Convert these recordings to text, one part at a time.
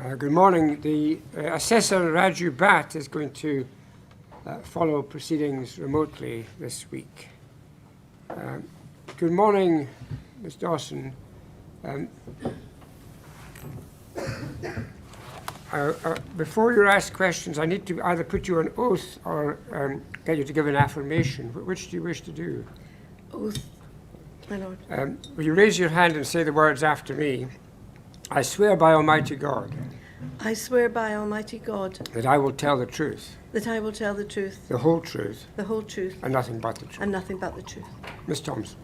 Good morning. The assessor Raju Bhatt is going to follow proceedings remotely this week. Good morning, Ms. Dawson. Before you ask questions, I need to either put you on oath or get you to give an affirmation. Which do you wish to do? Oath, my lord. Will you raise your hand and say the words after me? I swear by Almighty God. I swear by Almighty God. That I will tell the truth. That I will tell the truth. The whole truth. The whole truth. And nothing but the truth. And nothing but the truth. Ms. Thompson.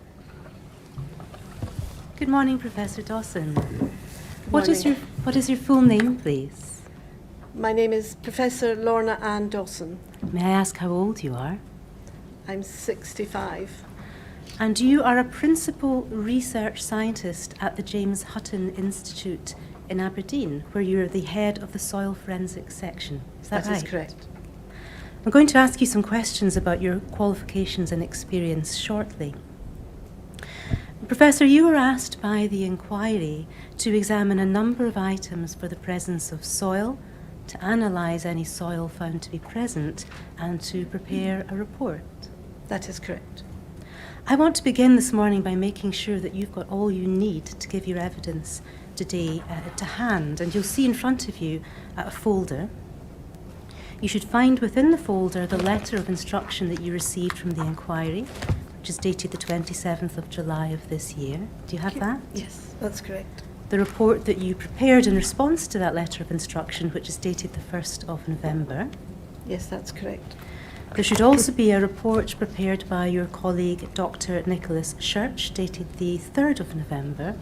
Good morning, Professor Dawson. What is your full name, please? My name is Professor Lorna Dawson. May I ask how old you are? I'm 65. And you are a principal research scientist at the James Hutton Institute in Aberdeen, where you're the head of the soil forensics section. Is that right? That is correct. I'm going to ask you some questions about your qualifications and experience shortly. Professor, you were asked by the inquiry to examine a number of items for the presence of soil, to analyse any soil found to be present, and to prepare a report. That is correct. I want to begin this morning by making sure that you've got all you need to give your evidence today to hand, and you'll see in front of you a folder. You should find within the folder the letter of instruction that you received from the inquiry, which is dated the 27th of July of this year. Do you have that? Yes, that's correct. The report that you prepared in response to that letter of instruction, which is dated the 1st of November. Yes, that's correct. There should also be a report prepared by your colleague, Dr. Nicholas Church, dated the 3rd of November.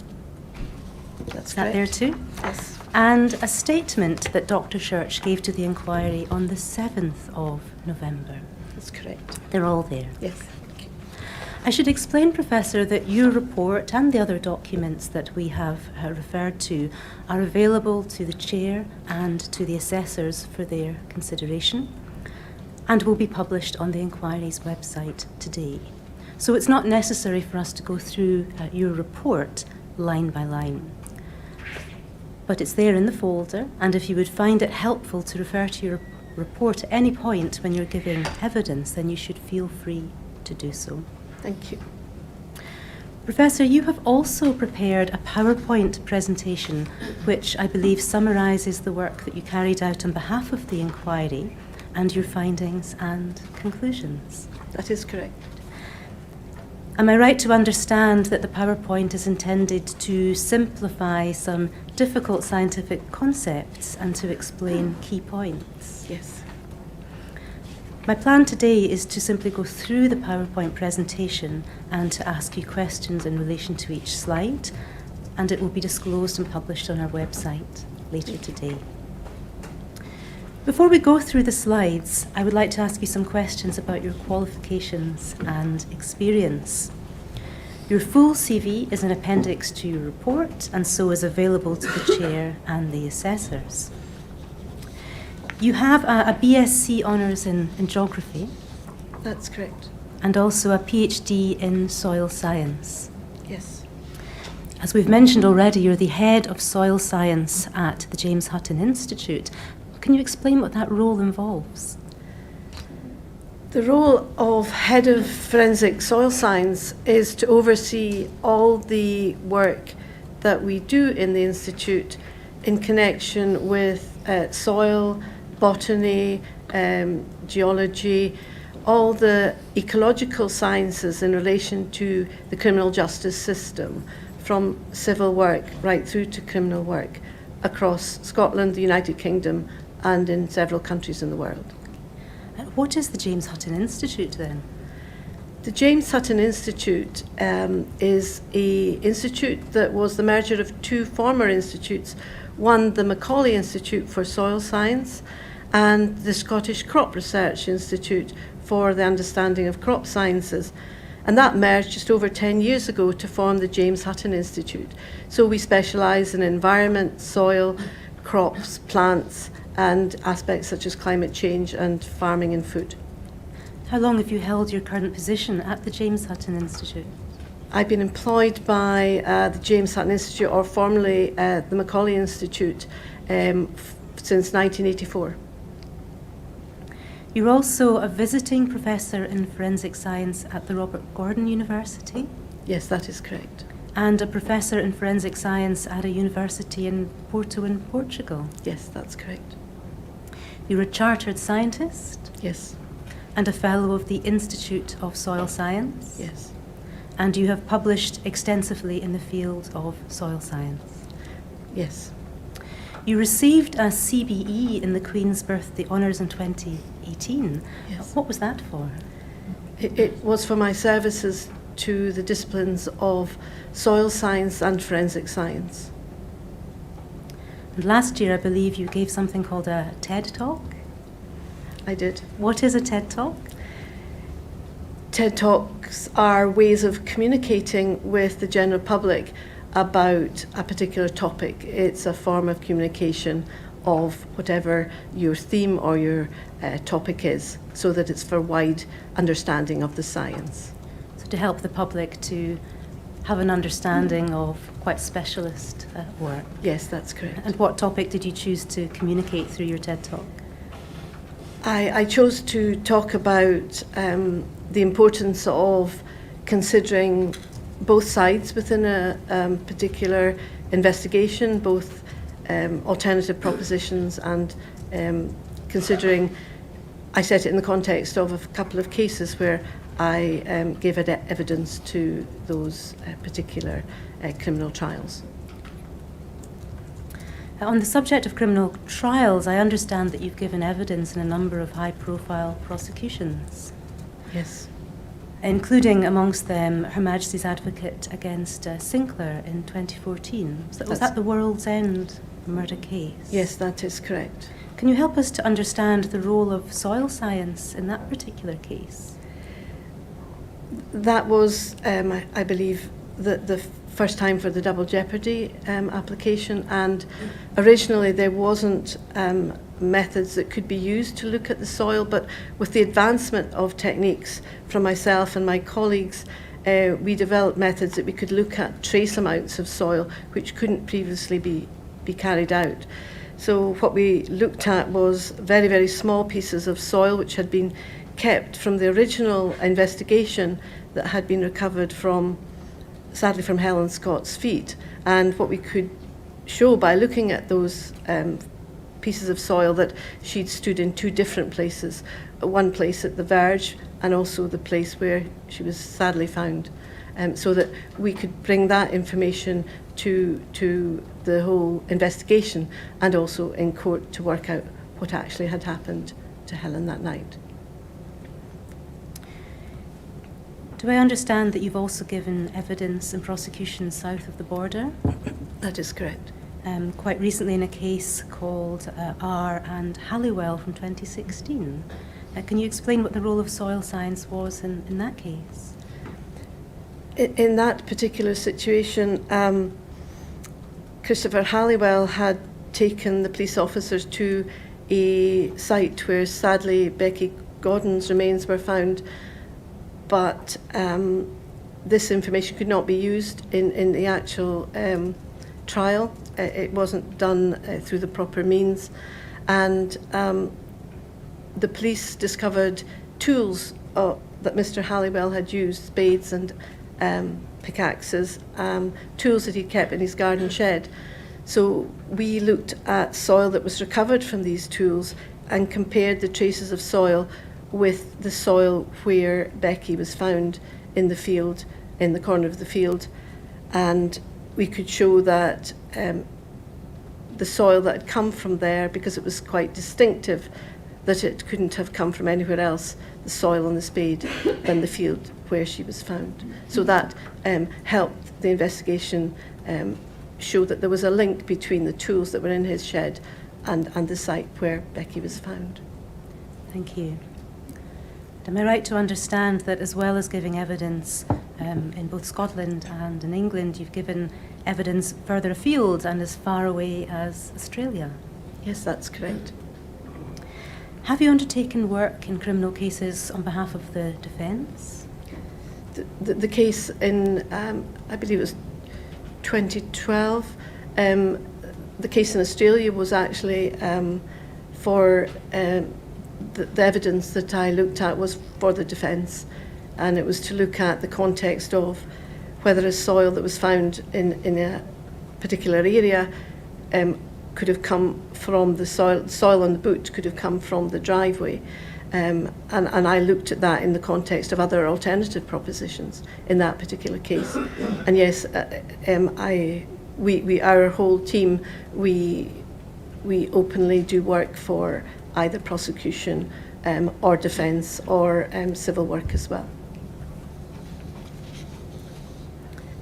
That's Is that correct. there too? Yes. And a statement that Dr. Church gave to the inquiry on the 7th of November. That's correct. They're all there. Yes. I should explain, Professor, that your report and the other documents that we have referred to are available to the Chair and to the assessors for their consideration, and will be published on the inquiry's website today. So it's not necessary for us to go through your report line by line. But it's there in the folder, and if you would find it helpful to refer to your report at any point when you're giving evidence, then you should feel free to do so. Thank you. Professor, you have also prepared a PowerPoint presentation which I believe summarises the work that you carried out on behalf of the inquiry and your findings and conclusions. That is correct. Am I right to understand that the PowerPoint is intended to simplify some difficult scientific concepts and to explain key points? Yes. My plan today is to simply go through the PowerPoint presentation and to ask you questions in relation to each slide, and it will be disclosed and published on our website later today. Before we go through the slides, I would like to ask you some questions about your qualifications and experience. Your full CV is an appendix to your report and so is available to the Chair and the assessors. You have a BSc Honours in Geography. That's correct. And also a PhD in Soil Science. Yes. As we've mentioned already, you're the head of Soil Science at the James Hutton Institute. Can you explain what that role involves? The role of Head of Forensic Soil Science is to oversee all the work that we do in the Institute in connection with soil, botany, geology, all the ecological sciences in relation to the criminal justice system, from civil work right through to criminal work across Scotland, the United Kingdom, and in several countries in the world. What is the James Hutton Institute then? The James Hutton Institute is an institute that was the merger of two former institutes, one the Macaulay Institute for Soil Science and the Scottish Crop Research Institute for the understanding of crop sciences. And that merged just over 10 years ago to form the James Hutton Institute. So we specialise in environment, soil, crops, plants, and aspects such as climate change and farming and food. How long have you held your current position at the James Hutton Institute? I've been employed by the James Hutton Institute, or formerly the Macaulay Institute, since 1984. You're also a visiting professor in forensic science at the Robert Gordon University Yes, that is correct. and a professor in forensic science at a university in Porto in Portugal. Yes, that's correct. You're a chartered scientist Yes, and a fellow of the Institute of Soil Science. yes, And you have published extensively in the field of soil science. yes. You received a CBE in the Queen's Birthday Honours in 2018. Yes. What was that for? It was for my services to the disciplines of soil science and forensic science. And last year, I believe you gave something called a TED Talk. I did. What is a TED Talk? TED Talks are ways of communicating with the general public about a particular topic. It's a form of communication of whatever your theme or your topic is, so that it's for wide understanding of the science. So to help the public to have an understanding of quite specialist work. Yes, that's correct. And what topic did you choose to communicate through your TED Talk? I chose to talk about the importance of considering both sides within a particular investigation, both alternative propositions and considering, I set it in the context of a couple of cases where I gave evidence to those particular criminal trials. On the subject of criminal trials, I understand that you've given evidence in a number of high-profile prosecutions, Yes. including amongst them Her Majesty's Advocate against Sinclair in 2014. Was that the World's End murder case? Yes, that is correct. Can you help us to understand the role of soil science in that particular case? That was, I believe, the first time for the double jeopardy application, and originally there wasn't methods that could be used to look at the soil, but with the advancement of techniques from myself and my colleagues, we developed methods that we could look at trace amounts of soil which couldn't previously be carried out. So what we looked at was very, very small pieces of soil which had been kept from the original investigation that had been recovered from, sadly, from Helen Scott's feet. And what we could show by looking at those pieces of soil, that she'd stood in two different places, one place at the verge and also the place where she was sadly found, so that we could bring that information to the whole investigation and also in court to work out what actually had happened to Helen that night. Do I understand that you've also given evidence in prosecutions south of the border? That is correct. Quite recently in a case called R and Halliwell from 2016. Can you explain what the role of soil science was in that case? In that particular situation, Christopher Halliwell had taken the police officers to a site where sadly Becky Gordon's remains were found, but this information could not be used in the actual trial. It wasn't done through the proper means, and the police discovered tools that Mr. Halliwell had used, spades and pickaxes, tools that he kept in his garden shed. So we looked at soil that was recovered from these tools and compared the traces of soil with the soil where Becky was found in the field, in the corner of the field. And we could show that the soil that had come from there, because it was quite distinctive, that it couldn't have come from anywhere else, the soil on the spade, than the field where she was found. So that helped the investigation show that there was a link between the tools that were in his shed and the site where Becky was found. Thank you. Am I right to understand that as well as giving evidence in both Scotland and in England, you've given evidence further afield and as far away as Australia? Yes, that's correct. Have you undertaken work in criminal cases on behalf of the defence? The case in, I believe it was 2012, the case in Australia was actually for the evidence that I looked at was for the defence, and it was to look at the context of whether a soil that was found in a particular area could have come from the soil on the boot could have come from the driveway. And I looked at that in the context of other alternative propositions in that particular case. And yes, our whole team, we openly do work for either prosecution or defence or civil work as well.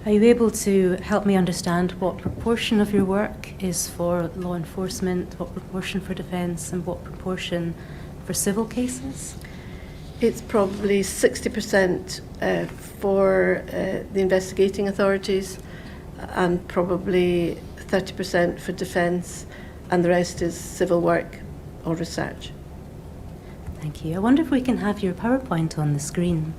Are you able to help me understand what proportion of your work is for law enforcement, what proportion for defence, and what proportion for civil cases? It's probably 60% for the investigating authorities and probably 30% for defence, and the rest is civil work or research. Thank you. I wonder if we can have your PowerPoint on the screen.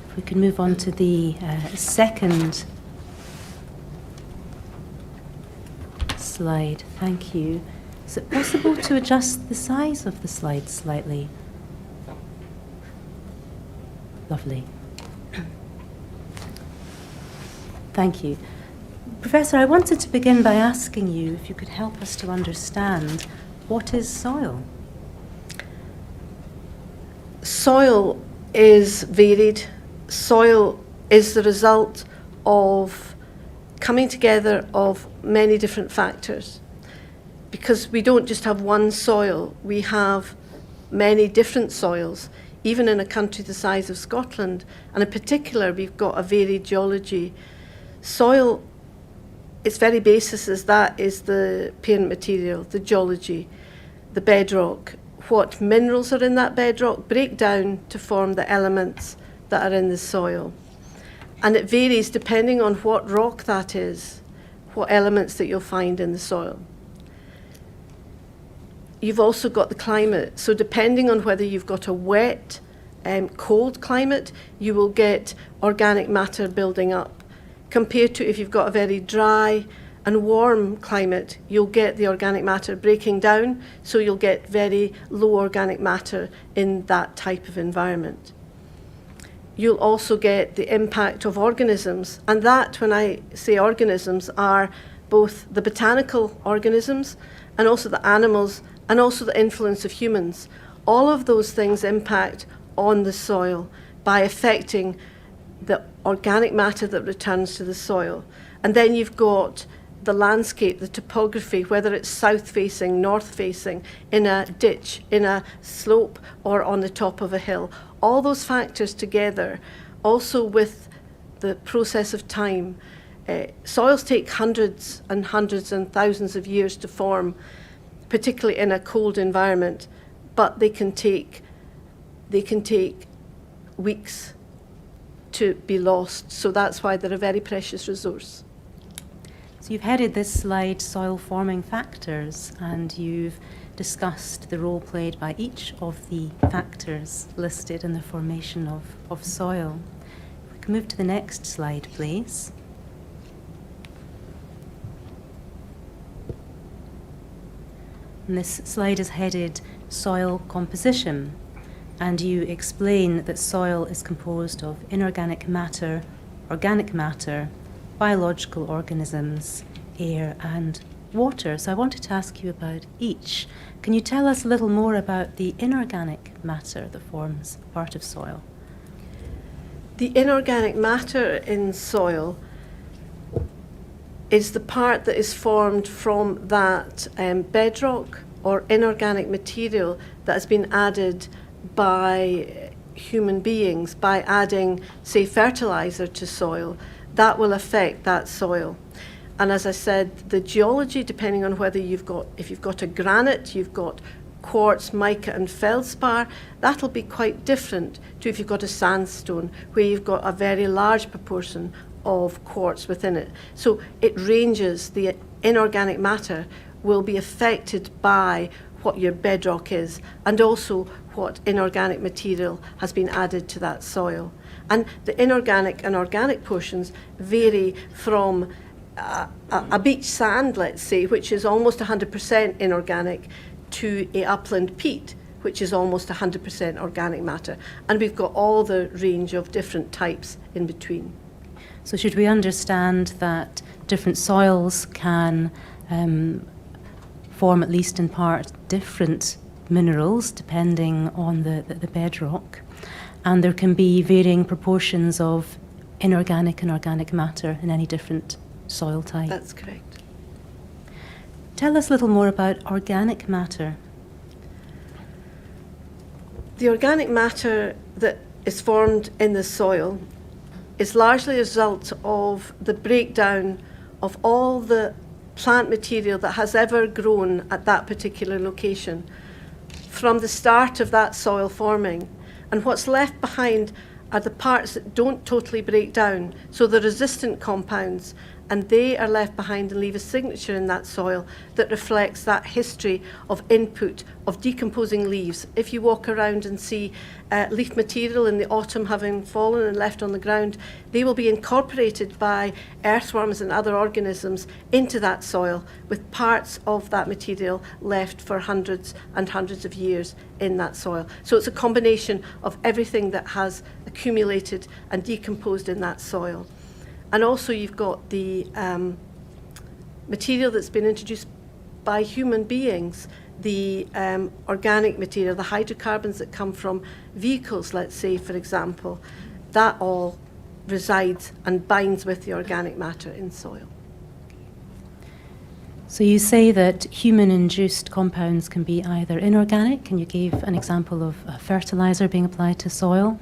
If we can move on to the second slide. Thank you. Is it possible to adjust the size of the slide slightly? Lovely. Thank you. Professor, I wanted to begin by asking you if you could help us to understand what is soil? Soil is varied. Soil is the result of coming together of many different factors. Because we don't just have one soil, we have many different soils. Even in a country the size of Scotland, and in particular, we've got a varied geology. Soil, its very basis is the parent material, the geology, the bedrock. What minerals are in that bedrock break down to form the elements that are in the soil. And it varies depending on what rock that is, what elements that you'll find in the soil. You've also got the climate. So depending on whether you've got a wet, cold climate, you will get organic matter building up. Compared to if you've got a very dry and warm climate, you'll get the organic matter breaking down, so you'll get very low organic matter in that type of environment. You'll also get the impact of organisms, and that, when I say organisms, are both the botanical organisms and also the animals and also the influence of humans. All of those things impact on the soil by affecting the organic matter that returns to the soil. And then you've got the landscape, the topography, whether it's south-facing, north-facing, in a ditch, in a slope, or on the top of a hill. All those factors together, also with the process of time. Soils take hundreds and hundreds and thousands of years to form, particularly in a cold environment, but they can take weeks to be lost. So that's why they're a very precious resource. So you've headed this slide soil forming factors, and you've discussed the role played by each of the factors listed in the formation of soil. If we can move to the next slide, please. And this slide is headed soil composition, and you explain that soil is composed of inorganic matter, organic matter, biological organisms, air and water. So I wanted to ask you about each. Can you tell us a little more about the inorganic matter that forms part of soil? The inorganic matter in soil is the part that is formed from that bedrock or inorganic material that has been added by human beings, by adding, say, fertilizer to soil. That will affect that soil. And as I said, the geology, depending on whether if you've got a granite, you've got quartz, mica and feldspar, that'll be quite different to if you've got a sandstone, where you've got a very large proportion of quartz within it. So it ranges. The inorganic matter will be affected by what your bedrock is, and also what inorganic material has been added to that soil. And the inorganic and organic portions vary from a beach sand, let's say, which is almost 100% inorganic, to a upland peat, which is almost 100% organic matter. And we've got all the range of different types in between. So should we understand that different soils can form, at least in part, different minerals depending on the bedrock, and there can be varying proportions of inorganic and organic matter in any different soil type? That's correct. Tell us a little more about organic matter. The organic matter that is formed in the soil is largely a result of the breakdown of all the plant material that has ever grown at that particular location from the start of that soil forming. And what's left behind are the parts that don't totally break down, so the resistant compounds, and they are left behind and leave a signature in that soil that reflects that history of input of decomposing leaves. If you walk around and see leaf material in the autumn having fallen and left on the ground, they will be incorporated by earthworms and other organisms into that soil, with parts of that material left for hundreds and hundreds of years in that soil. So it's a combination of everything that has accumulated and decomposed in that soil. And also you've got the material that's been introduced by human beings, the organic material, the hydrocarbons that come from vehicles, let's say, for example, that all resides and binds with the organic matter in soil. So you say that human-induced compounds can be either inorganic, and you gave an example of a fertilizer being applied to soil,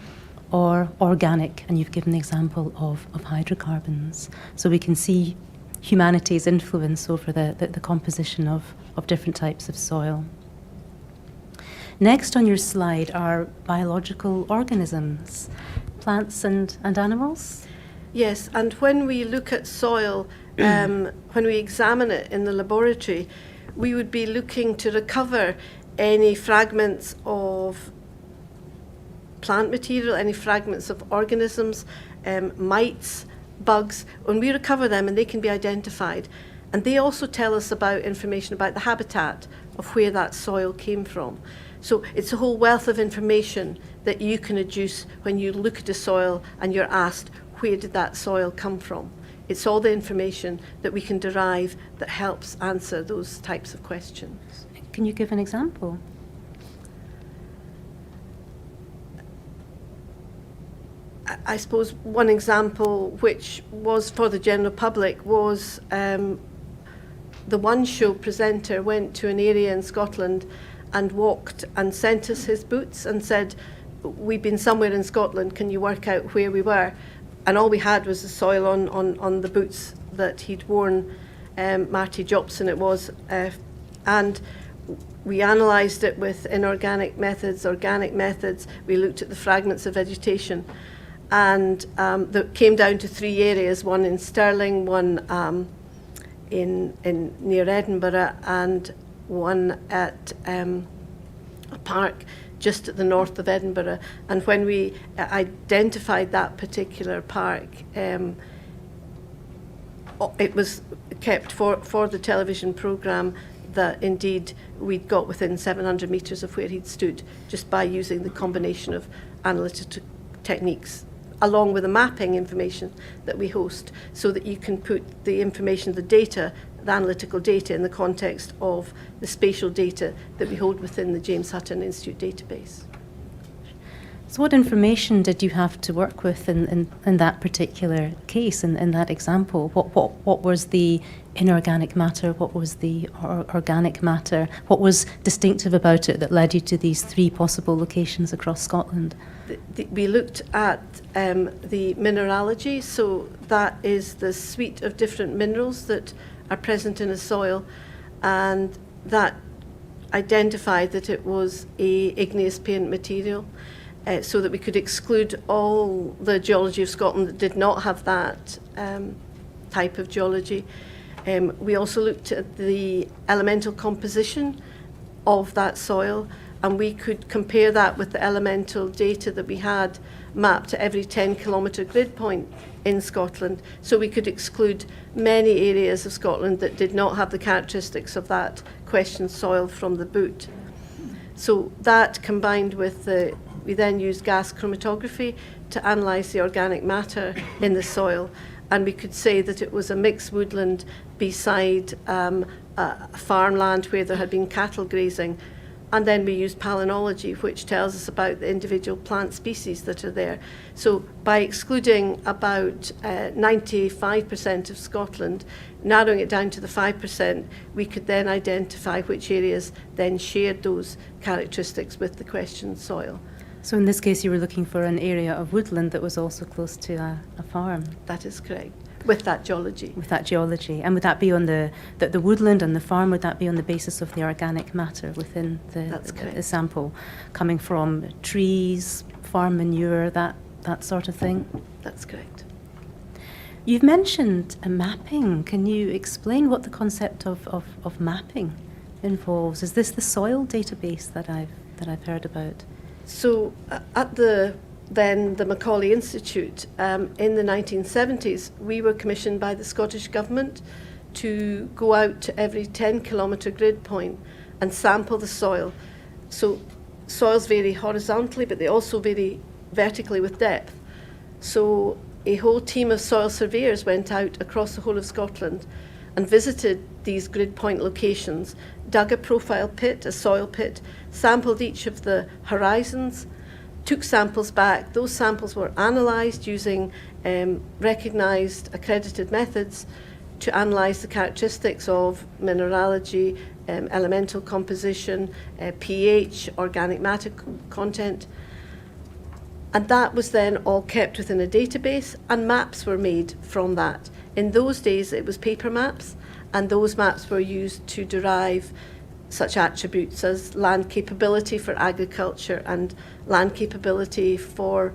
or organic, and you've given the example of hydrocarbons. So we can see humanity's influence over the composition of different types of soil. Next on your slide are biological organisms, plants and animals. Yes, and when we look at soil, when we examine it in the laboratory, we would be looking to recover any fragments of plant material, any fragments of organisms, mites, bugs. When we recover them, and they can be identified, and they also tell us about information about the habitat of where that soil came from. So it's a whole wealth of information that you can adduce when you look at a soil and you're asked, where did that soil come from? It's all the information that we can derive that helps answer those types of questions. Can you give an example? I suppose one example which was for the general public was the One Show presenter went to an area in Scotland and walked and sent us his boots and said, we've been somewhere in Scotland, can you work out where we were? And all we had was the soil on the boots that he'd worn, Marty Jobson it was, and we analysed it with inorganic methods, organic methods. We looked at the fragments of vegetation, and that came down to 3 areas: one in Stirling, one in near Edinburgh, and one at a park just at the north of Edinburgh. And when we identified that particular park, it was kept for the television programme that indeed we'd got within 700 metres of where he'd stood, just by using the combination of analytical techniques along with the mapping information that we host, so that you can put the information, the data, the analytical data, in the context of the spatial data that we hold within the James Hutton Institute database. So what information did you have to work with in that particular case, in that example? What was the inorganic matter? What was the organic matter? What was distinctive about it that led you to these 3 possible locations across Scotland? We looked at the mineralogy, so that is the suite of different minerals that are present in a soil, and that identified that it was a igneous paint material, so that we could exclude all the geology of Scotland that did not have that type of geology. We also looked at the elemental composition of that soil, and we could compare that with the elemental data that we had mapped to every 10-kilometre grid point in Scotland. So we could exclude many areas of Scotland that did not have the characteristics of that questioned soil from the boot. So that combined with we then used gas chromatography to analyse the organic matter in the soil, and we could say that it was a mixed woodland beside a farmland where there had been cattle grazing. And then we used palynology, which tells us about the individual plant species that are there. So by excluding about 95% of Scotland, narrowing it down to the 5%, we could then identify which areas then shared those characteristics with the questioned soil. So in this case, you were looking for an area of woodland that was also close to a farm. That is correct, with that geology. With that geology. And would that be on the woodland and the farm, would that be on the basis of the organic matter within the sample, coming from trees, farm manure, that sort of thing? That's correct. You've mentioned a mapping. Can you explain what the concept of mapping involves? Is this the soil database that I've heard about? So at the Macaulay Institute, in the 1970s, we were commissioned by the Scottish Government to go out to every 10-kilometre grid point and sample the soil. So soils vary horizontally, but they also vary vertically with depth. So a whole team of soil surveyors went out across the whole of Scotland and visited these grid point locations, dug a profile pit, a soil pit, sampled each of the horizons, took samples back. Those samples were analysed using recognised accredited methods to analyse the characteristics of mineralogy, elemental composition, pH, organic matter content. And that was then all kept within a database, and maps were made from that. In those days, it was paper maps, and those maps were used to derive such attributes as land capability for agriculture and land capability for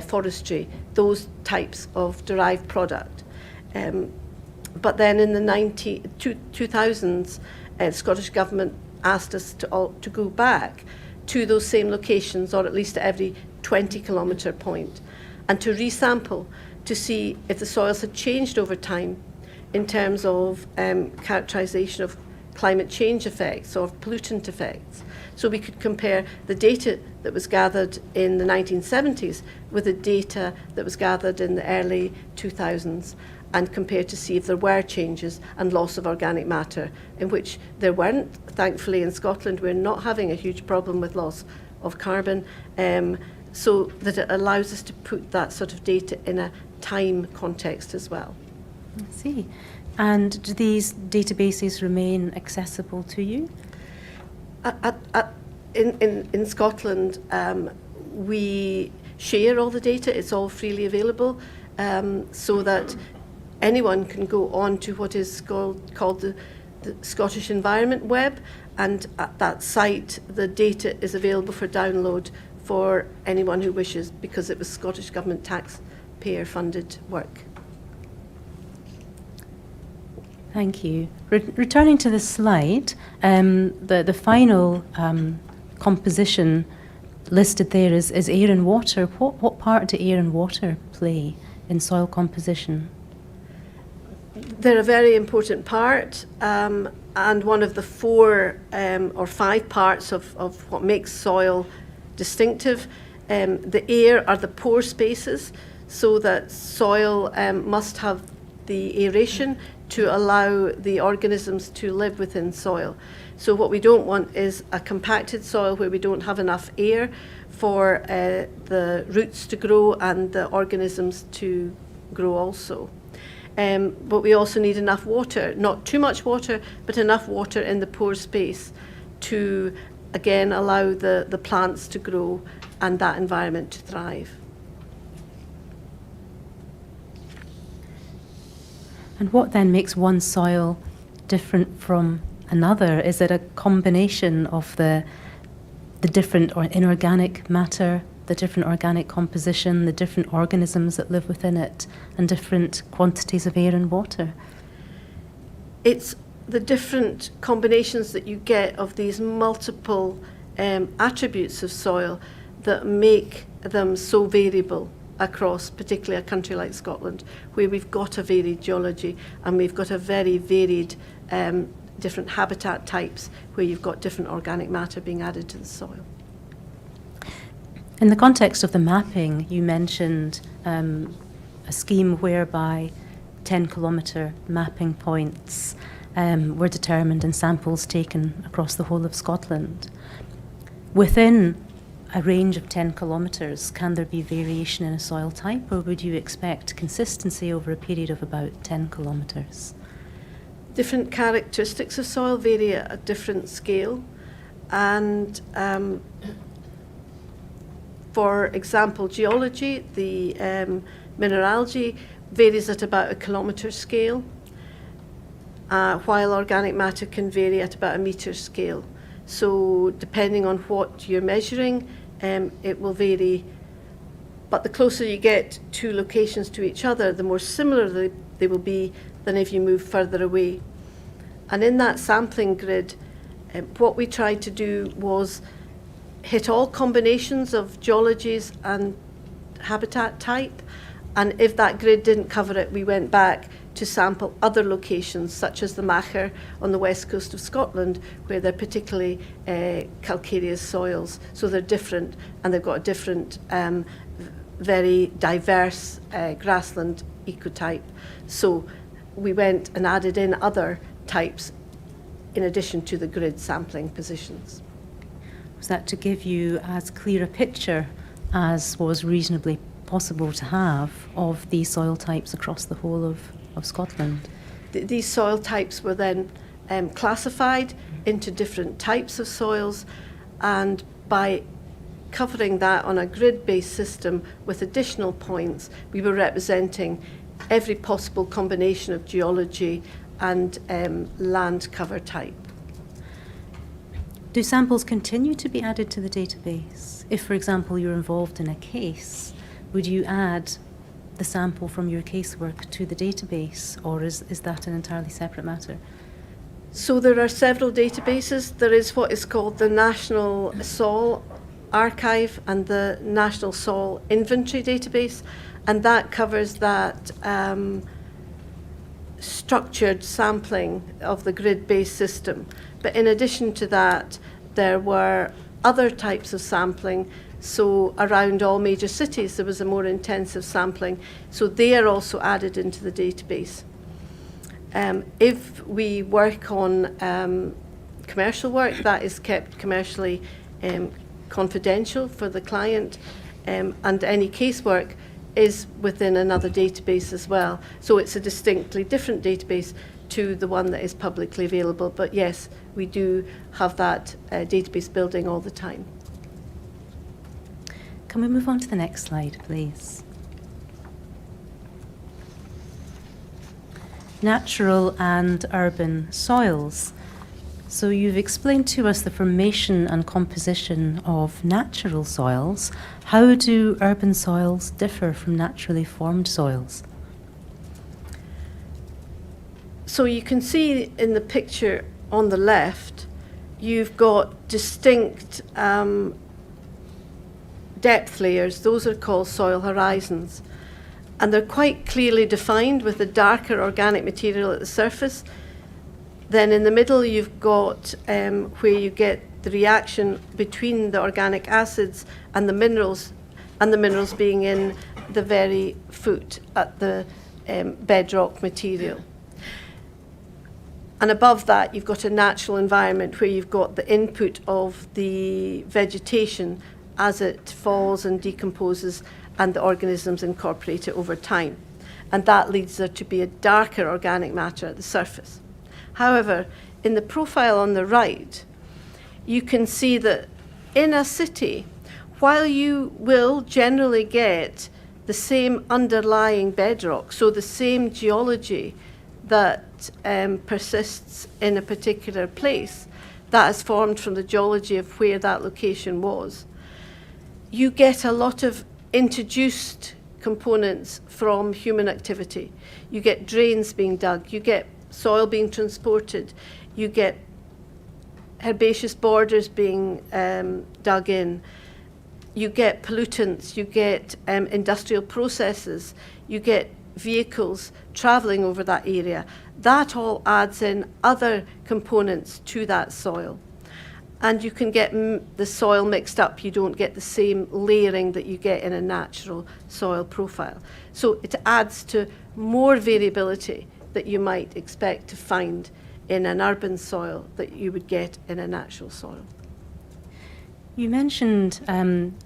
forestry, those types of derived product. But then in the 2000s, the Scottish Government asked us to go back to those same locations, or at least at every 20-kilometre point, and to resample to see if the soils had changed over time in terms of characterisation of climate change effects or pollutant effects. So we could compare the data that was gathered in the 1970s with the data that was gathered in the early 2000s, and compare to see if there were changes and loss of organic matter, in which there weren't. Thankfully, in Scotland, we're not having a huge problem with loss of carbon, so that it allows us to put that sort of data in a time context as well. I see. And do these databases remain accessible to you? In Scotland, we share all the data. It's all freely available, so that anyone can go on to what is called the Scottish Environment Web, and at that site the data is available for download for anyone who wishes, because it was Scottish Government taxpayer funded work. Thank you. Returning to the slide, the final composition listed there is air and water. What part do air and water play in soil composition? They're a very important part, and one of the 4 or 5 parts of what makes soil distinctive. The air are the pore spaces, so that soil must have the aeration to allow the organisms to live within soil. So what we don't want is a compacted soil where we don't have enough air for the roots to grow and the organisms to grow also. But we also need enough water, not too much water, but enough water in the pore space to, again, allow the plants to grow and that environment to thrive. And what then makes one soil different from another? Is it a combination of the different inorganic matter, the different organic composition, the different organisms that live within it, and different quantities of air and water? It's the different combinations that you get of these multiple attributes of soil that make them so variable across particularly a country like Scotland, where we've got a varied geology and we've got a very varied different habitat types where you've got different organic matter being added to the soil. In the context of the mapping, you mentioned a scheme whereby 10-kilometre mapping points were determined and samples taken across the whole of Scotland. Within a range of 10 kilometres, can there be variation in a soil type, or would you expect consistency over a period of about 10 kilometres? Different characteristics of soil vary at a different scale, and for example, geology, the mineralogy varies at about a kilometre scale, while organic matter can vary at about a metre scale. So depending on what you're measuring, it will vary. But the closer you get two locations to each other, the more similar they will be than if you move further away. And in that sampling grid, what we tried to do was hit all combinations of geologies and habitat type. And if that grid didn't cover it, we went back to sample other locations, such as the Macher on the west coast of Scotland, where they're particularly calcareous soils. So they're different, and they've got a different, very diverse grassland ecotype. So we went and added in other types in addition to the grid sampling positions. Was that to give you as clear a picture as was reasonably possible to have of these soil types across the whole of Scotland? These soil types were then classified into different types of soils, and by covering that on a grid-based system with additional points, we were representing every possible combination of geology and land cover type. Do samples continue to be added to the database? If, for example, you're involved in a case, would you add the sample from your casework to the database, or is that an entirely separate matter? So there are several databases. There is what is called the National Soil Archive and the National Soil Inventory Database, and that covers that structured sampling of the grid-based system. But in addition to that, there were other types of sampling. So around all major cities, there was a more intensive sampling. So they are also added into the database. If we work on commercial work, that is kept commercially confidential for the client, and any casework is within another database as well. So it's a distinctly different database to the one that is publicly available. But yes, we do have that database building all the time. Can we move on to the next slide, please? Natural and urban soils. So you've explained to us the formation and composition of natural soils. How do urban soils differ from naturally formed soils? So you can see in the picture on the left, you've got distinct depth layers. Those are called soil horizons. And they're quite clearly defined with the darker organic material at the surface. Then in the middle, you've got where you get the reaction between the organic acids and the minerals being in the very foot at the bedrock material. And above that, you've got a natural environment where you've got the input of the vegetation as it falls and decomposes, and the organisms incorporate it over time. And that leads there to be a darker organic matter at the surface. However, in the profile on the right, you can see that in a city, while you will generally get the same underlying bedrock, so the same geology that persists in a particular place that is formed from the geology of where that location was, you get a lot of introduced components from human activity. You get drains being dug, you get soil being transported, you get herbaceous borders being dug in. You get pollutants, you get industrial processes, you get vehicles travelling over that area. That all adds in other components to that soil. And you can get the soil mixed up. You don't get the same layering that you get in a natural soil profile. So it adds to more variability that you might expect to find in an urban soil that you would get in a natural soil. You mentioned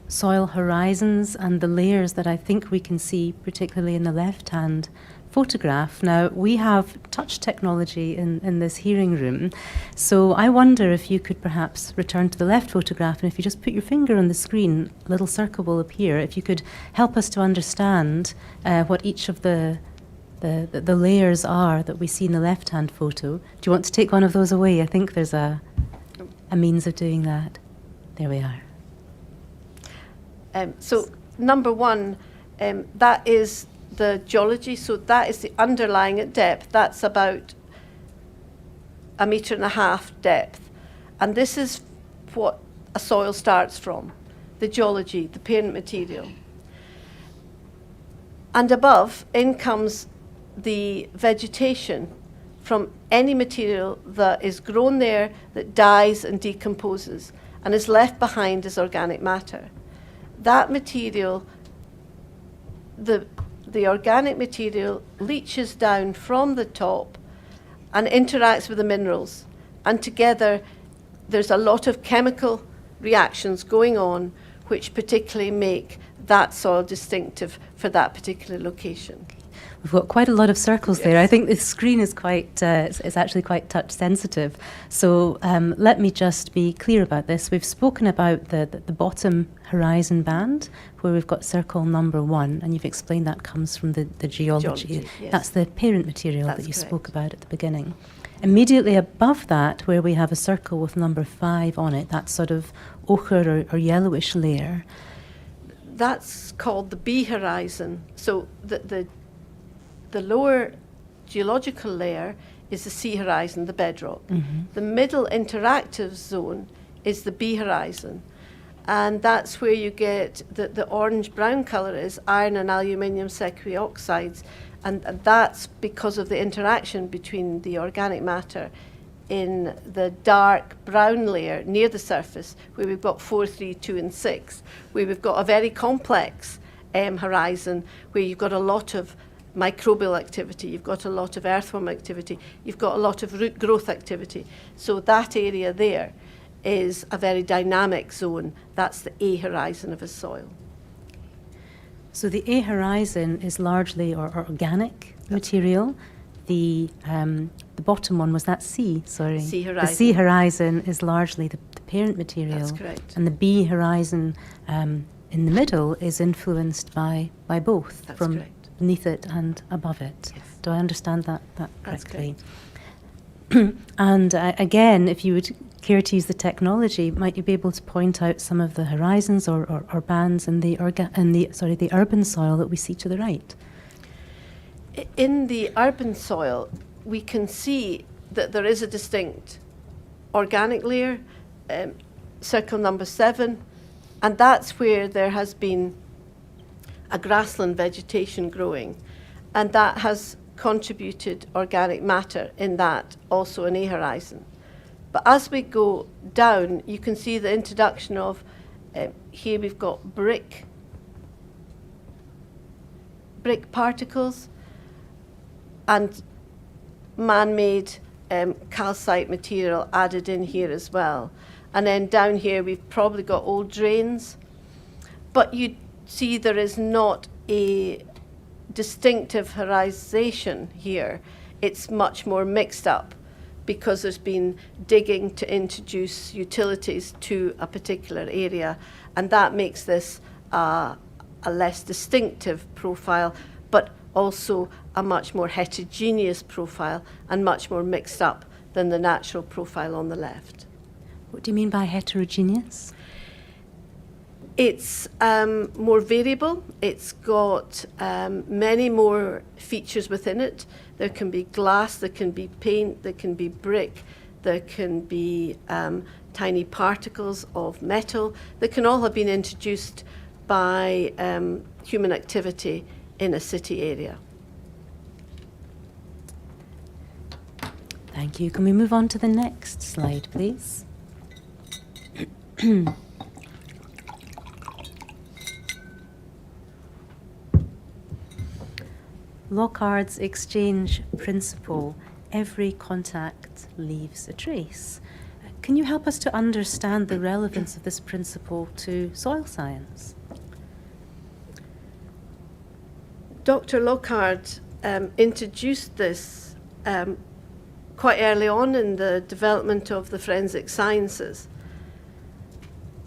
soil horizons and the layers that I think we can see, particularly in the left-hand photograph. Now, we have touch technology in this hearing room, so I wonder if you could perhaps return to the left photograph, and if you just put your finger on the screen, a little circle will appear. If you could help us to understand what each of the layers are that we see in the left-hand photo. Do you want to take one of those away? I think there's a means of doing that. There we are. So number one, that is the geology. So that is the underlying at depth. That's about 1.5 meters depth. And this is what a soil starts from, the geology, the parent material. And above, in comes the vegetation from any material that is grown there that dies and decomposes and is left behind as organic matter. That material, the organic material leaches down from the top and interacts with the minerals. And together, there's a lot of chemical reactions going on which particularly make that soil distinctive for that particular location. We've got quite a lot of circles there. I think the screen is quite, it's actually quite touch sensitive. So let me just be clear about this. We've spoken about the bottom horizon band, where we've got circle number 1, and you've explained that comes from the geology. Yes. That's the parent material That's that you correct. spoke about at the beginning. Immediately above that, where we have a circle with number 5 on it, that sort of ochre or yellowish layer. That's called the B horizon. So the lower geological layer is the C horizon, the bedrock. Mm-hmm. The middle interactive zone is the B horizon. And that's where you get the orange-brown colour is iron and aluminium sequioxides. And that's because of the interaction between the organic matter in the dark brown layer near the surface, where we've got 4, 3, 2, and 6, where we've got a very complex horizon, where you've got a lot of microbial activity, you've got a lot of earthworm activity, you've got a lot of root growth activity. So that area there is a very dynamic zone. That's the A horizon of a soil. So the A horizon is largely organic material. The bottom one was that C, sorry. C horizon. The C horizon is largely the parent material. That's correct. And the B horizon in the middle is influenced by both, That's from correct. beneath it and above it. Yes. Do I understand that That's correctly? And again, if you would care to use the technology, might you be able to point out some of the horizons or bands in the urban soil that we see to the right? In the urban soil, we can see that there is a distinct organic layer, circle number 7, and that's where there has been a grassland vegetation growing, and that has contributed organic matter in that, also an A horizon. But as we go down, you can see the introduction of, here we've got brick particles, and man-made calcite material added in here as well. And then down here we've probably got old drains, but you see there is not a distinctive horization here. It's much more mixed up because there's been digging to introduce utilities to a particular area, and that makes this a less distinctive profile, but also a much more heterogeneous profile and much more mixed up than the natural profile on the left. What do you mean by heterogeneous? It's more variable. It's got many more features within it. There can be glass, there can be paint, there can be brick, there can be tiny particles of metal that can all have been introduced by human activity in a city area. Thank you. Can we move on to the next slide, please? Locard's exchange principle, every contact leaves a trace. Can you help us to understand the relevance of this principle to soil science? Dr. Locard introduced this quite early on in the development of the forensic sciences.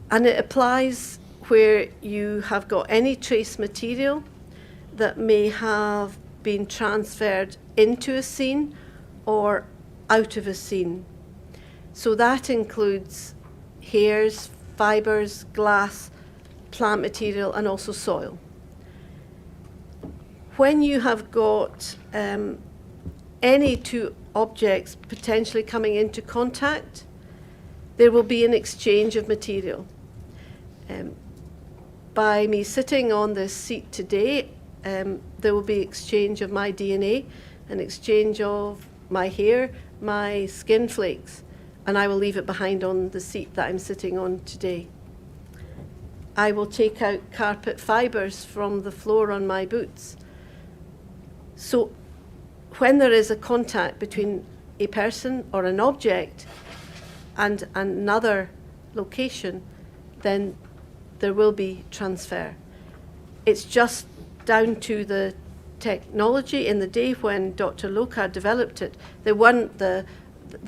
And it applies where you have got any trace material that may have been transferred into a scene or out of a scene. So that includes hairs, fibres, glass, plant material, and also soil. When you have got any two objects potentially coming into contact, there will be an exchange of material. By me sitting on this seat today, there will be exchange of my DNA, an exchange of my hair, my skin flakes, and I will leave it behind on the seat that I'm sitting on today. I will take out carpet fibres from the floor on my boots. So when there is a contact between a person or an object and another location, then there will be transfer. It's just down to the technology. In the day when Dr. Locard developed it, there weren't the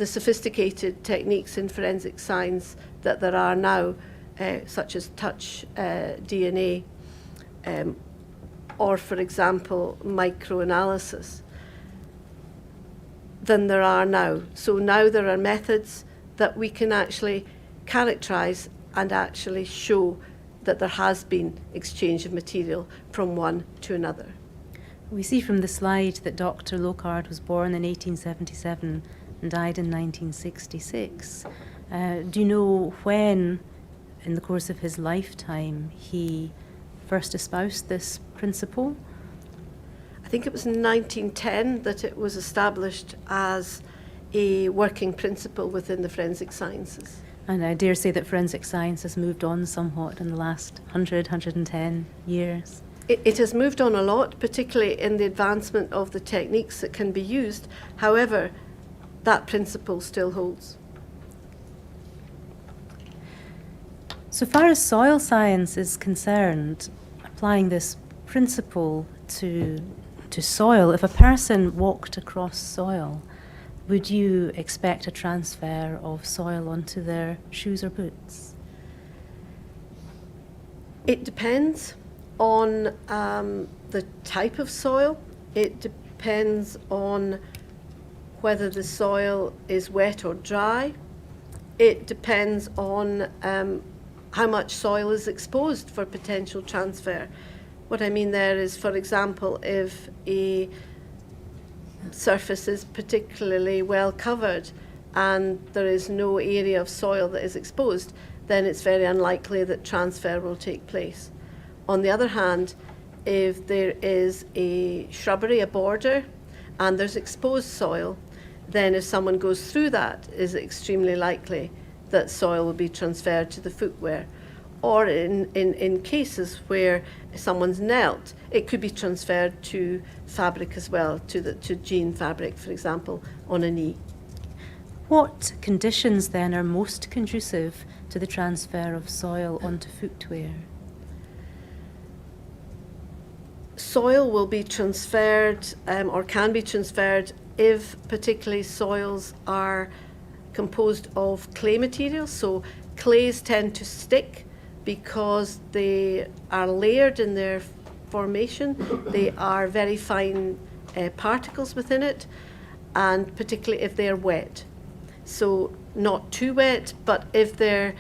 sophisticated techniques in forensic science that there are now, such as touch DNA, or, for example, microanalysis, than there are now. So now there are methods that we can actually characterize and actually show that there has been exchange of material from one to another. We see from the slide that Dr. Locard was born in 1877 and died in 1966. Do you know when, in the course of his lifetime, he first espoused this principle? I think it was in 1910 that it was established as a working principle within the forensic sciences. And I dare say that forensic science has moved on somewhat in the last 110 years. It has moved on a lot, particularly in the advancement of the techniques that can be used. However, that principle still holds. So far as soil science is concerned, applying this principle to soil, if a person walked across soil, would you expect a transfer of soil onto their shoes or boots? It depends on the type of soil. It depends on whether the soil is wet or dry. It depends on how much soil is exposed for potential transfer. What I mean there is, for example, if a surface is particularly well covered and there is no area of soil that is exposed, then it's very unlikely that transfer will take place. On the other hand, if there is a shrubbery, a border, and there's exposed soil, then if someone goes through that, is extremely likely that soil will be transferred to the footwear. Or in cases where someone's knelt, it could be transferred to fabric as well, to jean fabric, for example, on a knee. What conditions then are most conducive to the transfer of soil onto footwear? Soil will be transferred or can be transferred if particularly soils are composed of clay materials. So clays tend to stick because they are layered in their formation. They are very fine particles within it, and particularly if they're wet. So not too wet, but if they're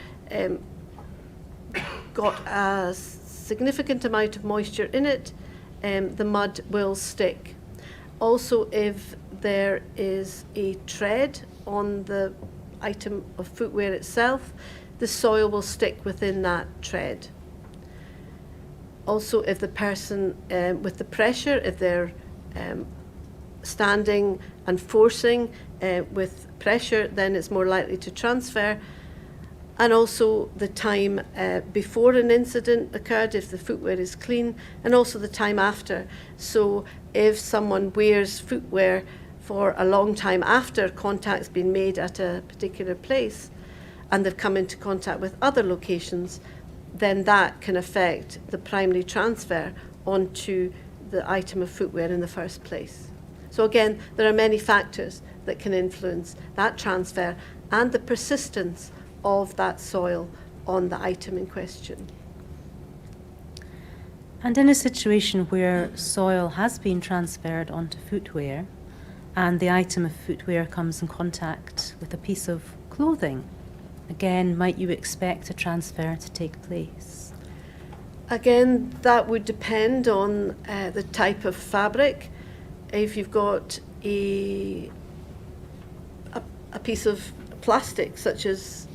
got a significant amount of moisture in it, the mud will stick. Also, if there is a tread on the item of footwear itself, the soil will stick within that tread. Also, if the person with the pressure, if they're standing and forcing with pressure, then it's more likely to transfer. And also the time before an incident occurred, if the footwear is clean, and also the time after. So if someone wears footwear for a long time after contact's been made at a particular place, and they've come into contact with other locations, then that can affect the primary transfer onto the item of footwear in the first place. So again, there are many factors that can influence that transfer and the persistence of that soil on the item in question. And in a situation where soil has been transferred onto footwear and the item of footwear comes in contact with a piece of clothing, again, might you expect a transfer to take place? Again, that would depend on the type of fabric. If you've got a piece of plastic, such as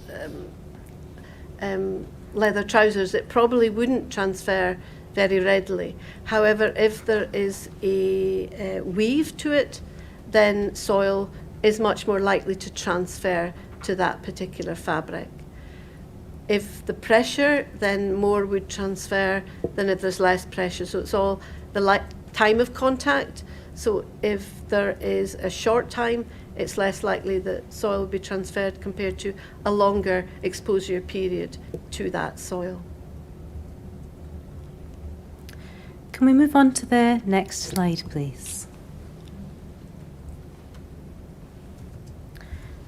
leather trousers, it probably wouldn't transfer very readily. However, if there is a weave to it, then soil is much more likely to transfer to that particular fabric. If the pressure, then more would transfer than if there's less pressure. So it's all the time of contact. So if there is a short time, it's less likely that soil will be transferred compared to a longer exposure period to that soil. Can we move on to the next slide, please?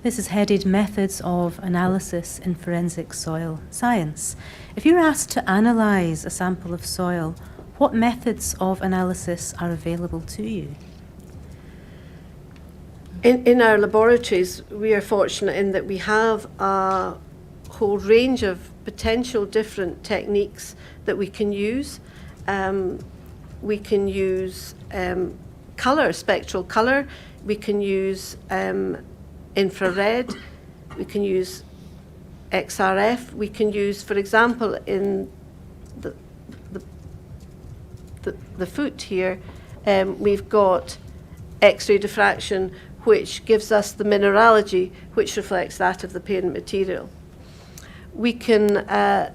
This is headed Methods of Analysis in Forensic Soil Science. If you're asked to analyse a sample of soil, what methods of analysis are available to you? In our laboratories, we are fortunate in that we have a whole range of potential different techniques that we can use. We can use colour, spectral colour. We can use infrared. We can use XRF. We can use, for example, in the foot here, we've got X-ray diffraction, which gives us the mineralogy, which reflects that of the parent material. We can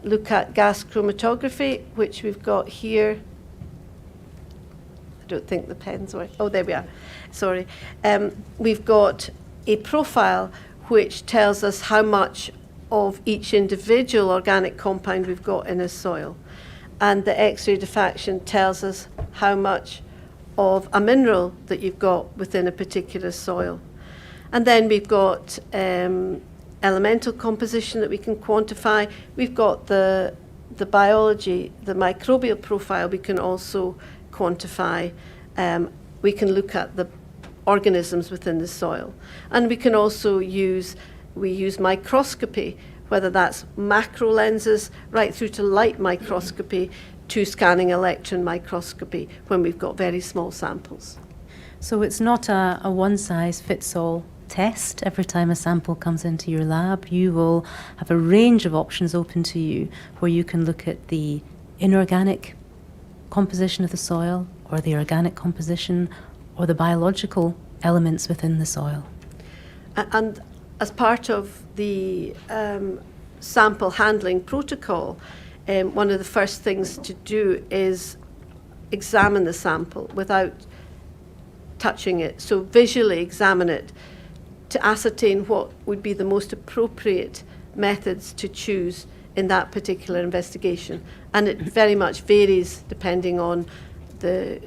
look at gas chromatography, which we've got here. I don't think the pen's working. Oh, there we are. Sorry. We've got a profile which tells us how much of each individual organic compound we've got in a soil. And the X-ray diffraction tells us how much of a mineral that you've got within a particular soil. And then we've got elemental composition that we can quantify. We've got the biology, the microbial profile we can also quantify. We can look at the organisms within the soil. And we can also use microscopy, whether that's macro lenses right through to light microscopy to scanning electron microscopy when we've got very small samples. So it's not a one-size-fits-all test every time a sample comes into your lab. You will have a range of options open to you where you can look at the inorganic composition of the soil or the organic composition or the biological elements within the soil. And as part of the sample handling protocol, one of the first things to do is examine the sample without touching it. So visually examine it to ascertain what would be the most appropriate methods to choose in that particular investigation. And it very much varies depending on the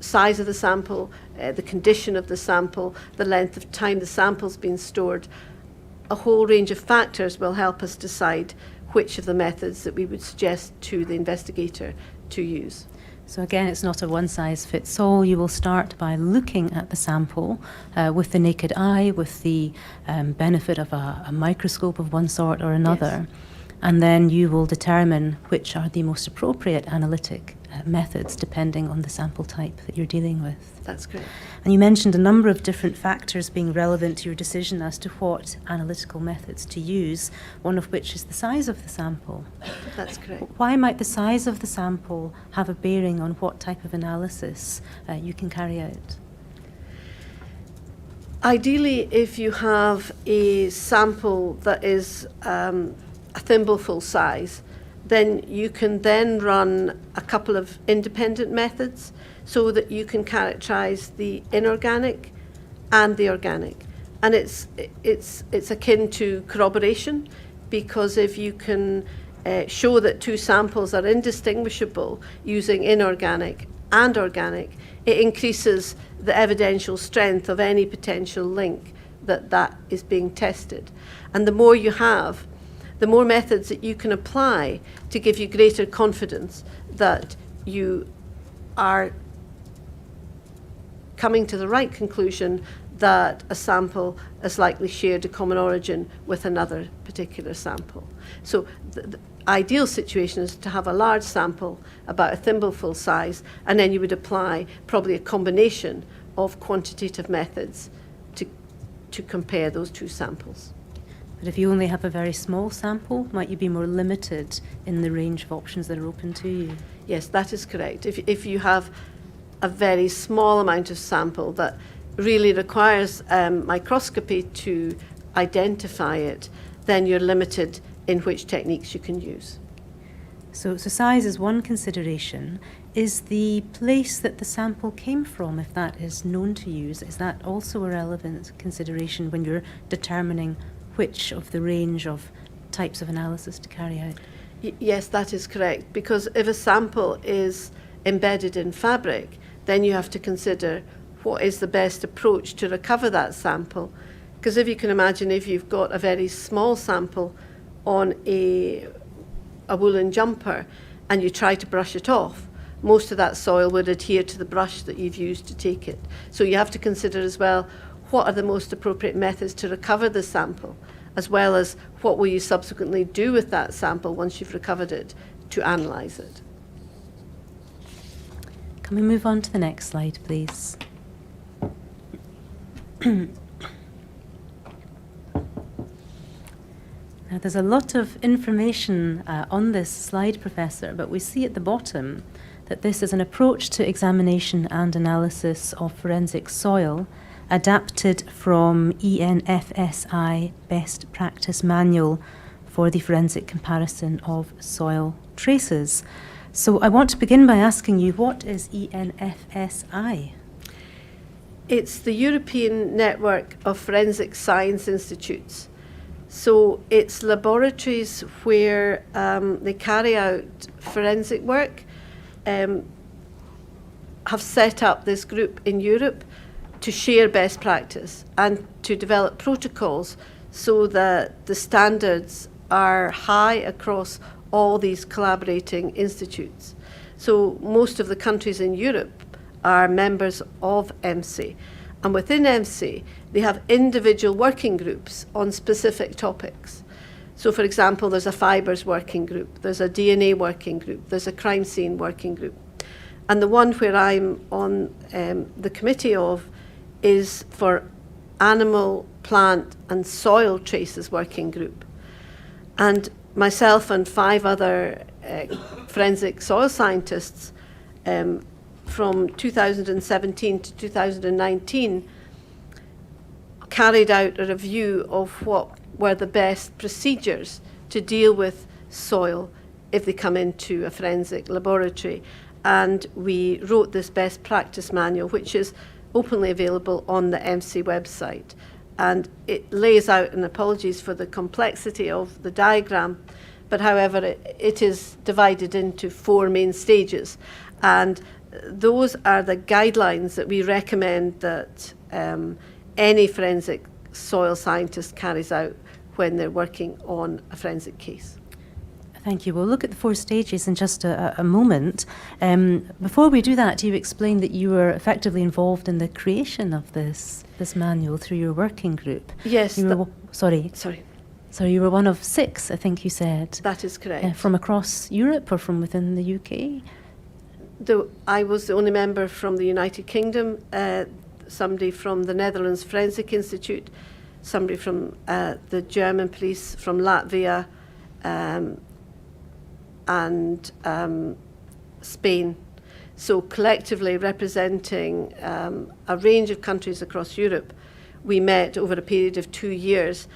size of the sample, the condition of the sample, the length of time the sample's been stored. A whole range of factors will help us decide which of the methods that we would suggest to the investigator to use. So again, it's not a one-size-fits-all. You will start by looking at the sample with the naked eye, with the benefit of a microscope of one sort or another. Yes. And then you will determine which are the most appropriate analytic methods depending on the sample type that you're dealing with. That's correct. And you mentioned a number of different factors being relevant to your decision as to what analytical methods to use, one of which is the size of the sample. That's correct. Why might the size of the sample have a bearing on what type of analysis you can carry out? Ideally, if you have a sample that is a thimbleful size, then you can then run a couple of independent methods so that you can characterize the inorganic and the organic. And it's akin to corroboration, because if you can show that two samples are indistinguishable using inorganic and organic, it increases the evidential strength of any potential link that is being tested. And the more you have, the more methods that you can apply to give you greater confidence that you are coming to the right conclusion that a sample has likely shared a common origin with another particular sample. So the ideal situation is to have a large sample, about a thimbleful size, and then you would apply probably a combination of quantitative methods to compare those two samples. But if you only have a very small sample, might you be more limited in the range of options that are open to you? Yes, that is correct. If you have a very small amount of sample that really requires microscopy to identify it, then you're limited in which techniques you can use. So size is one consideration. Is the place that the sample came from, if that is known to you, is that also a relevant consideration when you're determining which of the range of types of analysis to carry out? Yes, that is correct, because if a sample is embedded in fabric, then you have to consider what is the best approach to recover that sample. Because if you can imagine, if you've got a very small sample on a woolen jumper and you try to brush it off, most of that soil would adhere to the brush that you've used to take it. So you have to consider as well, what are the most appropriate methods to recover the sample, as well as what will you subsequently do with that sample once you've recovered it to analyse it. Can we move on to the next slide, please? Now, there's a lot of information on this slide, Professor, but we see at the bottom that this is an approach to examination and analysis of forensic soil adapted from ENFSI Best Practice Manual for the Forensic Comparison of Soil Traces. So I want to begin by asking you, what is ENFSI? It's the European Network of Forensic Science Institutes. So it's laboratories where they carry out forensic work, have set up this group in Europe to share best practice and to develop protocols so that the standards are high across all these collaborating institutes. So most of the countries in Europe are members of EMSI. And within EMSI, they have individual working groups on specific topics. So for example, there's a fibres working group, there's a DNA working group, there's a crime scene working group. And the one where I'm on the committee of is for animal, plant and soil traces working group. And myself and 5 other forensic soil scientists from 2017 to 2019 carried out a review of what were the best procedures to deal with soil if they come into a forensic laboratory. And we wrote this best practice manual, which is openly available on the EMSI website. And it lays out, and apologies for the complexity of the diagram, but however, it is divided into 4 main stages. And those are the guidelines that we recommend that any forensic soil scientist carries out when they're working on a forensic case. Thank you. We'll look at the 4 stages in just a moment. Before we do that, you explained that you were effectively involved in the creation of this manual through your working group. Yes. Sorry, you were one of 6, I think you said. That is correct. From across Europe or from within the UK? I was the only member from the United Kingdom, somebody from the Netherlands Forensic Institute, somebody from the German police, from Latvia, and Spain. So collectively representing a range of countries across Europe, we met over a period of 2 years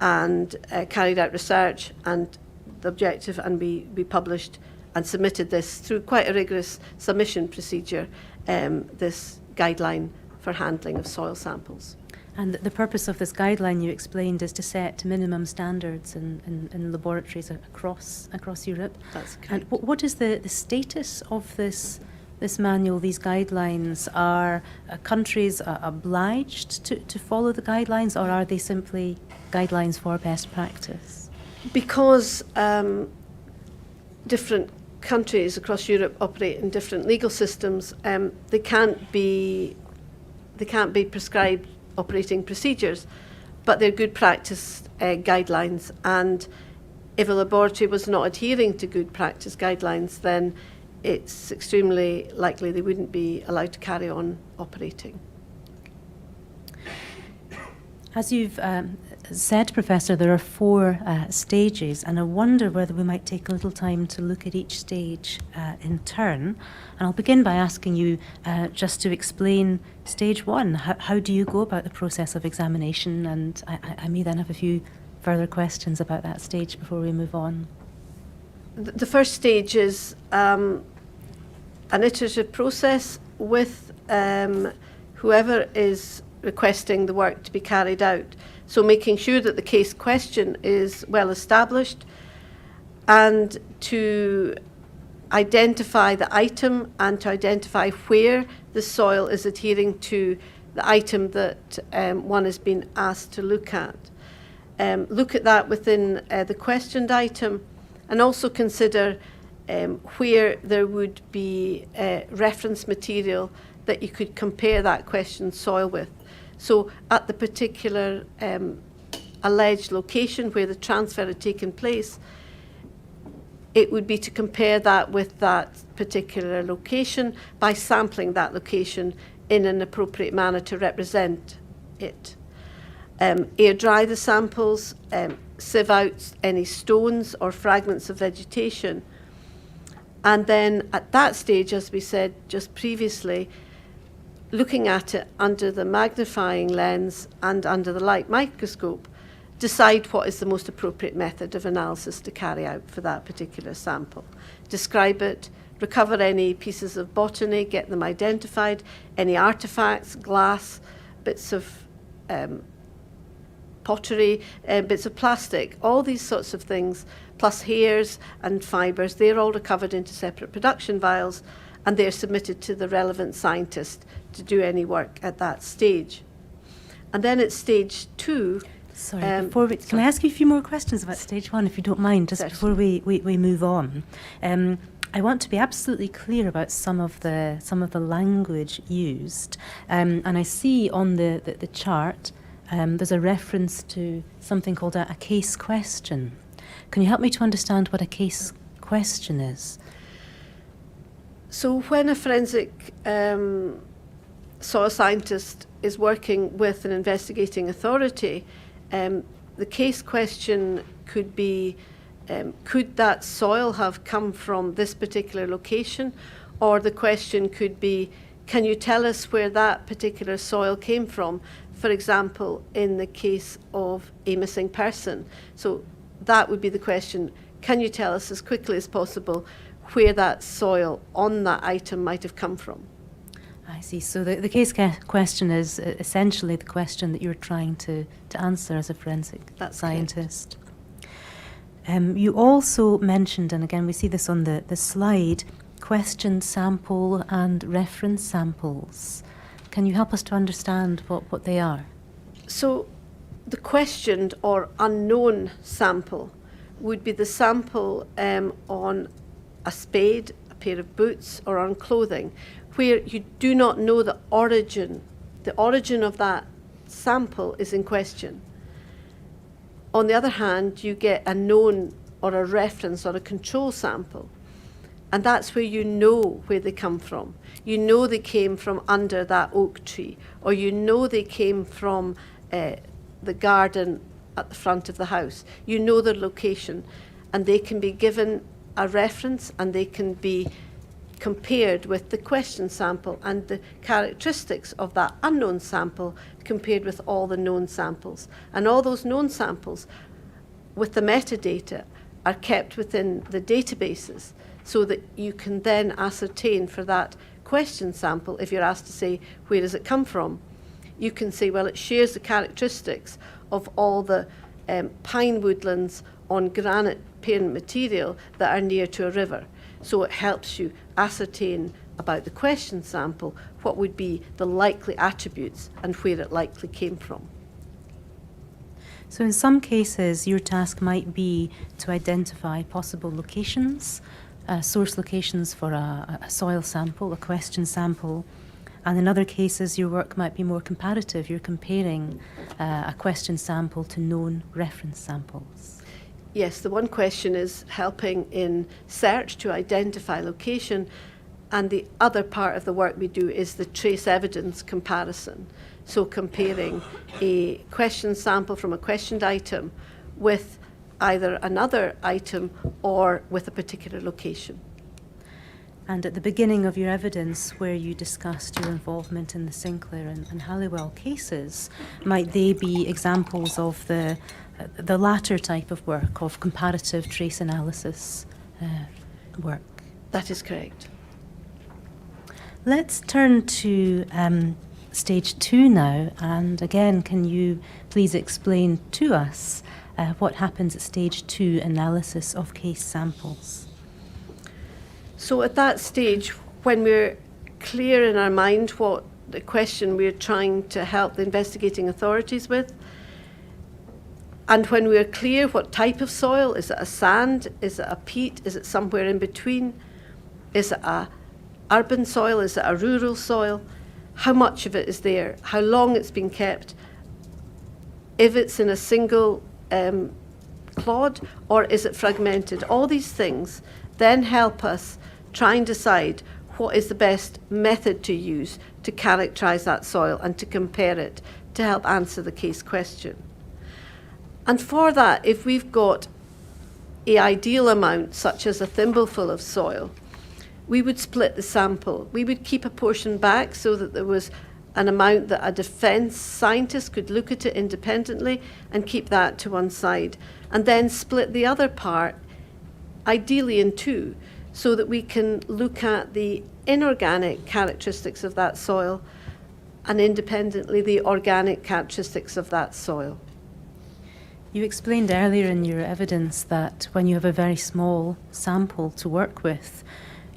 and carried out research and the objective, and we published and submitted this through quite a rigorous submission procedure, this guideline for handling of soil samples. And the purpose of this guideline, you explained, is to set minimum standards in laboratories across Europe. That's correct. And what is the status of this manual, these guidelines? Are countries obliged to follow the guidelines, or are they simply guidelines for best practice? Because different countries across Europe operate in different legal systems, they can't be prescribed operating procedures, but they're good practice guidelines. And if a laboratory was not adhering to good practice guidelines, then it's extremely likely they wouldn't be allowed to carry on operating. As you've said, Professor, there are 4 stages, and I wonder whether we might take a little time to look at each stage in turn. And I'll begin by asking you just to explain stage 1. How do you go about the process of examination? And I may then have a few further questions about that stage before we move on. The first stage is an iterative process with whoever is requesting the work to be carried out. So making sure that the case question is well established, and to identify the item and to identify where the soil is adhering to the item that one has been asked to look at. Look at that within the questioned item, and also consider where there would be reference material that you could compare that questioned soil with. So at the particular alleged location where the transfer had taken place, it would be to compare that with that particular location by sampling that location in an appropriate manner to represent it. Air dry the samples, sieve out any stones or fragments of vegetation. And then at that stage, as we said just previously, looking at it under the magnifying lens and under the light microscope, decide what is the most appropriate method of analysis to carry out for that particular sample. Describe it, recover any pieces of botany, get them identified, any artifacts, glass, bits of pottery, bits of plastic, all these sorts of things, plus hairs and fibres, they're all recovered into separate production vials, and they're submitted to the relevant scientist to do any work at that stage. And then at stage 2... Sorry, can I ask you a few more questions about stage 1, if you don't mind, just Certainly. before we move on? I want to be absolutely clear about some of the language used. And I see on the chart there's a reference to something called a case question. Can you help me to understand what a case question is? So when a forensic soil scientist is working with an investigating authority, the case question could be, could that soil have come from this particular location? Or the question could be, can you tell us where that particular soil came from? For example, in the case of a missing person. So that would be the question, can you tell us as quickly as possible where that soil on that item might have come from? I see. So the case question is essentially the question that you're trying to answer as a forensic scientist. You also mentioned, and again we see this on the slide, questioned sample and reference samples. Can you help us to understand what they are? So the questioned or unknown sample would be the sample on a spade, a pair of boots, or on clothing, where you do not know the origin. The origin of that sample is in question. On the other hand, you get a known or a reference or a control sample. And that's where you know where they come from. You know they came from under that oak tree, or you know they came from the garden at the front of the house. You know their location, and they can be given a reference, and they can be compared with the question sample and the characteristics of that unknown sample compared with all the known samples. And all those known samples with the metadata are kept within the databases, so that you can then ascertain for that question sample, if you're asked to say, where does it come from? You can say, well, it shares the characteristics of all the pine woodlands on granite parent material that are near to a river. So it helps you ascertain about the question sample what would be the likely attributes and where it likely came from. So in some cases, your task might be to identify possible locations, source locations for a soil sample, a question sample, and in other cases your work might be more comparative. You're comparing a question sample to known reference samples. Yes, the one question is helping in search to identify location, and the other part of the work we do is the trace evidence comparison. So comparing a question sample from a questioned item with either another item or with a particular location. And at the beginning of your evidence, where you discussed your involvement in the Sinclair and Halliwell cases, might they be examples of the latter type of work, of comparative trace analysis work? That is correct. Let's turn to stage 2 now, and again, can you please explain to us what happens at stage 2 analysis of case samples? So at that stage, when we're clear in our mind what the question we're trying to help the investigating authorities with, and when we're clear what type of soil, is it a sand, is it a peat, is it somewhere in between, is it a urban soil, is it a rural soil, how much of it is there, how long it's been kept, if it's in a single clod or is it fragmented. All these things then help us try and decide what is the best method to use to characterise that soil and to compare it to help answer the case question. And for that, if we've got an ideal amount, such as a thimbleful of soil, we would split the sample. We would keep a portion back so that there was an amount that a defence scientist could look at it independently and keep that to one side, and then split the other part, ideally in two, so that we can look at the inorganic characteristics of that soil and independently the organic characteristics of that soil. You explained earlier in your evidence that when you have a very small sample to work with,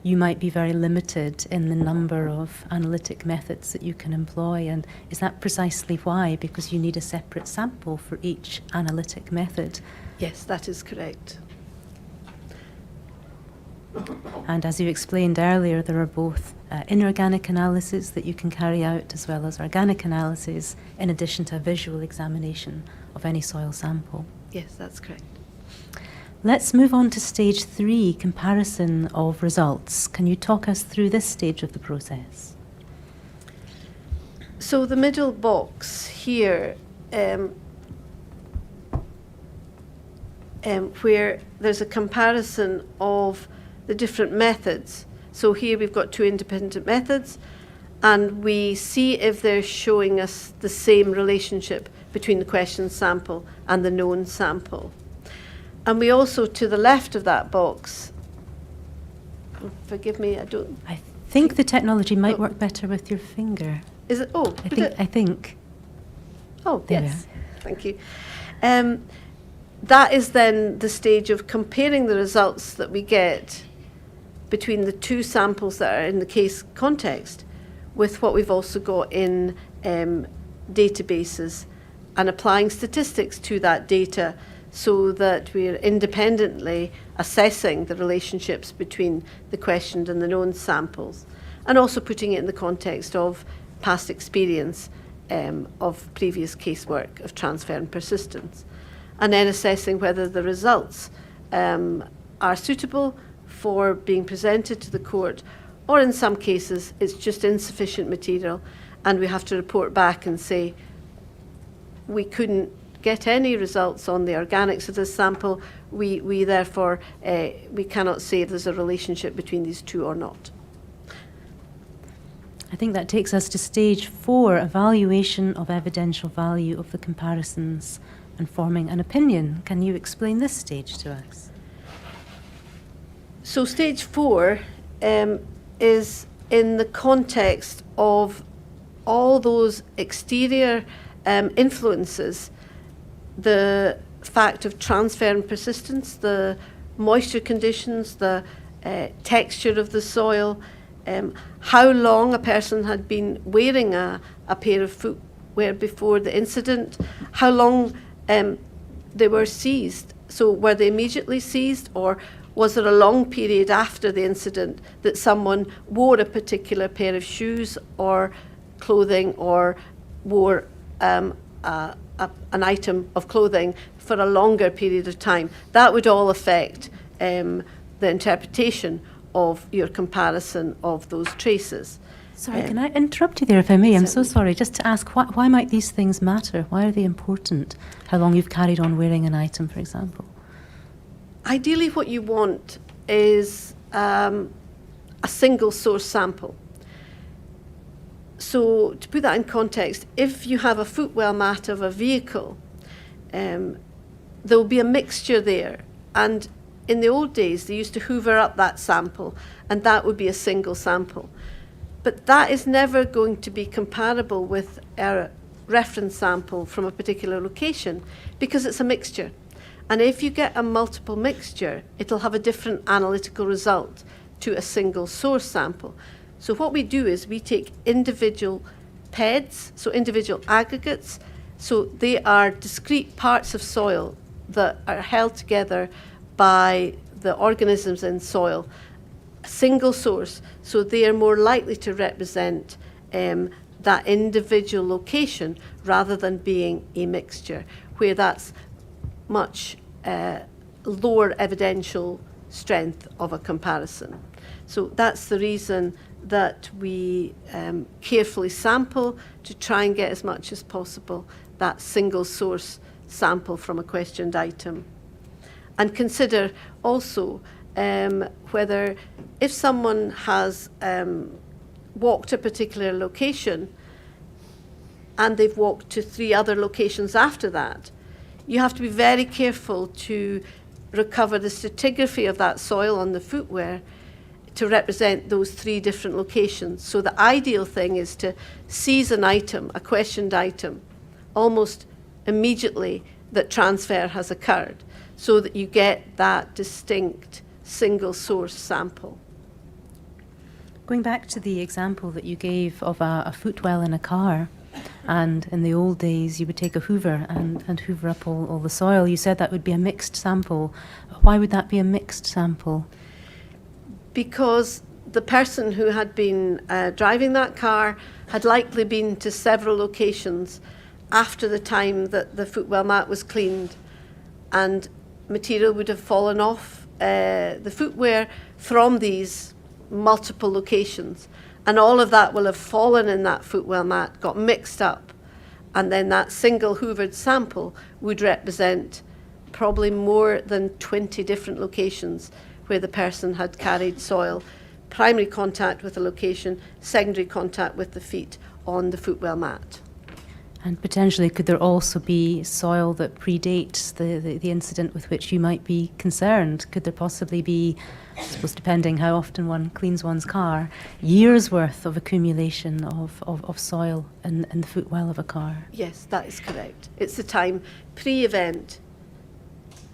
you might be very limited in the number of analytic methods that you can employ. And is that precisely why? Because you need a separate sample for each analytic method? Yes, that is correct. And as you explained earlier, there are both inorganic analyses that you can carry out as well as organic analyses, in addition to a visual examination of any soil sample. Yes, that's correct. Let's move on to stage 3, comparison of results. Can you talk us through this stage of the process? So the middle box here, where there's a comparison of the different methods. So here we've got two independent methods, and we see if they're showing us the same relationship between the question sample and the known sample. And we also, to the left of that box, forgive me, I think the technology might work better with your finger. Is it? Oh, I think. Oh, There yes. Thank you. That is then the stage of comparing the results that we get between the two samples that are in the case context with what we've also got in databases, and applying statistics to that data so that we're independently assessing the relationships between the questioned and the known samples, and also putting it in the context of past experience of previous casework of transfer and persistence, and then assessing whether the results are suitable for being presented to the court, or in some cases it's just insufficient material and we have to report back and say we couldn't get any results on the organics of this sample, we therefore we cannot say if there's a relationship between these two or not. I think that takes us to stage 4, evaluation of evidential value of the comparisons and forming an opinion. Can you explain this stage to us? So stage 4 is in the context of all those exterior influences, the fact of transfer and persistence, the moisture conditions, the texture of the soil, how long a person had been wearing a pair of footwear before the incident, how long they were seized. So were they immediately seized, or was there a long period after the incident that someone wore a particular pair of shoes or clothing, or wore an item of clothing for a longer period of time? That would all affect the interpretation of your comparison of those traces. Sorry, can I interrupt you there if I may? I'm so sorry. Just to ask, why might these things matter? Why are they important? How long you've carried on wearing an item, for example? Ideally, what you want is a single source sample. So to put that in context, if you have a footwell mat of a vehicle, there will be a mixture there. And in the old days, they used to hoover up that sample, and that would be a single sample. But that is never going to be comparable with a reference sample from a particular location, because it's a mixture. And if you get a multiple mixture, it'll have a different analytical result to a single source sample. So what we do is we take individual PEDs, so individual aggregates, so they are discrete parts of soil that are held together by the organisms in soil, a single source, so they are more likely to represent that individual location rather than being a mixture, where that's much lower evidential strength of a comparison. So that's the reason that we carefully sample to try and get as much as possible that single source sample from a questioned item. And consider also whether, if someone has walked a particular location and they've walked to 3 other locations after that, you have to be very careful to recover the stratigraphy of that soil on the footwear to represent those 3 different locations. So the ideal thing is to seize an item, a questioned item, almost immediately that transfer has occurred, so that you get that distinct single source sample. Going back to the example that you gave of a footwell in a car, and in the old days you would take a hoover and hoover up all the soil. You said that would be a mixed sample. Why would that be a mixed sample? Because the person who had been driving that car had likely been to several locations after the time that the footwell mat was cleaned, and material would have fallen off the footwear from these multiple locations, and all of that will have fallen in that footwell mat, got mixed up, and then that single hoovered sample would represent probably more than 20 different locations where the person had carried soil, primary contact with the location, secondary contact with the feet on the footwell mat. And potentially, could there also be soil that predates the incident with which you might be concerned? Could there possibly be, I suppose depending how often one cleans one's car, years worth of accumulation of soil in the footwell of a car? Yes, that is correct. It's the time pre-event,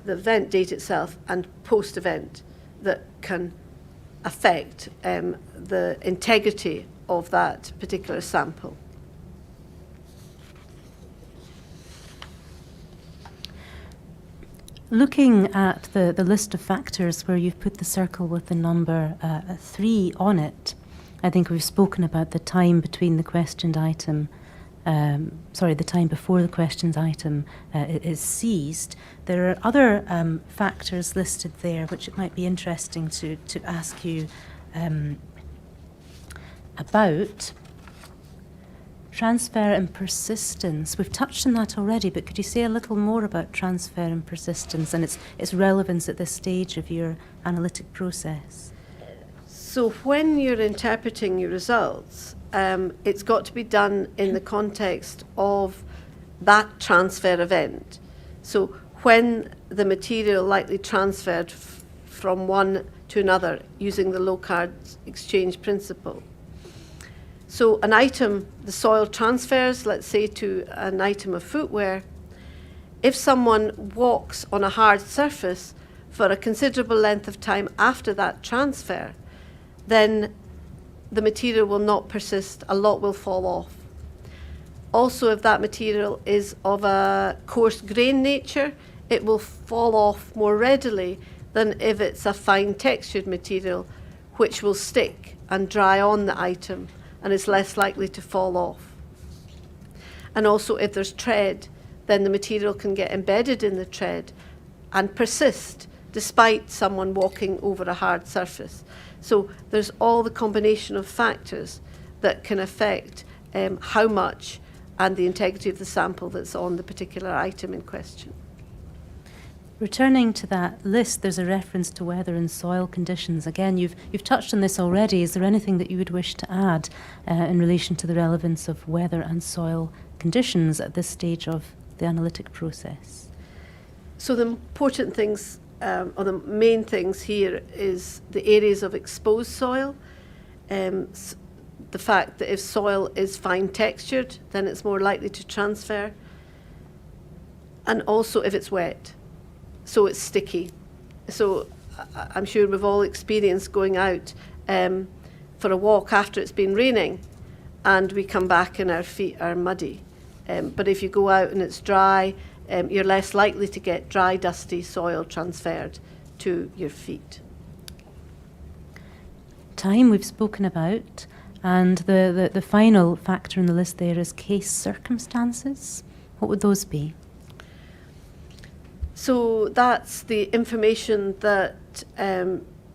the event date itself, and post-event that can affect the integrity of that particular sample. Looking at the list of factors where you've put the circle with the number 3 on it, I think we've spoken about the time between the questioned item the time before the questions item is seized, there are other factors listed there which it might be interesting to ask you about. Transfer and persistence. We've touched on that already, but could you say a little more about transfer and persistence and its relevance at this stage of your analytic process? So when you're interpreting your results, it's got to be done in the context of that transfer event. So when the material likely transferred from one to another using the Locard exchange principle. So an item, the soil transfers, let's say, to an item of footwear. If someone walks on a hard surface for a considerable length of time after that transfer, then the material will not persist, a lot will fall off. Also, if that material is of a coarse grain nature, it will fall off more readily than if it's a fine textured material, which will stick and dry on the item and is less likely to fall off. And also, if there's tread, then the material can get embedded in the tread and persist despite someone walking over a hard surface. So there's all the combination of factors that can affect how much and the integrity of the sample that's on the particular item in question. Returning to that list, there's a reference to weather and soil conditions. Again, you've touched on this already. Is there anything that you would wish to add in relation to the relevance of weather and soil conditions at this stage of the analytic process? So the important things, or the main things here, is the areas of exposed soil. The fact that if soil is fine textured, then it's more likely to transfer. And also if it's wet. So it's sticky. So I'm sure we've all experienced going out for a walk after it's been raining and we come back and our feet are muddy. But if you go out and it's dry, you're less likely to get dry, dusty soil transferred to your feet. Time we've spoken about, and the final factor in the list there is case circumstances. What would those be? So that's the information that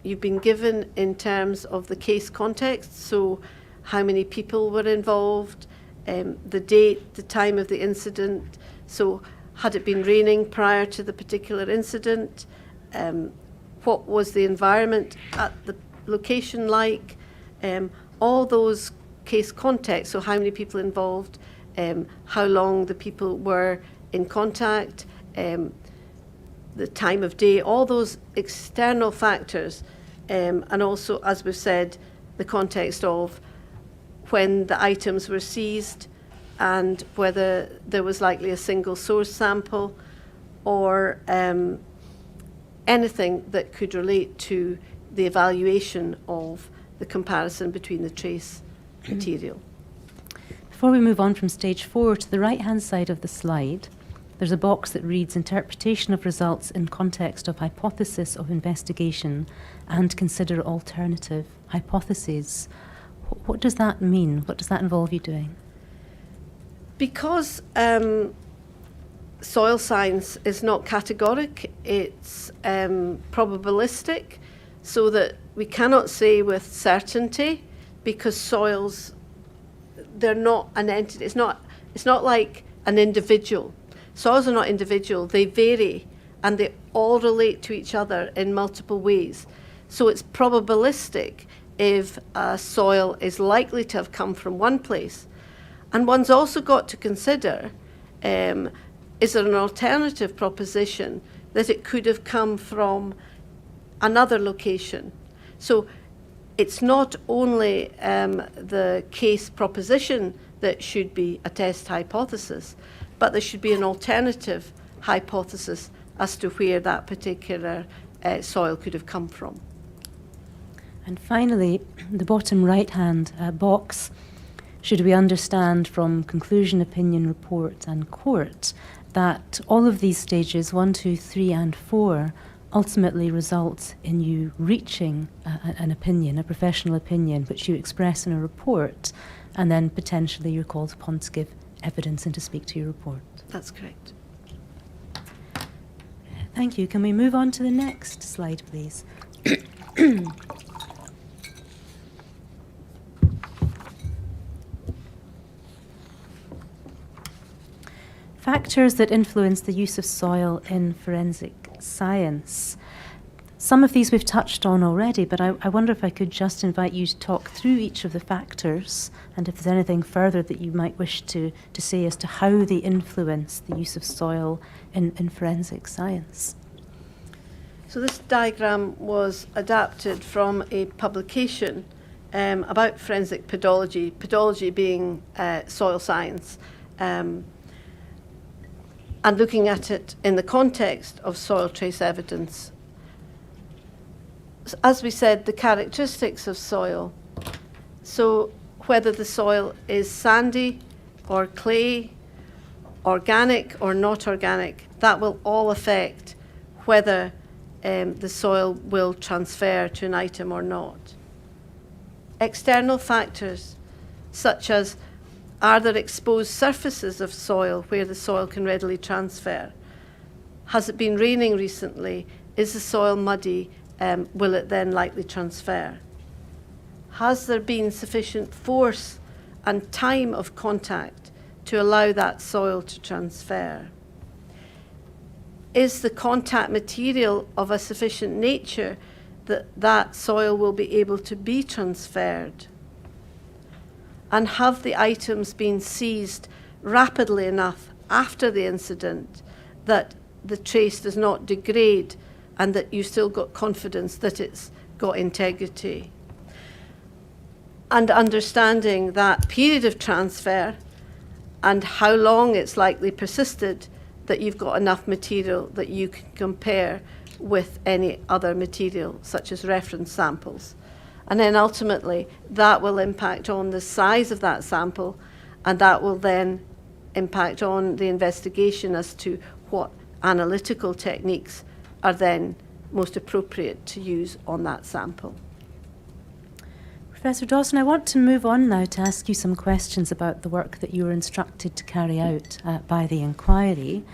you've been given in terms of the case context. So how many people were involved, the date, the time of the incident. So had it been raining prior to the particular incident? What was the environment at the location like? All those case contexts, so how many people involved, how long the people were in contact, the time of day, all those external factors, and also, as we've said, the context of when the items were seized and whether there was likely a single source sample or anything that could relate to the evaluation of the comparison between the trace material. Before we move on from stage 4, to the right-hand side of the slide, there's a box that reads interpretation of results in context of hypothesis of investigation and consider alternative hypotheses. What does that mean? What does that involve you doing? Because soil science is not categoric, it's probabilistic, so that we cannot say with certainty, because soils, they're not an entity. It's not like an individual. Soils are not individual, they vary and they all relate to each other in multiple ways. So it's probabilistic if a soil is likely to have come from one place. And one's also got to consider, is there an alternative proposition that it could have come from another location? So it's not only the case proposition that should be a test hypothesis, but there should be an alternative hypothesis as to where that particular soil could have come from. And finally, the bottom right-hand box, should we understand from conclusion, opinion, report and court that all of these stages, 1, 2, 3 and 4, ultimately result in you reaching an opinion, a professional opinion, which you express in a report, and then potentially you're called upon to give evidence and to speak to your report. That's correct. Thank you. Can we move on to the next slide, please? Factors that influence the use of soil in forensic science. Some of these we've touched on already, but I wonder if I could just invite you to talk through each of the factors, and if there's anything further that you might wish to say as to how they influence the use of soil in forensic science. So this diagram was adapted from a publication about forensic pedology being soil science, and looking at it in the context of soil trace evidence. As we said, the characteristics of soil, so whether the soil is sandy or clay, organic or not organic, that will all affect whether the soil will transfer to an item or not. External factors, such as are there exposed surfaces of soil where the soil can readily transfer? Has it been raining recently? Is the soil muddy? Will it then likely transfer? Has there been sufficient force and time of contact to allow that soil to transfer? Is the contact material of a sufficient nature that that soil will be able to be transferred? And have the items been seized rapidly enough after the incident that the trace does not degrade and that you still got confidence that it's got integrity? And understanding that period of transfer and how long it's likely persisted, that you've got enough material that you can compare with any other material, such as reference samples. And then ultimately, that will impact on the size of that sample, and that will then impact on the investigation as to what analytical techniques are then most appropriate to use on that sample. Professor Dawson, I want to move on now to ask you some questions about the work that you were instructed to carry out by the inquiry.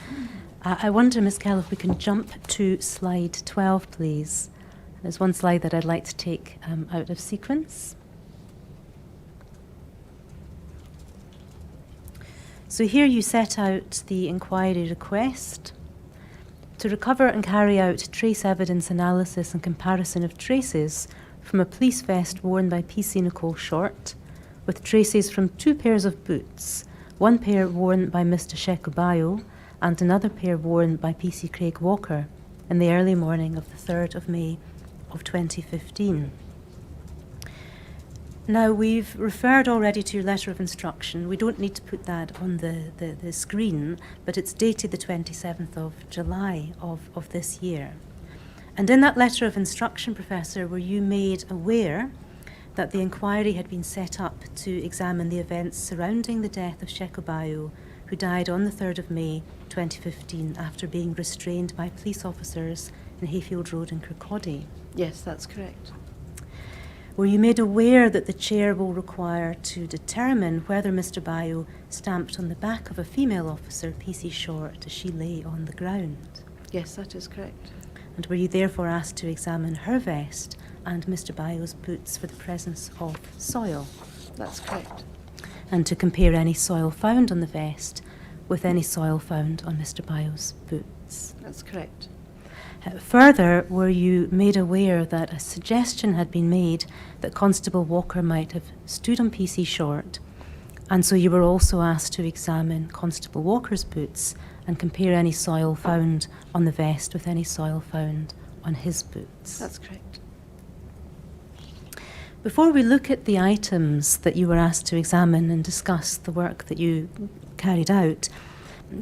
I wonder, Ms. Kell, if we can jump to slide 12, please. There's one slide that I'd like to take out of sequence. So here you set out the inquiry request to recover and carry out trace evidence analysis and comparison of traces from a police vest worn by PC Nicole Short with traces from 2 pairs of boots, one pair worn by Mr. Shekubayo and another pair worn by PC Craig Walker in the early morning of the 3rd of May of 2015. Now, we've referred already to your letter of instruction. We don't need to put that on the screen, but it's dated the 27th of July of this year. And in that letter of instruction, Professor, were you made aware that the inquiry had been set up to examine the events surrounding the death of Shekubayo, who died on the 3rd of May 2015 after being restrained by police officers in Hayfield Road in Kirkcaldy? Yes, that's correct. Were you made aware that the chair will require to determine whether Mr. Bayo stamped on the back of a female officer, PC Short, as she lay on the ground? Yes, that is correct. And were you therefore asked to examine her vest and Mr. Bayo's boots for the presence of soil? That's correct. And to compare any soil found on the vest with any soil found on Mr. Bayo's boots? That's correct. Further, were you made aware that a suggestion had been made that Constable Walker might have stood on PC Short, and so you were also asked to examine Constable Walker's boots and compare any soil found on the vest with any soil found on his boots? That's correct. Before we look at the items that you were asked to examine and discuss the work that you carried out,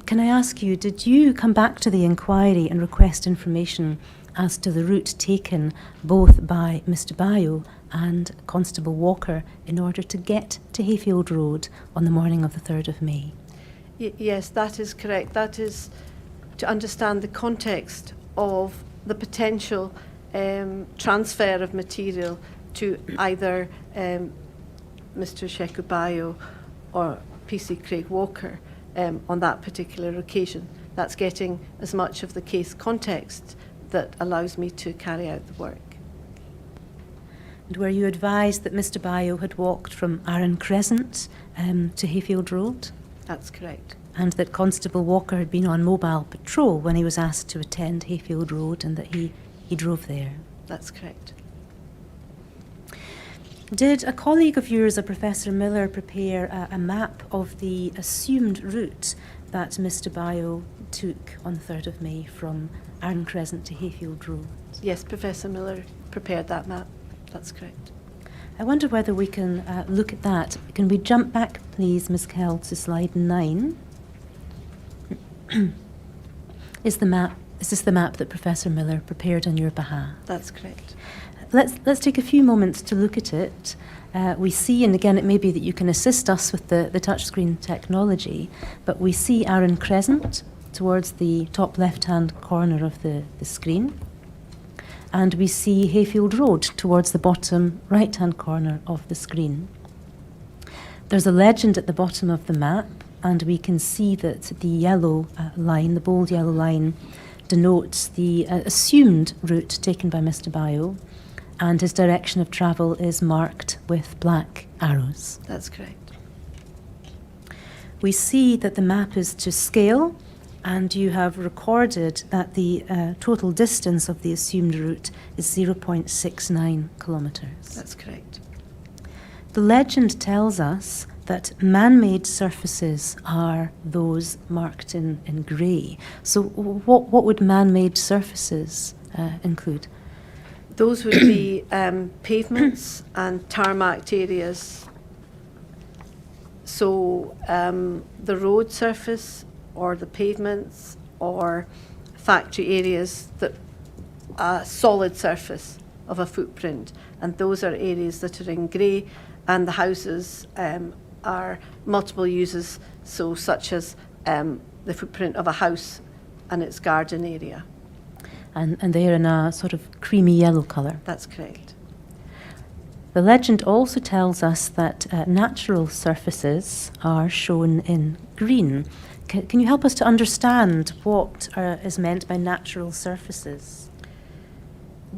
can I ask you, did you come back to the inquiry and request information as to the route taken both by Mr. Bayo and Constable Walker in order to get to Hayfield Road on the morning of the 3rd of May? Yes, that is correct. That is to understand the context of the potential transfer of material to either Mr. Shekubayo or PC Craig Walker on that particular occasion. That's getting as much of the case context that allows me to carry out the work. And were you advised that Mr. Bayo had walked from Arran Crescent to Hayfield Road? That's correct. And that Constable Walker had been on mobile patrol when he was asked to attend Hayfield Road, and that he drove there? That's correct. Did a colleague of yours, a Professor Miller, prepare a map of the assumed route that Mr. Bayo took on the 3rd of May from Arran Crescent to Hayfield Road? Yes, Professor Miller prepared that map. That's correct. I wonder whether we can look at that. Can we jump back, please, Ms. Kell, to slide 9? Is this the map that Professor Miller prepared on your behalf? That's correct. Let's take a few moments to look at it. We see, and again, it may be that you can assist us with the touchscreen technology, but we see Arran Crescent towards the top left-hand corner of the screen, and we see Hayfield Road towards the bottom right-hand corner of the screen. There's a legend at the bottom of the map, and we can see that the yellow line, the bold yellow line, denotes the assumed route taken by Mr. Bayo, and his direction of travel is marked with black arrows. That's correct. We see that the map is to scale, and you have recorded that the total distance of the assumed route is 0.69 kilometres. That's correct. The legend tells us that man-made surfaces are those marked in grey. So what would man-made surfaces include? Those would be pavements and tarmacked areas. So the road surface or the pavements or factory areas, that a solid surface of a footprint. And those are areas that are in grey, and the houses are multiple uses, so such as the footprint of a house and its garden area. And they're in a sort of creamy yellow colour. That's correct. The legend also tells us that natural surfaces are shown in green. Can you help us to understand what is meant by natural surfaces?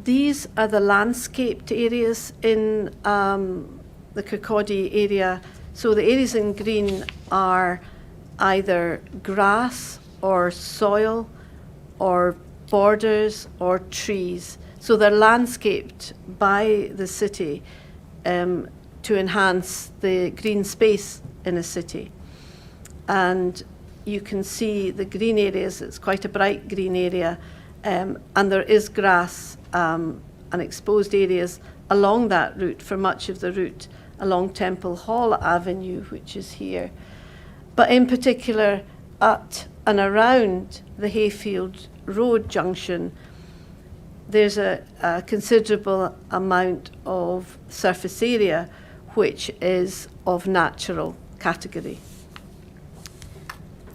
These are the landscaped areas in the Kirkcaldy area. So the areas in green are either grass or soil or borders or trees. So they're landscaped by the city to enhance the green space in a city. And you can see the green areas, it's quite a bright green area, and there is grass and exposed areas along that route for much of the route along Temple Hall Avenue, which is here. But in particular, at and around the Hayfield Road junction, there's a considerable amount of surface area which is of natural category.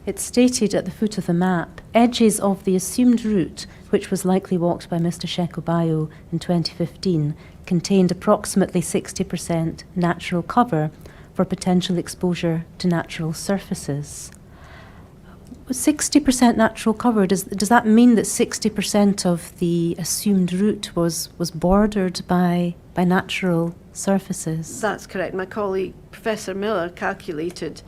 It's stated at the foot of the map, edges of the assumed route, which was likely walked by Mr. Sheku Bayo in 2015, contained approximately 60% natural cover for potential exposure to natural surfaces. 60% natural cover, does that mean that 60% of the assumed route was bordered by natural surfaces? That's correct. My colleague, Professor Miller, calculated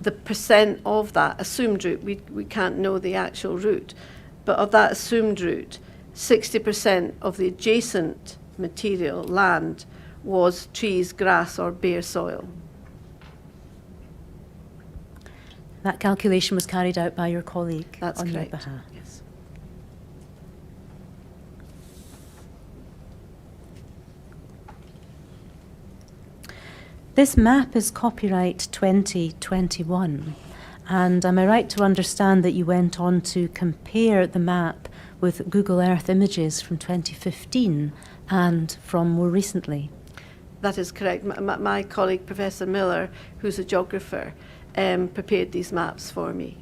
the percent of that assumed route. We can't know the actual route, but of that assumed route, 60% of the adjacent material, land, was trees, grass or bare soil. That calculation was carried out by your colleague. That's on correct. Your behalf. Yes. This map is copyright 2021, and am I right to understand that you went on to compare the map with Google Earth images from 2015 and from more recently? That is correct. My colleague, Professor Miller, who's a geographer, prepared these maps for me.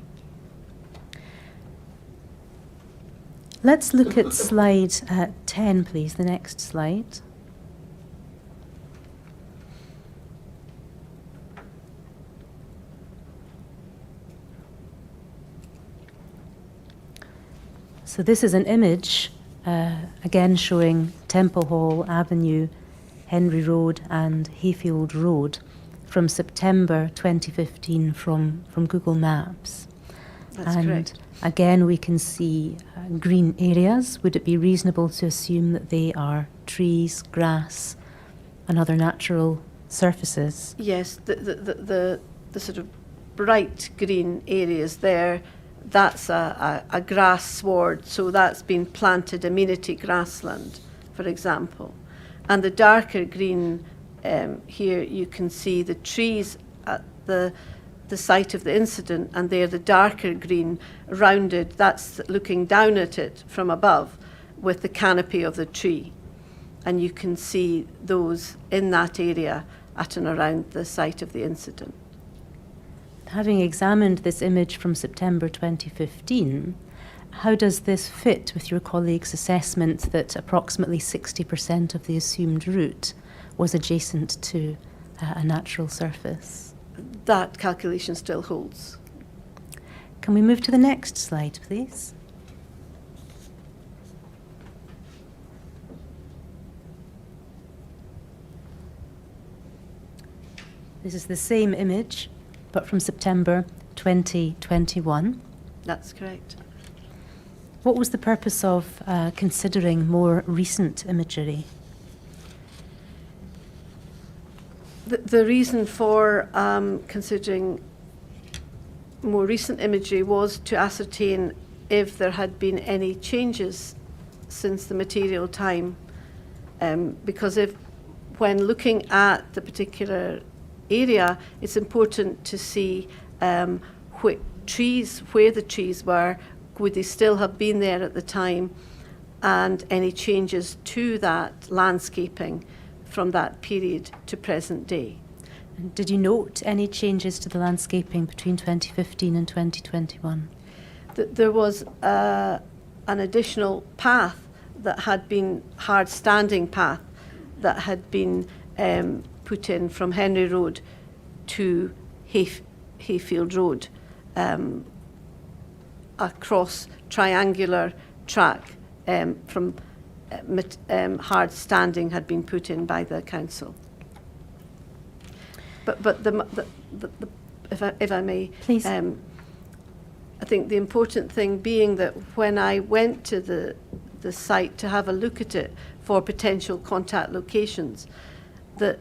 Let's look at slide 10, please, the next slide. So this is an image, again showing Temple Hall Avenue, Henry Road and Hayfield Road from September 2015 from Google Maps. That's and correct. Again, we can see green areas. Would it be reasonable to assume that they are trees, grass, and other natural surfaces? Yes, the sort of bright green areas there, that's a grass sward, so that's been planted amenity grassland, for example. And the darker green, here you can see the trees at the site of the incident, and they're the darker green rounded, that's looking down at it from above with the canopy of the tree. And you can see those in that area at and around the site of the incident. Having examined this image from September 2015, how does this fit with your colleague's assessment that approximately 60% of the assumed route was adjacent to a natural surface? That calculation still holds. Can we move to the next slide, please? This is the same image, but from September 2021. That's correct. What was the purpose of considering more recent imagery? The reason for considering more recent imagery was to ascertain if there had been any changes since the material time. Because when looking at the particular area, it's important to see where the trees were, would they still have been there at the time, and any changes to that landscaping from that period to present day. And did you note any changes to the landscaping between 2015 and 2021? There was an additional path that had been, hard standing path that had been put in from Henry Road to Hayfield Road, across triangular track from hard standing had been put in by the council. But if I may, Please. I think the important thing being that when I went to the site to have a look at it for potential contact locations, that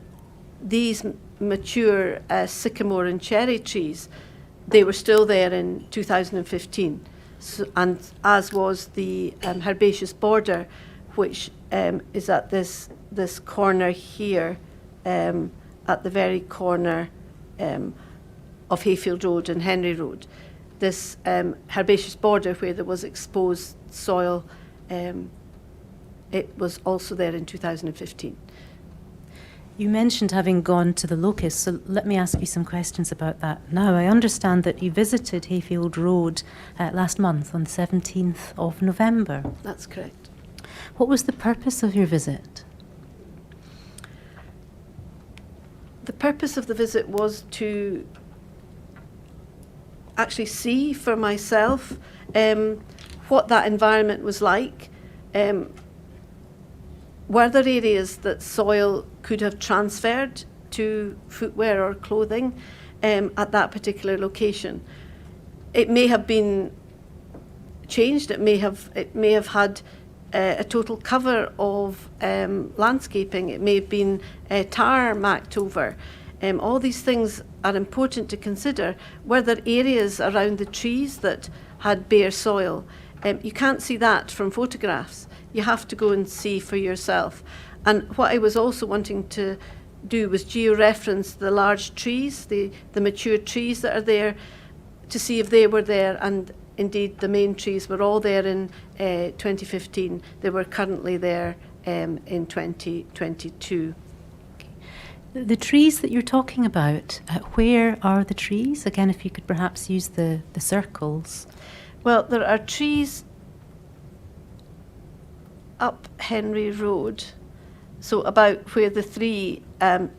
these mature sycamore and cherry trees, they were still there in 2015, so, and as was the herbaceous border, which is at this corner here, at the very corner of Hayfield Road and Henry Road. This herbaceous border where there was exposed soil, it was also there in 2015. You mentioned having gone to the locus, so let me ask you some questions about that now. I understand that you visited Hayfield Road last month on the 17th of November. That's correct. What was the purpose of your visit? The purpose of the visit was to actually see for myself what that environment was like. Were there areas that soil could have transferred to footwear or clothing at that particular location? It may have been changed. It may have had a total cover of landscaping. It may have been tarmacked over. All these things are important to consider. Were there areas around the trees that had bare soil? You can't see that from photographs. You have to go and see for yourself. And what I was also wanting to do was georeference the large trees, the mature trees that are there, to see if they were there. And indeed, the main trees were all there in 2015. They were currently there in 2022. The trees that you're talking about, where are the trees? Again, if you could perhaps use the circles. Well, there are trees up Henry Road, so about where the 3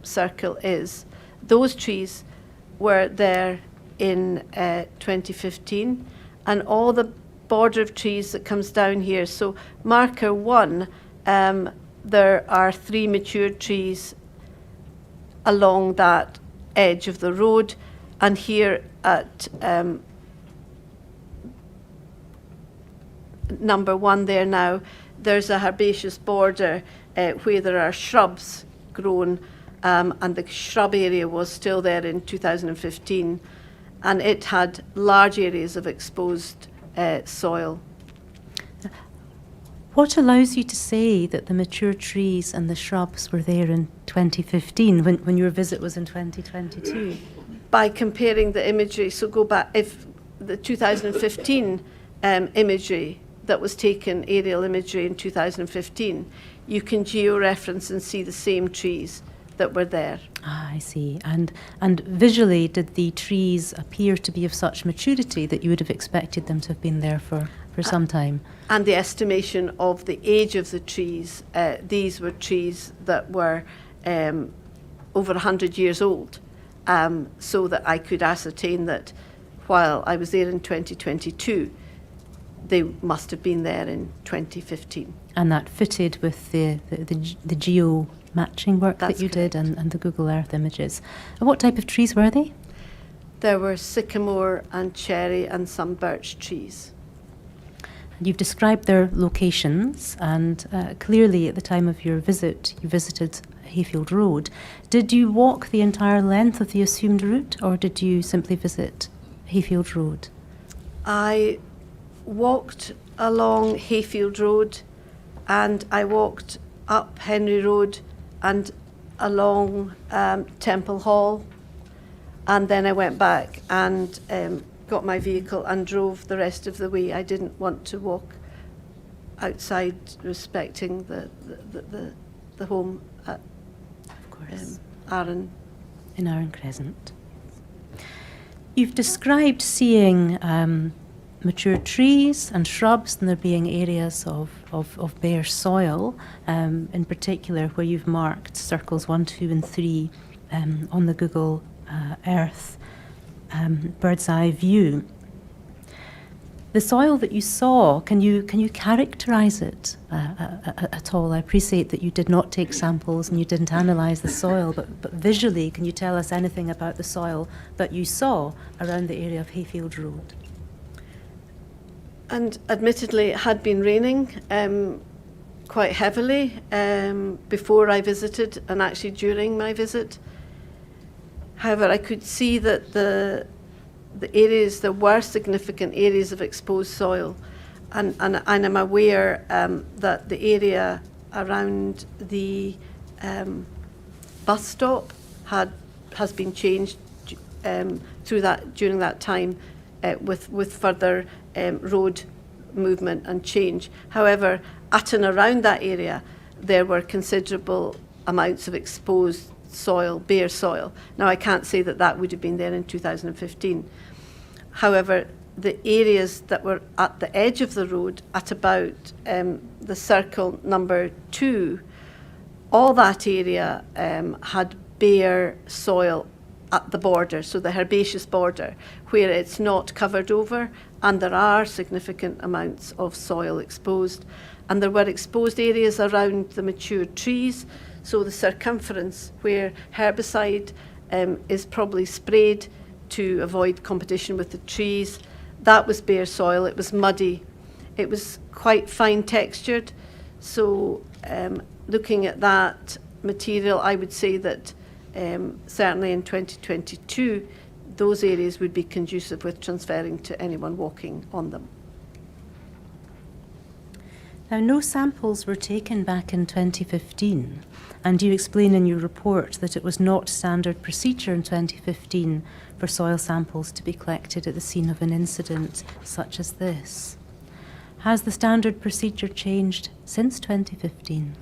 circle is. Those trees were there in 2015, and all the border of trees that comes down here. So marker 1, there are 3 mature trees along that edge of the road, and here at number 1 there now, there's a herbaceous border where there are shrubs grown, and the shrub area was still there in 2015, and it had large areas of exposed soil. What allows you to say that the mature trees and the shrubs were there in 2015 when your visit was in 2022? By comparing the imagery, so go back, if the 2015 imagery that was taken, aerial imagery in 2015, you can geo-reference and see the same trees that were there. Ah, I see. And visually, did the trees appear to be of such maturity that you would have expected them to have been there for some time? And the estimation of the age of the trees, these were trees that were over 100 years old, so that I could ascertain that while I was there in 2022, they must have been there in 2015. And that fitted with the geo matching work That's that you correct. did and the Google Earth images. And what type of trees were they? There were sycamore and cherry and some birch trees. You've described their locations, and clearly at the time of your visit, you visited Hayfield Road. Did you walk the entire length of the assumed route, or did you simply visit Hayfield Road? I walked along Hayfield Road, and I walked up Henry Road and along Temple Hall, and then I went back and got my vehicle and drove the rest of the way. I didn't want to walk outside, respecting the home at Of course. Arran. In Arran Crescent. You've described seeing mature trees and shrubs, and there being areas of bare soil, in particular where you've marked circles 1, 2 and 3 on the Google Earth bird's eye view. The soil that you saw, can you characterise it at all? I appreciate that you did not take samples and you didn't analyse the soil, but visually, can you tell us anything about the soil that you saw around the area of Hayfield Road? And admittedly, it had been raining quite heavily before I visited, and actually during my visit. However, I could see that the areas, there were significant areas of exposed soil, and I'm aware that the area around the bus stop has been changed during that time with further road movement and change. However, at and around that area, there were considerable amounts of exposed soil, bare soil. Now, I can't say that that would have been there in 2015. However, the areas that were at the edge of the road, at about the circle number 2, all that area had bare soil at the border, so the herbaceous border, where it's not covered over, and there are significant amounts of soil exposed. And there were exposed areas around the mature trees, so the circumference where herbicide is probably sprayed to avoid competition with the trees, that was bare soil. It was muddy. It was quite fine textured. So looking at that material, I would say that certainly in 2022, those areas would be conducive with transferring to anyone walking on them. Now, no samples were taken back in 2015, and you explain in your report that it was not standard procedure in 2015 for soil samples to be collected at the scene of an incident such as this. Has the standard procedure changed since 2015?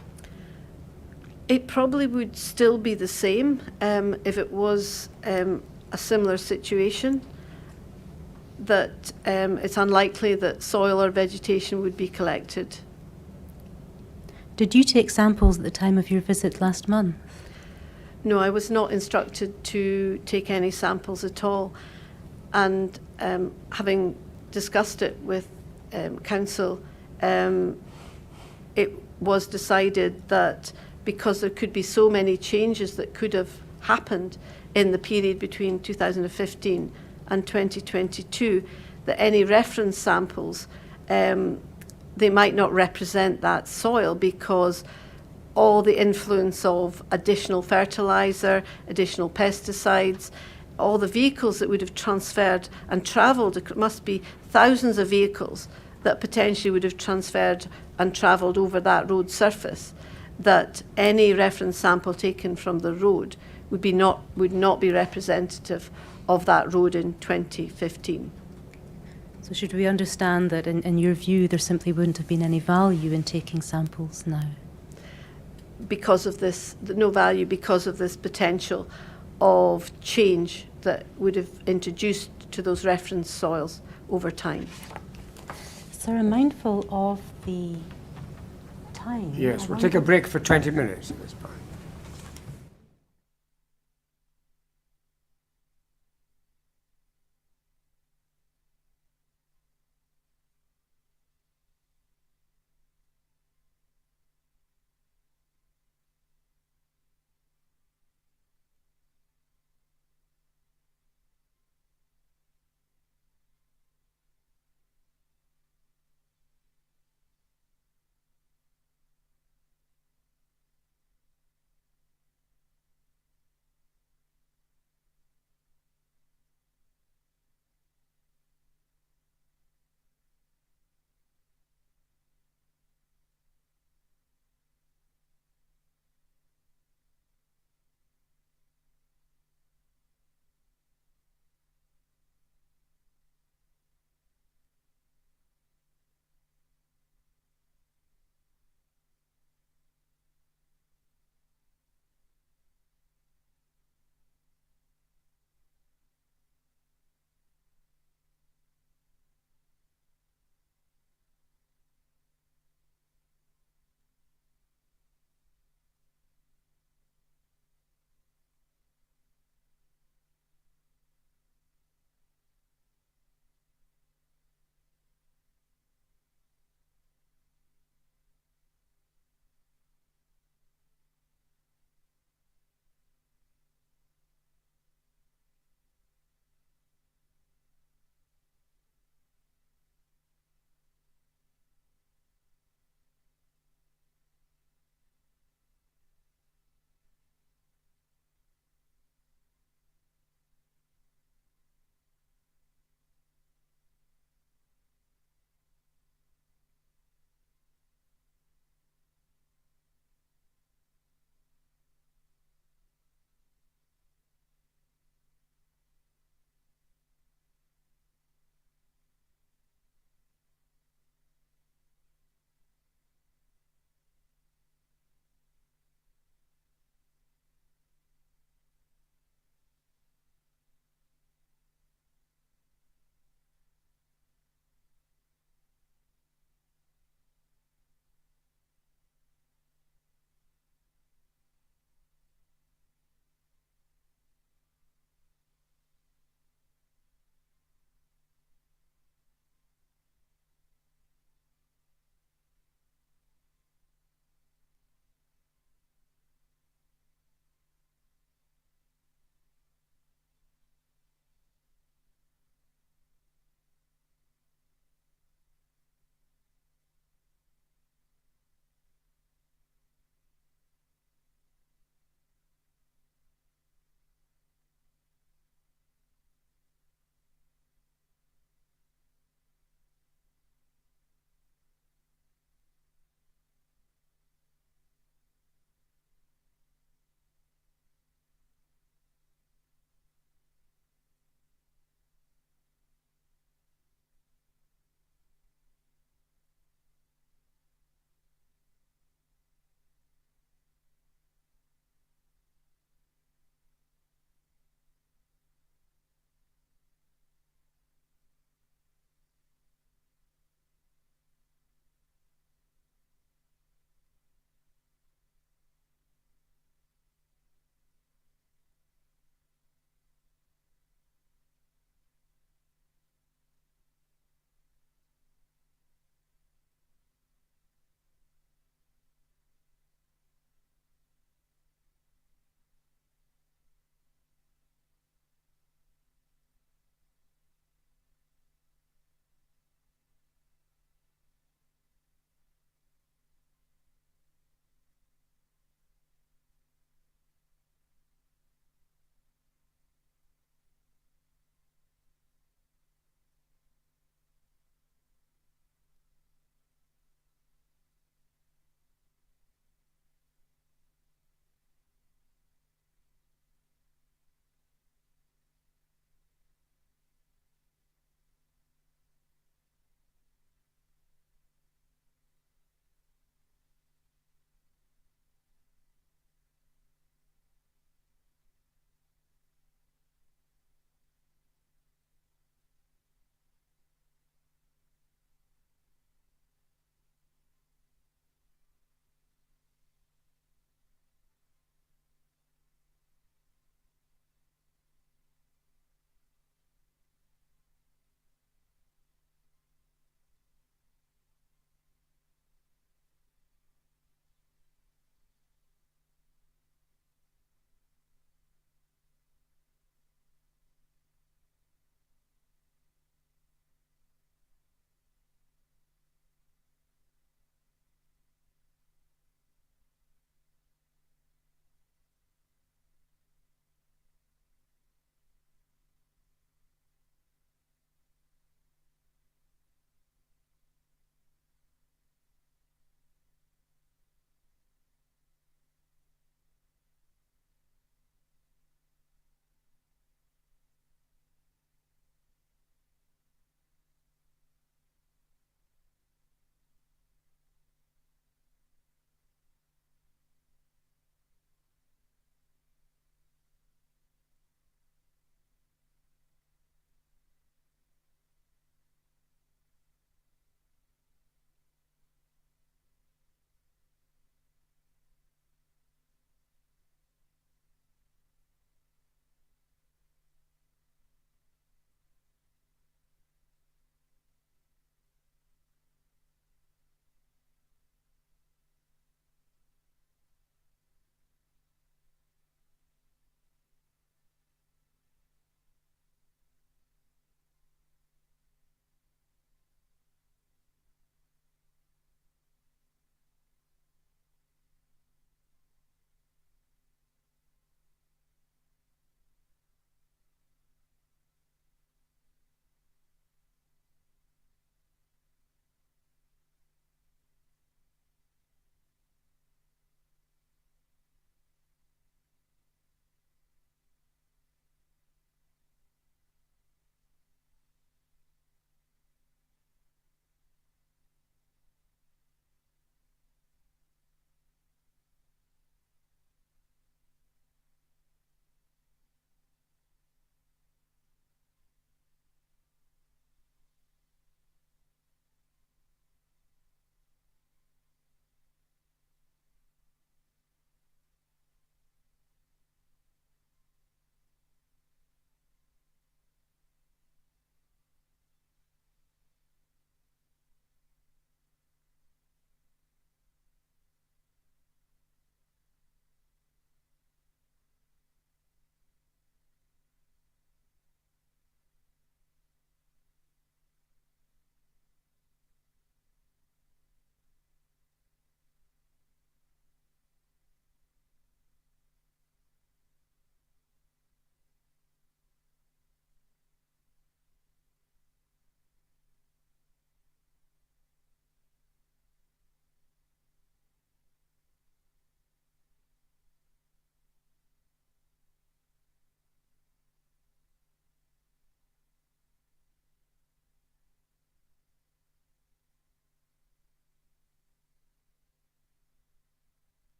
It probably would still be the same if it was a similar situation, that it's unlikely that soil or vegetation would be collected. Did you take samples at the time of your visit last month? No, I was not instructed to take any samples at all. And having discussed it with Council, it was decided that because there could be so many changes that could have happened in the period between 2015 and 2022, that any reference samples, they might not represent that soil because all the influence of additional fertiliser, additional pesticides, all the vehicles that would have transferred and travelled, it must be thousands of vehicles that potentially would have transferred and travelled over that road surface, that any reference sample taken from the road would not be representative of that road in 2015. So should we understand that in your view there simply wouldn't have been any value in taking samples now? Because of this, no value because of this potential of change that would have introduced to those reference soils over time. So I'm mindful of the time. Yes, we'll take a break for 20 minutes at this point.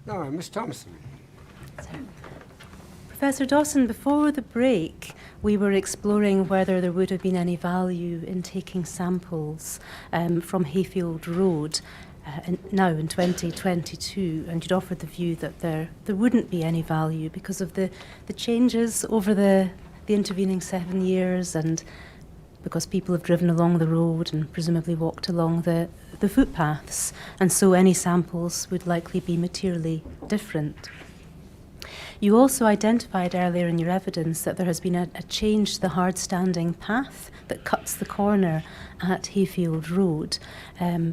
No, Miss Thompson. Professor Dawson, before the break, we were exploring whether there would have been any value in taking samples from Hayfield Road now in 2022, and you'd offered the view that there wouldn't be any value because of the changes over the intervening 7 years, and because people have driven along the road and presumably walked along the footpaths, and so any samples would likely be materially different. You also identified earlier in your evidence that there has been a change to the hard-standing path that cuts the corner at Hayfield Road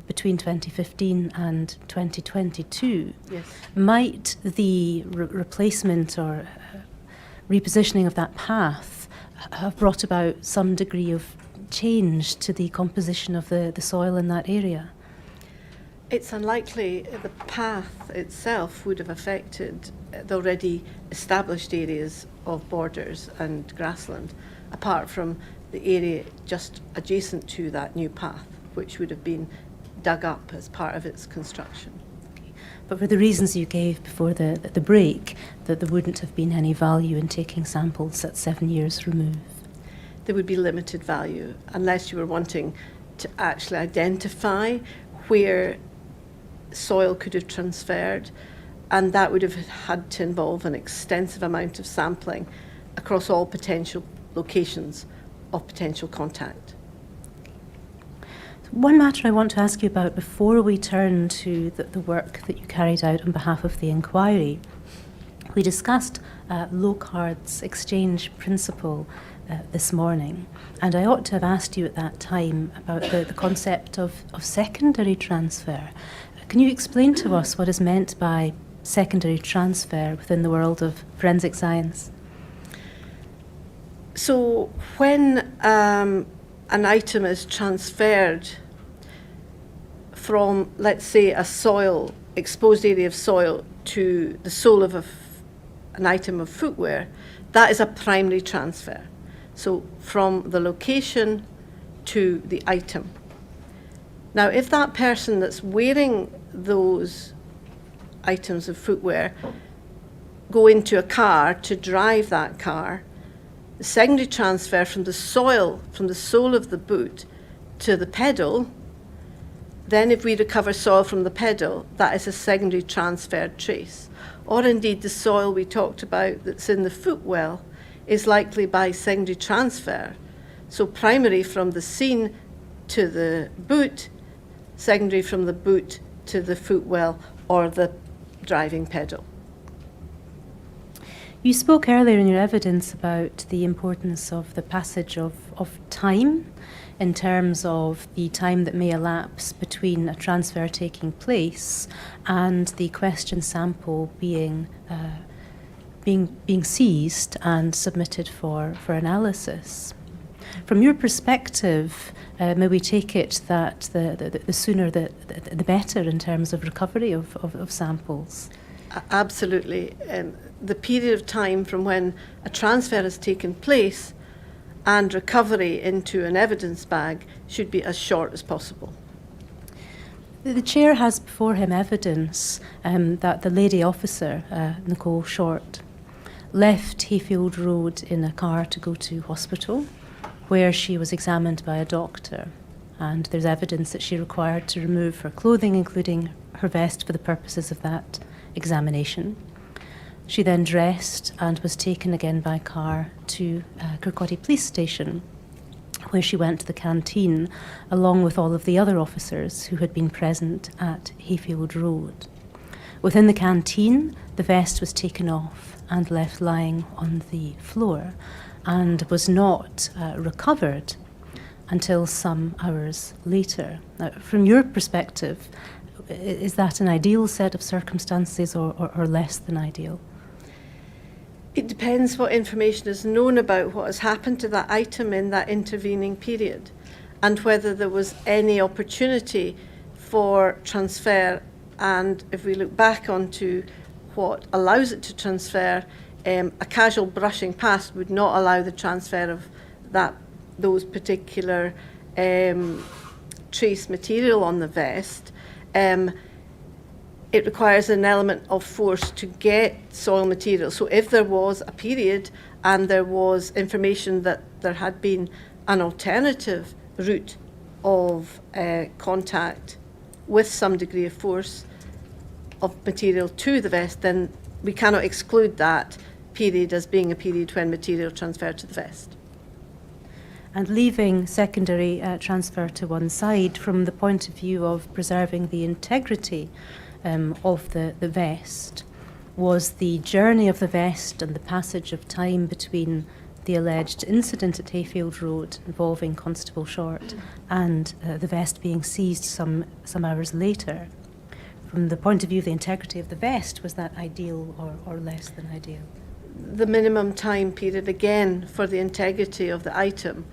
between 2015 and 2022. Yes. Might the replacement or repositioning of that path have brought about some degree of change to the composition of the soil in that area? It's unlikely the path itself would have affected the already established areas of borders and grassland, apart from the area just adjacent to that new path, which would have been dug up as part of its construction. But for the reasons you gave before the break, that there wouldn't have been any value in taking samples at 7 years remove. There would be limited value unless you were wanting to actually identify where soil could have transferred, and that would have had to involve an extensive amount of sampling across all potential locations of potential contact. One matter I want to ask you about before we turn to the work that you carried out on behalf of the inquiry. We discussed Locard's exchange principle this morning, and I ought to have asked you at that time about the concept of secondary transfer. Can you explain to us what is meant by secondary transfer within the world of forensic science? So when an item is transferred from, let's say, a soil, exposed area of soil to the sole of an item of footwear, that is a primary transfer. So from the location to the item. Now, if that person that's wearing those items of footwear go into a car to drive that car, the secondary transfer from the soil, from the sole of the boot to the pedal, then if we recover soil from the pedal, that is a secondary transferred trace. Or indeed the soil we talked about that's in the footwell is likely by secondary transfer. So primary from the scene to the boot, secondary from the boot to the footwell or the driving pedal. You spoke earlier in your evidence about the importance of the passage of time in terms of the time that may elapse between a transfer taking place and the question sample being seized and submitted for analysis. From your perspective, may we take it that the sooner the better in terms of recovery of samples? Absolutely. The period of time from when a transfer has taken place and recovery into an evidence bag should be as short as possible. The chair has before him evidence that the lady officer, Nicole Short, left Hayfield Road in a car to go to hospital, where she was examined by a doctor. And there's evidence that she required to remove her clothing, including her vest, for the purposes of that examination. She then dressed and was taken again by car to Kirkcaldy Police Station, where she went to the canteen along with all of the other officers who had been present at Hayfield Road. Within the canteen, the vest was taken off and left lying on the floor and was not recovered until some hours later. Now, from your perspective, is that an ideal set of circumstances or less than ideal? It depends what information is known about what has happened to that item in that intervening period and whether there was any opportunity for transfer. And if we look back onto what allows it to transfer, a casual brushing past would not allow the transfer of those particular trace material on the vest. it requires an element of force to get soil material. So if there was a period and there was information that there had been an alternative route of contact with some degree of force of material to the vest, then we cannot exclude that period as being a period when material transferred to the vest. And leaving secondary transfer to one side, from the point of view of preserving the integrity of the vest, was the journey of the vest and the passage of time between the alleged incident at Hayfield Road involving Constable Short and the vest being seized some hours later. From the point of view of the integrity of the vest, was that ideal or less than ideal? The minimum time period, again, for the integrity of the item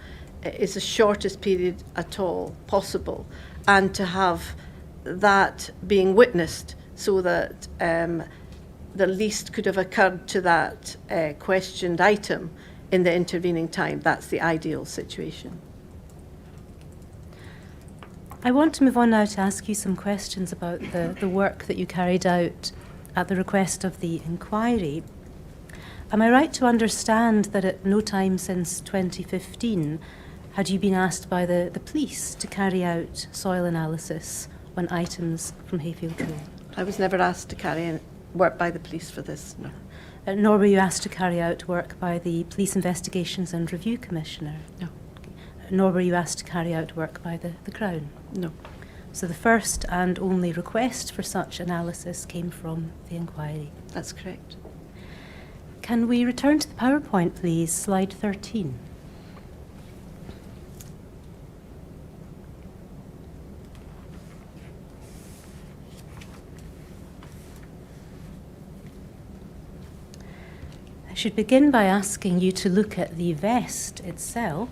is the shortest period at all possible, and to have that being witnessed so that the least could have occurred to that questioned item in the intervening time. That's the ideal situation. I want to move on now to ask you some questions about the work that you carried out at the request of the inquiry. Am I right to understand that at no time since 2015 had you been asked by the police to carry out soil analysis on items from Hayfield Road? I was never asked to carry in work by the police for this, no. Nor were you asked to carry out work by the Police Investigations and Review Commissioner? No. Nor were you asked to carry out work by the Crown? No. So the first and only request for such analysis came from the inquiry. That's correct. Can we return to the PowerPoint, please? Slide 13. I should begin by asking you to look at the vest itself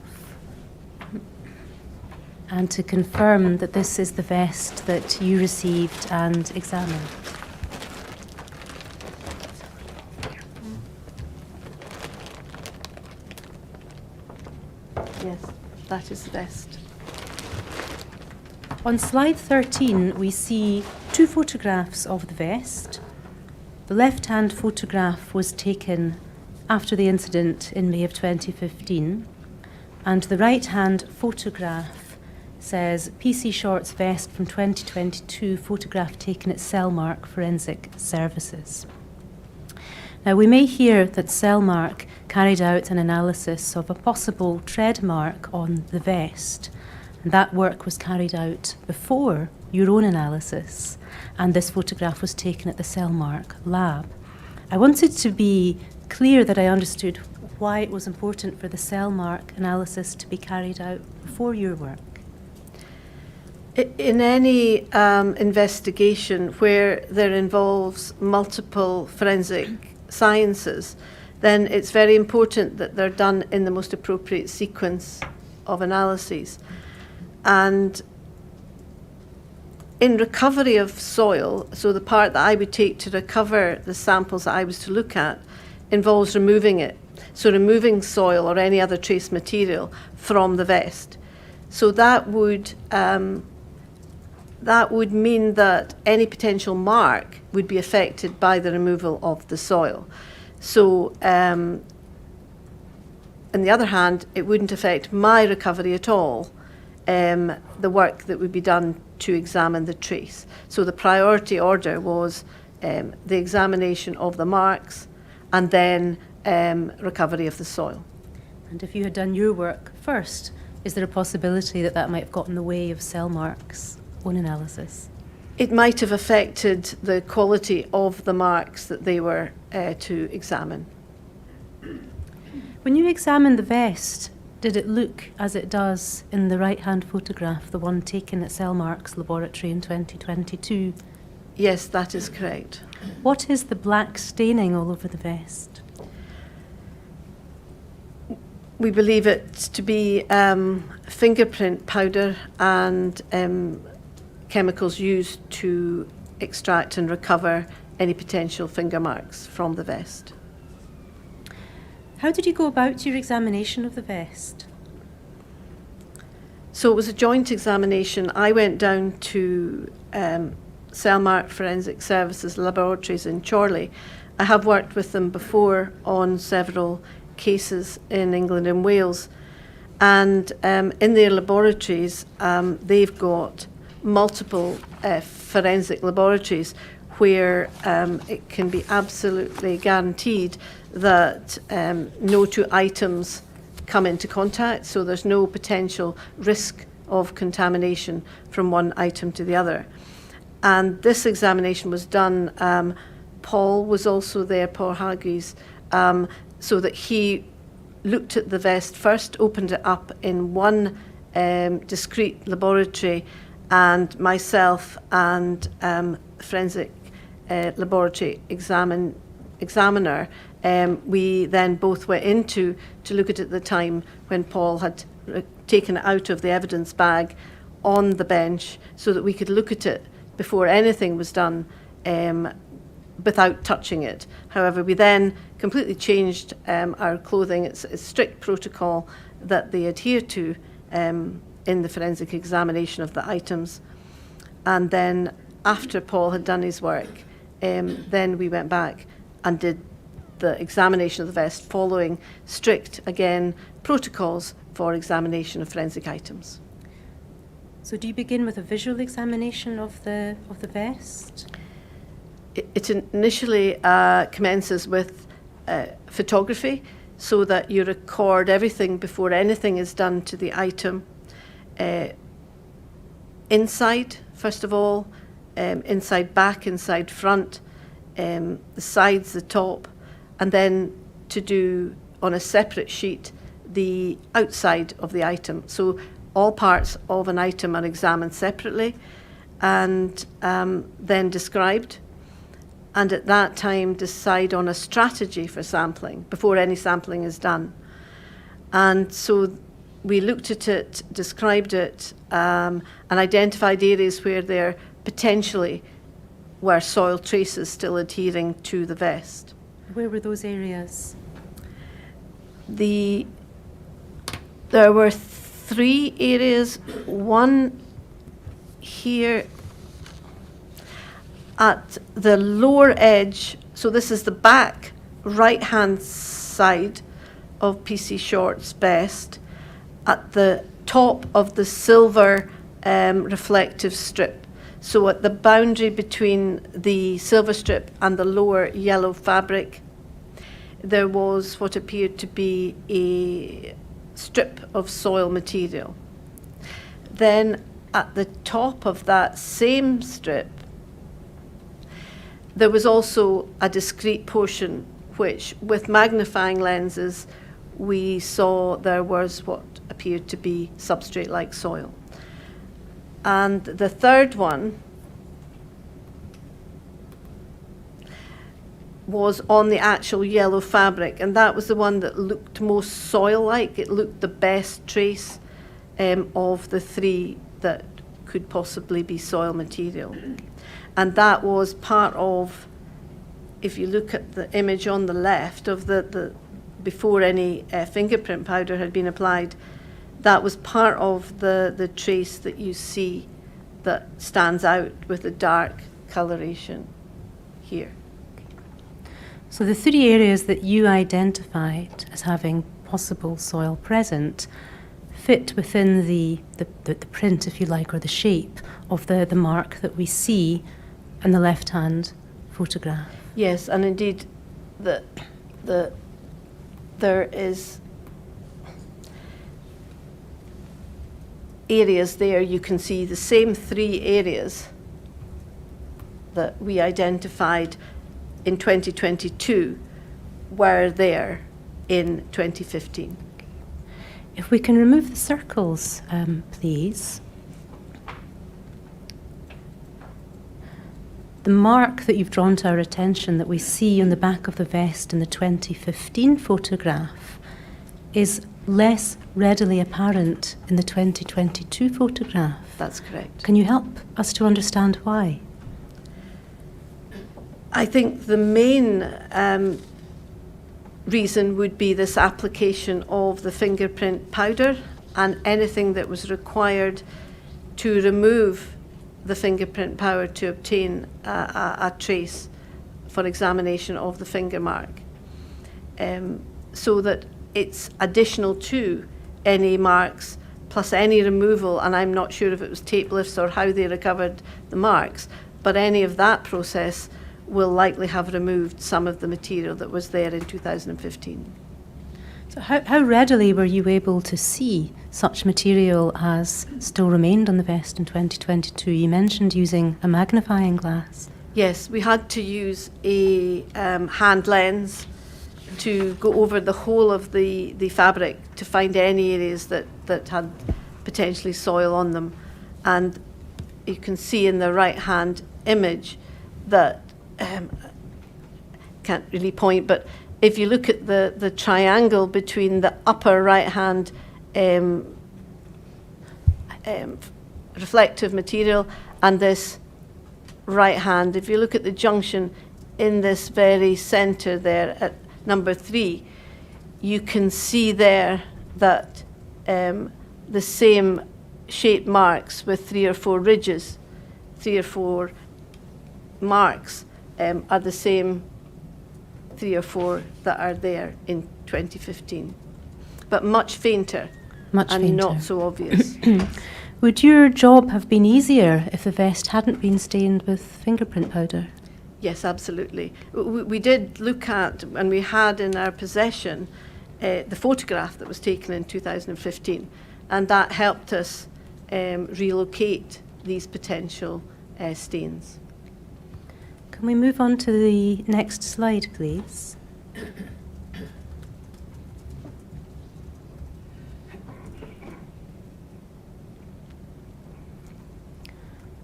and to confirm that this is the vest that you received and examined. Yes, that is the vest. On slide 13, we see two photographs of the vest. The left-hand photograph was taken after the incident in May of 2015, and the right-hand photograph says PC Short's vest from 2022, photograph taken at Cellmark Forensic Services. Now, we may hear that Cellmark carried out an analysis of a possible tread mark on the vest, and that work was carried out before your own analysis, and this photograph was taken at the Cellmark lab. I wanted to be clear that I understood why it was important for the Cellmark analysis to be carried out before your work. In any investigation where there involves multiple forensic sciences, then it's very important that they're done in the most appropriate sequence of analyses. And in recovery of soil, so the part that I would take to recover the samples that I was to look at involves removing it. So removing soil or any other trace material from the vest. So that would mean that any potential mark would be affected by the removal of the soil. So, on the other hand, it wouldn't affect my recovery at all, the work that would be done to examine the trace. So the priority order was the examination of the marks and then recovery of the soil. And if you had done your work first, is there a possibility that that might have got in the way of Cellmark's own analysis? It might have affected the quality of the marks that they were to examine. When you examined the vest, did it look as it does in the right-hand photograph, the one taken at Cellmark's laboratory in 2022? Yes, that is correct. What is the black staining all over the vest? We believe it to be fingerprint powder and chemicals used to extract and recover any potential finger marks from the vest. How did you go about your examination of the vest? So it was a joint examination. I went down to Cellmark Forensic Services Laboratories in Chorley. I have worked with them before on several cases in England and Wales. And in their laboratories, they've got multiple forensic laboratories where it can be absolutely guaranteed that no two items come into contact, so there's no potential risk of contamination from one item to the other. And this examination was done, Paul was also there, Paul Hargreaves, so that he looked at the vest first, opened it up in one discrete laboratory, and myself and forensic laboratory examiner, we then both went into to look at it at the time when Paul had taken it out of the evidence bag on the bench so that we could look at it before anything was done without touching it. However, we then completely changed our clothing. It's a strict protocol that they adhere to in the forensic examination of the items. And then after Paul had done his work, then we went back and did the examination of the vest following strict, again, protocols for examination of forensic items. So do you begin with a visual examination of the vest? It initially commences with photography, so that you record everything before anything is done to the item. Inside, first of all, inside back, inside front, the sides, the top, and then to do on a separate sheet the outside of the item. So all parts of an item are examined separately and then described, and at that time decide on a strategy for sampling before any sampling is done. And so we looked at it, described it, and identified areas where there potentially were soil traces still adhering to the vest. Where were those areas? There were 3 areas, one here at the lower edge, so this is the back right-hand side of PC Short's vest, at the top of the silver reflective strip. So at the boundary between the silver strip and the lower yellow fabric, there was what appeared to be a strip of soil material. Then at the top of that same strip, there was also a discrete portion which, with magnifying lenses, we saw there was what appeared to be substrate-like soil. And the third one was on the actual yellow fabric, and that was the one that looked most soil-like. It looked the best trace of the 3 that could possibly be soil material. And that was part of, if you look at the image on the left of the before any fingerprint powder had been applied, that was part of the trace that you see that stands out with the dark coloration here. So the 3 areas that you identified as having possible soil present fit within the print, if you like, or the shape of the mark that we see in the left-hand photograph. Yes, and indeed, there is areas there. You can see the same 3 areas that we identified in 2022 were there in 2015. If we can remove the circles, please. The mark that you've drawn to our attention that we see on the back of the vest in the 2015 photograph is less readily apparent in the 2022 photograph. That's correct. Can you help us to understand why? I think the main reason would be this application of the fingerprint powder and anything that was required to remove the fingerprint power to obtain a trace for examination of the finger mark, so that it's additional to any marks plus any removal, and I'm not sure if it was tape lifts or how they recovered the marks, but any of that process will likely have removed some of the material that was there in 2015. So how readily were you able to see such material as still remained on the vest in 2022? You mentioned using a magnifying glass. Yes, we had to use a hand lens to go over the whole of the fabric to find any areas that had potentially soil on them. And you can see in the right-hand image that, can't really point, but if you look at the triangle between the upper right-hand reflective material and this right hand, if you look at the junction in this very center there at number 3, you can see there that the same shape marks with 3 or 4 ridges, 3 or 4 marks are the same 3 or 4 that are there in 2015, but much fainter and not so obvious. Would your job have been easier if the vest hadn't been stained with fingerprint powder? Yes, absolutely. We did look at, and we had in our possession, the photograph that was taken in 2015, and that helped us relocate these potential stains. Can we move on to the next slide, please?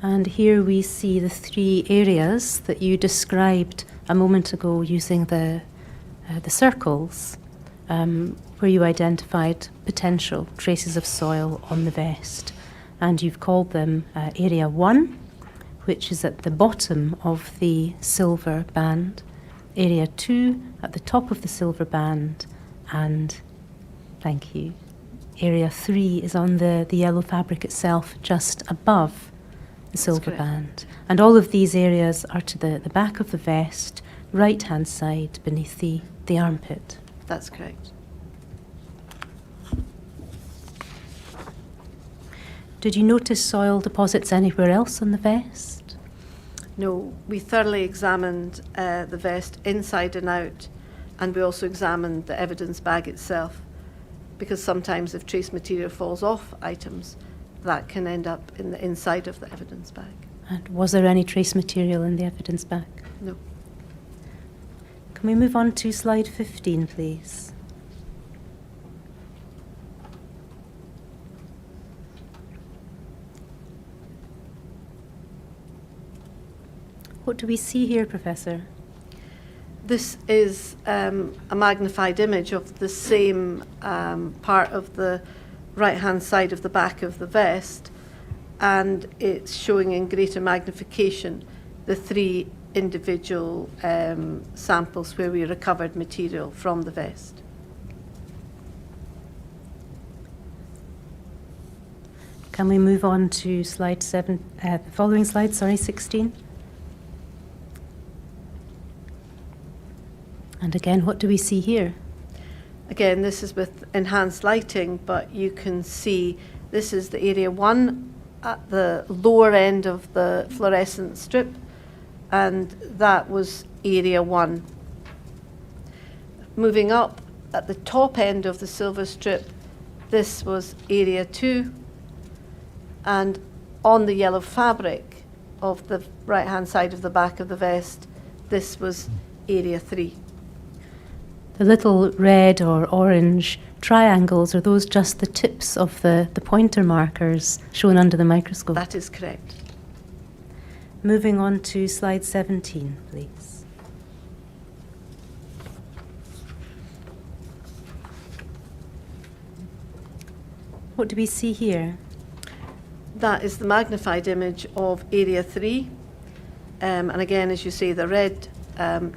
And here we see the 3 areas that you described a moment ago using the circles, where you identified potential traces of soil on the vest. And you've called them Area 1, which is at the bottom of the silver band, Area 2 at the top of the silver band, and, thank you, Area 3 is on the yellow fabric itself, just above the silver band. And all of these areas are to the back of the vest, right-hand side beneath the armpit. That's correct. Did you notice soil deposits anywhere else on the vest? No, we thoroughly examined the vest inside and out, and we also examined the evidence bag itself, because sometimes if trace material falls off items, that can end up in the inside of the evidence bag. And was there any trace material in the evidence bag? No. Can we move on to slide 15, please? What do we see here, Professor? This is a magnified image of the same part of the right-hand side of the back of the vest, and it's showing in greater magnification the 3 individual samples where we recovered material from the vest. Can we move on to slide 7, the following slide, 16? And again, what do we see here? Again, this is with enhanced lighting, but you can see this is the Area 1 at the lower end of the fluorescent strip, and that was Area 1. Moving up at the top end of the silver strip, this was Area 2, and on the yellow fabric of the right-hand side of the back of the vest, this was Area 3. The little red or orange triangles, are those just the tips of the pointer markers shown under the microscope? That is correct. Moving on to slide 17, please. What do we see here? That is the magnified image of Area 3. And again, as you say, the red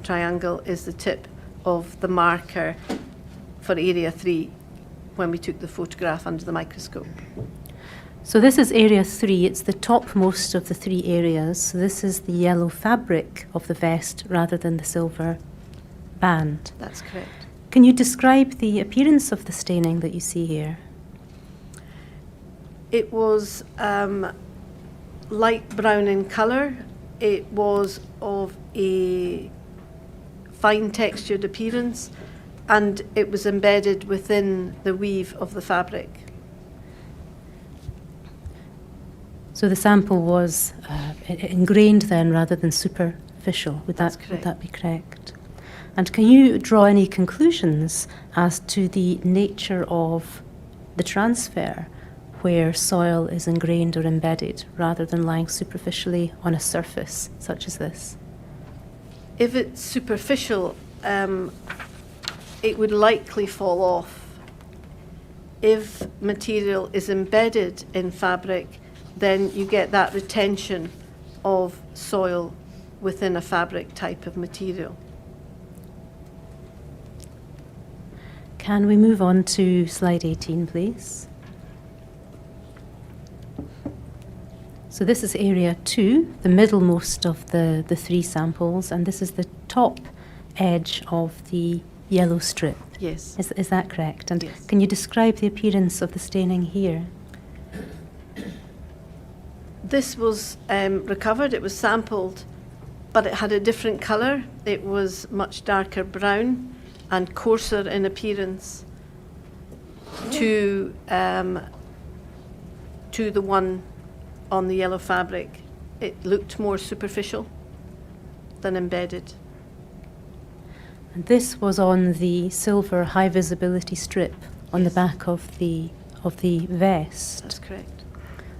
triangle is the tip of the marker for Area 3 when we took the photograph under the microscope. So this is area 3. It's the topmost of the 3 areas. So this is the yellow fabric of the vest rather than the silver band. That's correct. Can you describe the appearance of the staining that you see here? It was light brown in colour. It was of a fine textured appearance, and it was embedded within the weave of the fabric. So the sample was ingrained then rather than superficial. Would That's that, correct. would that be correct? And can you draw any conclusions as to the nature of the transfer where soil is ingrained or embedded rather than lying superficially on a surface such as this? If it's superficial, it would likely fall off. If material is embedded in fabric, then you get that retention of soil within a fabric type of material. Can we move on to slide 18, please? So this is area 2, the middlemost of the 3 samples, and this is the top edge of the yellow strip. Yes. Is that correct? And Yes. can you describe the appearance of the staining here? This was recovered, it was sampled, but it had a different colour. It was much darker brown and coarser in appearance to the one on the yellow fabric. It looked more superficial than embedded. And this was on the silver high visibility strip on the Yes. back of the vest. That's correct.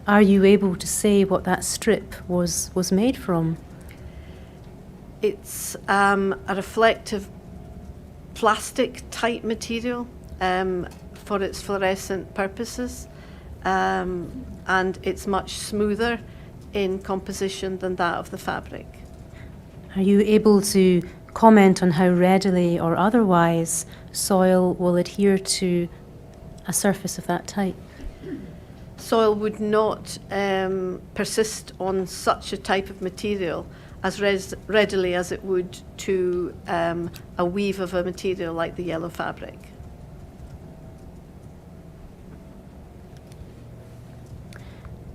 Are you able to say what that strip was made from? It's a reflective plastic type material for its fluorescent purposes, and it's much smoother in composition than that of the fabric. Are you able to comment on how readily or otherwise soil will adhere to a surface of that type? Soil would not persist on such a type of material as readily as it would to a weave of a material like the yellow fabric.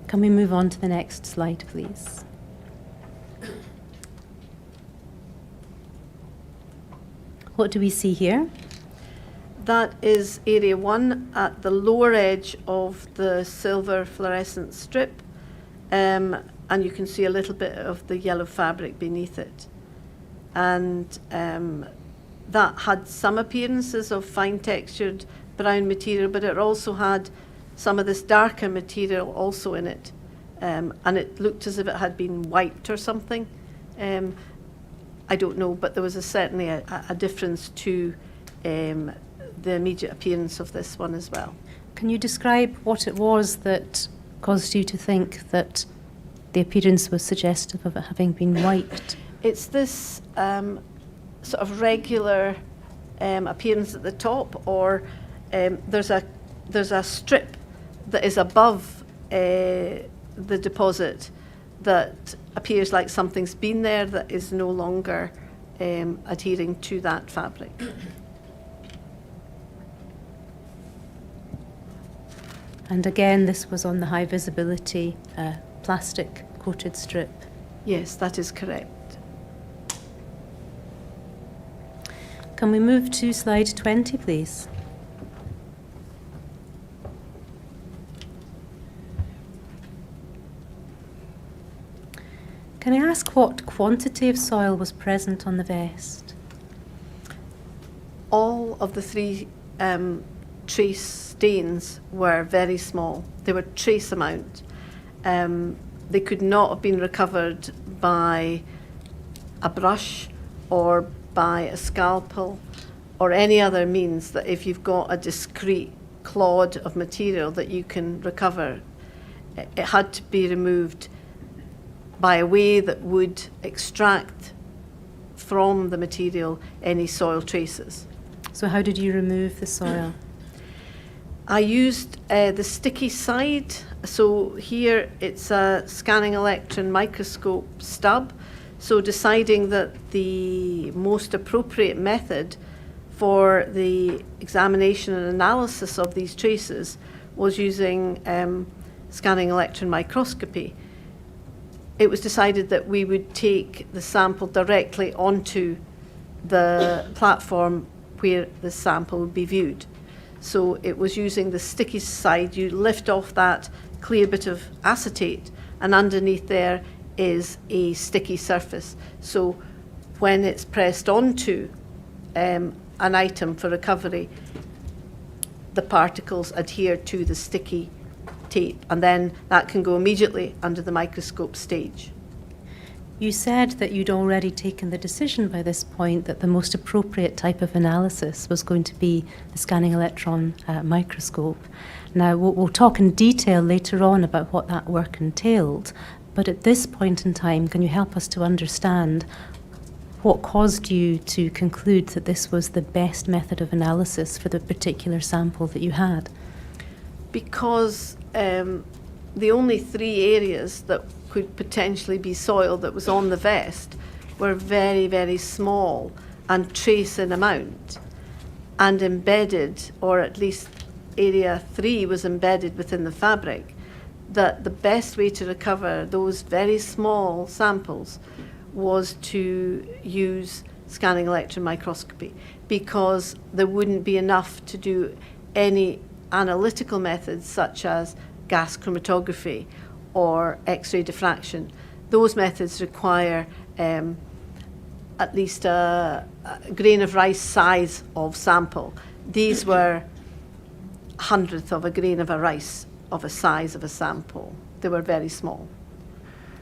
Can we move on to the next slide, please? What do we see here? That is area 1 at the lower edge of the silver fluorescent strip, and you can see a little bit of the yellow fabric beneath it. And that had some appearances of fine textured brown material, but it also had some of this darker material also in it, and it looked as if it had been wiped or something. I don't know, but there was certainly a difference to the immediate appearance of this one as well. Can you describe what it was that caused you to think that the appearance was suggestive of it having been wiped? It's this sort of regular appearance at the top, or there's a strip that is above the deposit that appears like something's been there that is no longer adhering to that fabric. And again, this was on the high visibility plastic coated strip. Yes, that is correct. Can we move to slide 20, please? Can I ask what quantity of soil was present on the vest? All of the 3 trace stains were very small. They were trace amount. They could not have been recovered by a brush or by a scalpel or any other means that if you've got a discrete clod of material that you can recover. It had to be removed by a way that would extract from the material any soil traces. So how did you remove the soil? I used the sticky side. So here it's a scanning electron microscope stub. So deciding that the most appropriate method for the examination and analysis of these traces was using scanning electron microscopy. It was decided that we would take the sample directly onto the platform where the sample would be viewed. So it was using the sticky side. You lift off that clear bit of acetate, and underneath there is a sticky surface. So when it's pressed onto an item for recovery, the particles adhere to the sticky tape, and then that can go immediately under the microscope stage. You said that you'd already taken the decision by this point that the most appropriate type of analysis was going to be the scanning electron microscope. Now, we'll talk in detail later on about what that work entailed, but at this point in time, can you help us to understand what caused you to conclude that this was the best method of analysis for the particular sample that you had? Because the only 3 areas that could potentially be soil that was on the vest were very, very small and trace in amount and embedded, or at least area 3 was embedded within the fabric, that the best way to recover those very small samples was to use scanning electron microscopy, because there wouldn't be enough to do any analytical methods such as gas chromatography or X-ray diffraction. Those methods require at least a grain of rice size of sample. These were 1/100th of a grain of a rice of a size of a sample. They were very small.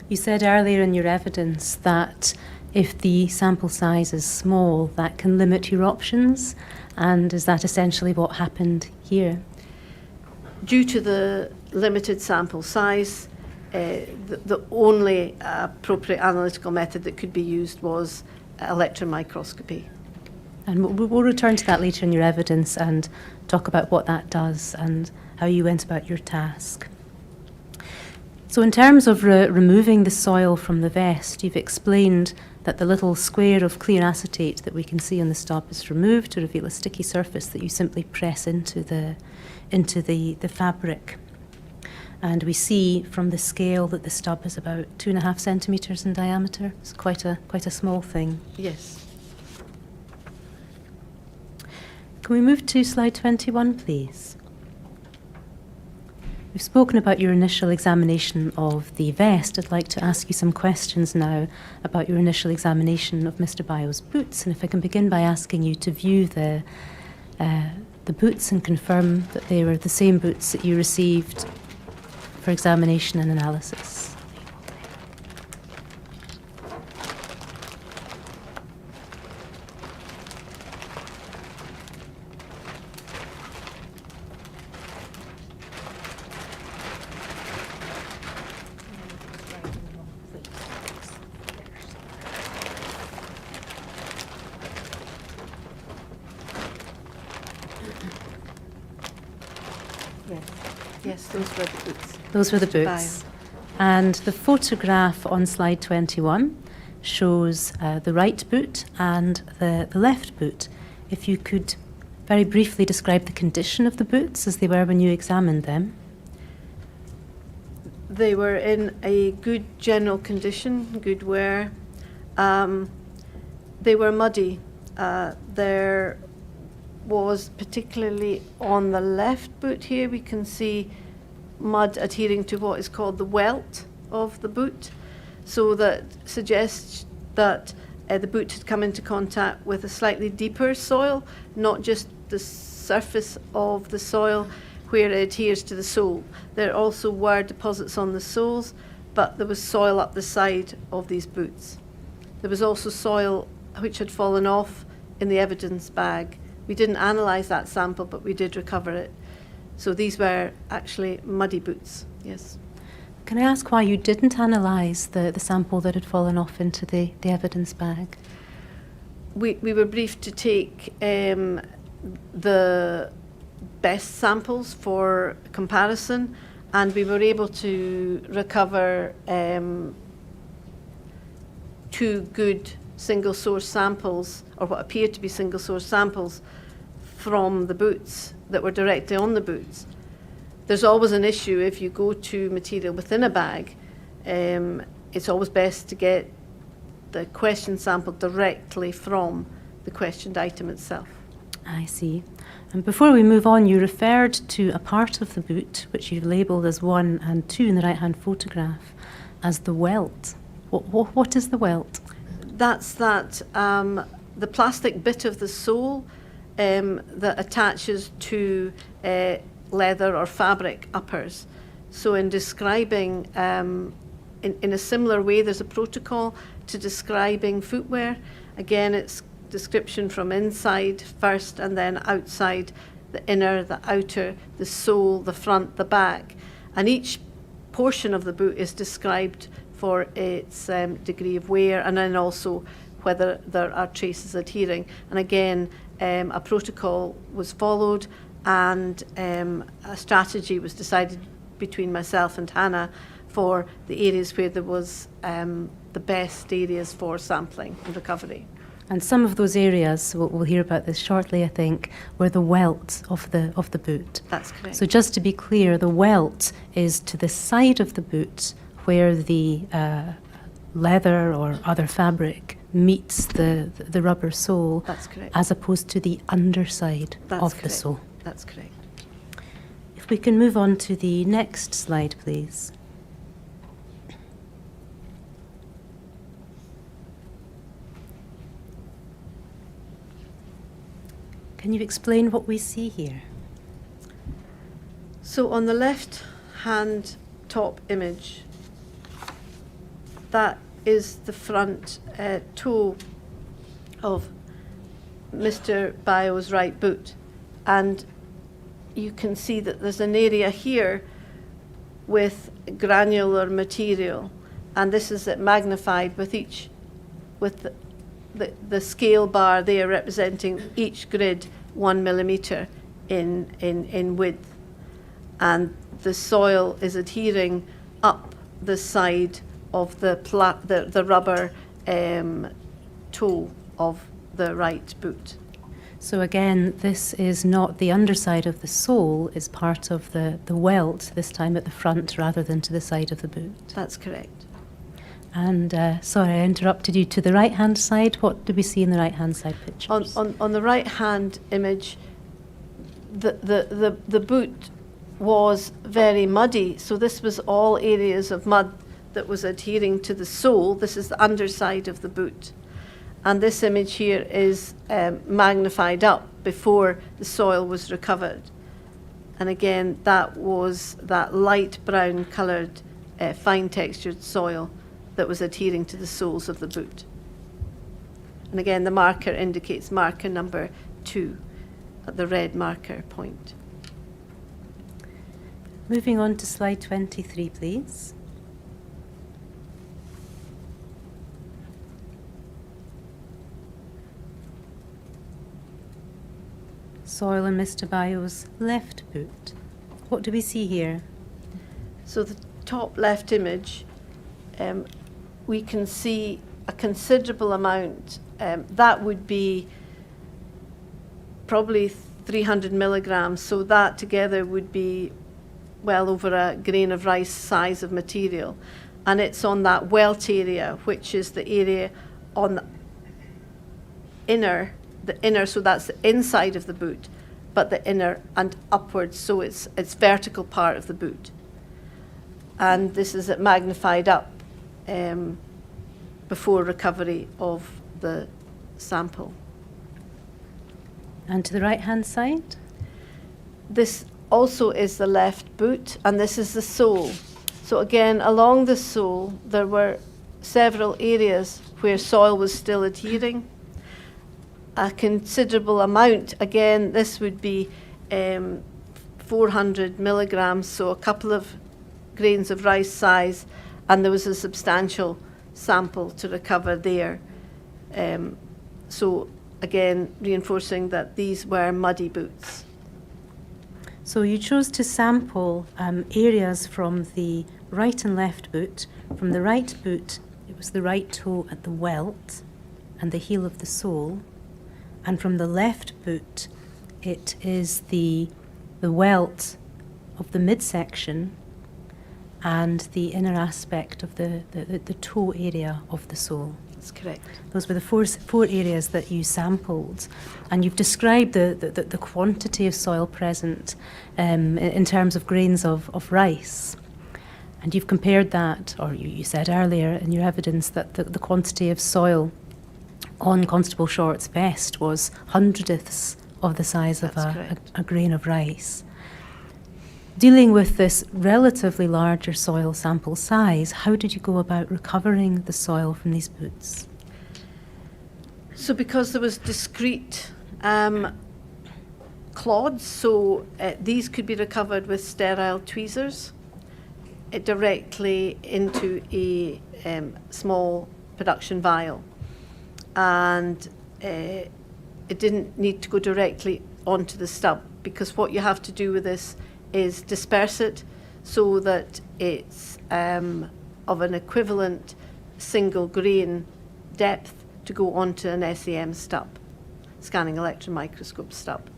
You said earlier in your evidence that if the sample size is small, that can limit your options, and is that essentially what happened here? Due to the limited sample size, the only appropriate analytical method that could be used was electron microscopy. And we'll return to that later in your evidence and talk about what that does and how you went about your task. So in terms of removing the soil from the vest, you've explained that the little square of clear acetate that we can see on the stub is removed to reveal a sticky surface that you simply press into the fabric. And we see from the scale that the stub is about 2.5 centimetres in diameter. It's quite a small thing. Yes. Can we move to slide 21, please? We've spoken about your initial examination of the vest. I'd like to ask you some questions now about your initial examination of Mr. Bio's boots. And if I can begin by asking you to view the boots and confirm that they were the same boots that you received for examination and analysis. Yes, those were the boots. Those were the Mr. boots. And the photograph on slide 21 shows the right boot and the left boot. If you could very briefly describe the condition of the boots as they were when you examined them. They were in a good general condition, good wear. They were muddy. There was, particularly on the left boot here, we can see mud adhering to what is called the welt of the boot. So that suggests that the boot had come into contact with a slightly deeper soil, not just the surface of the soil where it adheres to the sole. There also were deposits on the soles, but there was soil up the side of these boots. There was also soil which had fallen off in the evidence bag. We didn't analyse that sample, but we did recover it. So these were actually muddy boots, yes. Can I ask why you didn't analyse the sample that had fallen off into the evidence bag? We were briefed to take the best samples for comparison, and we were able to recover 2 good single source samples, or what appeared to be single source samples, from the boots that were directly on the boots. There's always an issue if you go to material within a bag. It's always best to get the question sample directly from the questioned item itself. I see. And before we move on, you referred to a part of the boot, which you've labelled as 1 and 2 in the right-hand photograph, as the welt. What is the welt? That's the plastic bit of the sole that attaches to leather or fabric uppers. So in describing, in a similar way, there's a protocol to describing footwear. Again, it's description from inside first and then outside, the inner, the outer, the sole, the front, the back. And each portion of the boot is described for its degree of wear, and then also whether there are traces adhering. And again, a protocol was followed, and a strategy was decided between myself and Hannah for the areas where there was the best areas for sampling and recovery. And some of those areas, we'll hear about this shortly, I think, were the welt of the boot. That's correct. So just to be clear, the welt is to the side of the boot where the leather or other fabric meets the rubber sole. That's correct. As opposed to the underside of the sole. That's correct. If we can move on to the next slide, please. Can you explain what we see here? So on the left hand top image, that is the front toe of Mr. Bio's right boot, and you can see that there's an area here with granular material, and this is it magnified with the scale bar there representing each grid 1 millimetre in width, and the soil is adhering up the side of the rubber toe of the right boot. So again, this is not the underside of the sole, it's part of the welt, this time at the front rather than to the side of the boot. That's correct. And sorry, I interrupted you. To the right-hand side, what do we see in the right-hand side pictures? On the right-hand image, the boot was very muddy, so this was all areas of mud that was adhering to the sole. This is the underside of the boot. And this image here is magnified up before the soil was recovered. And again, that was that light brown coloured, fine textured soil that was adhering to the soles of the boot. And again, the marker indicates marker number 2 at the red marker point. Moving on to slide 23, please. Soil in Mr. Bio's left boot. What do we see here? So the top left image, we can see a considerable amount. That would be probably 300 milligrams, so that together would be well over a grain of rice size of material. And it's on that welt area, which is the area on the inner, so that's the inside of the boot, but the inner and upwards, so it's vertical part of the boot. And this is it magnified up before recovery of the sample. And to the right-hand side? This also is the left boot, and this is the sole. So again, along the sole, there were several areas where soil was still adhering. A considerable amount, again, this would be 400 milligrams, so a couple of grains of rice size, and there was a substantial sample to recover there. So again, reinforcing that these were muddy boots. So you chose to sample areas from the right and left boot. From the right boot, it was the right toe at the welt and the heel of the sole. And from the left boot, it is the welt of the midsection and the inner aspect of the toe area of the sole. That's correct. Those were the four areas that you sampled, and you've described the quantity of soil present in terms of grains of rice. And you've compared that, or you said earlier in your evidence that the quantity of soil on Constable Short's vest was hundredths of the size of a grain of rice. Dealing with this relatively larger soil sample size, how did you go about recovering the soil from these boots? So because there was discrete clods, so these could be recovered with sterile tweezers directly into a small production vial. And it didn't need to go directly onto the stub, because what you have to do with this is disperse it so that it's of an equivalent single grain depth to go onto an SEM stub, scanning electron microscope stub.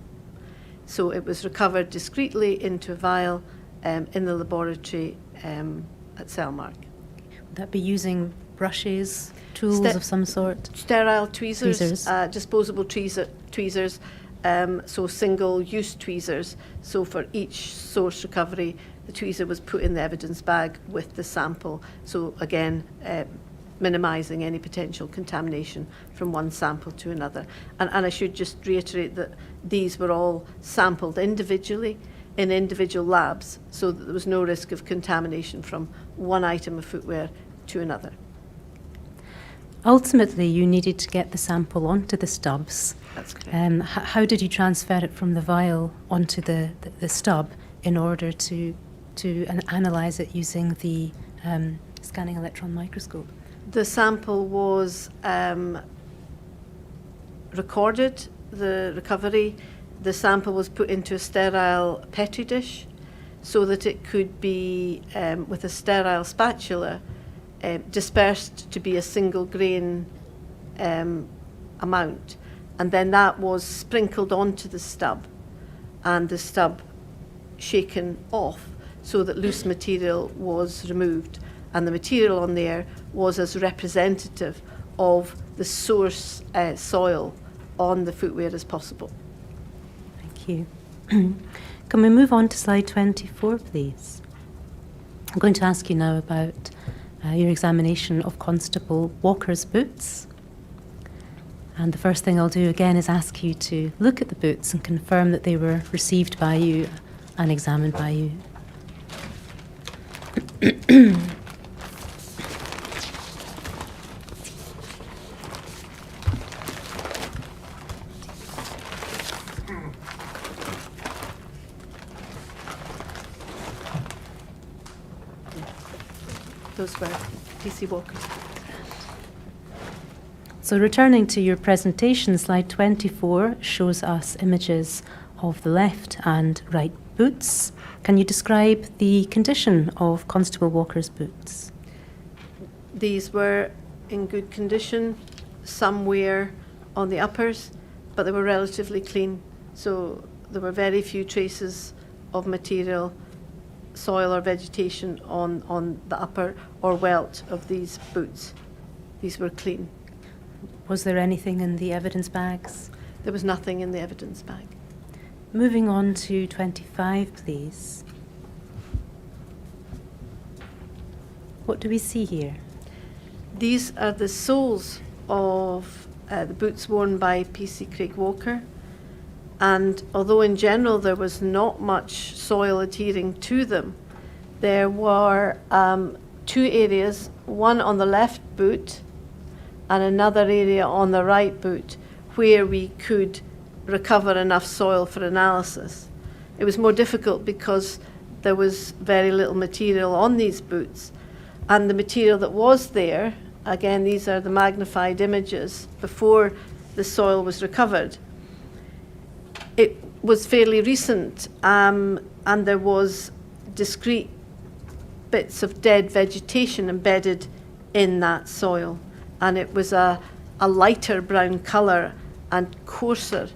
So it was recovered discreetly into a vial in the laboratory at Cellmark. Would that be using brushes, tools of some sort? Sterile tweezers. Disposable tweezers. So single-use tweezers. So for each source recovery, the tweezer was put in the evidence bag with the sample. So again, minimising any potential contamination from one sample to another. And I should just reiterate that these were all sampled individually in individual labs, so that there was no risk of contamination from one item of footwear to another. Ultimately, you needed to get the sample onto the stubs. That's correct. How did you transfer it from the vial onto the stub in order to analyse it using the scanning electron microscope? The sample was recorded, the recovery. The sample was put into a sterile Petri dish so that it could be, with a sterile spatula, dispersed to be a single grain amount. And then that was sprinkled onto the stub, and the stub shaken off so that loose material was removed. And the material on there was as representative of the source soil on the footwear as possible. Thank you. Can we move on to slide 24, please? I'm going to ask you now about your examination of Constable Walker's boots. And the first thing I'll do again is ask you to look at the boots and confirm that they were received by you and examined by you. Those were PC Walkers. So returning to your presentation, slide 24 shows us images of the left and right boots. Can you describe the condition of Constable Walker's boots? These were in good condition, some wear on the uppers, but they were relatively clean. So there were very few traces of material, soil or vegetation on the upper or welt of these boots. These were clean. Was there anything in the evidence bags? There was nothing in the evidence bag. Moving on to 25, please. What do we see here? These are the soles of the boots worn by PC Craig Walker. And although in general there was not much soil adhering to them, there were two areas, one on the left boot and another area on the right boot, where we could recover enough soil for analysis. It was more difficult because there was very little material on these boots, and the material that was there, again, these are the magnified images before the soil was recovered, it was fairly recent, and there was discrete bits of dead vegetation embedded in that soil, and it was a lighter brown colour and coarser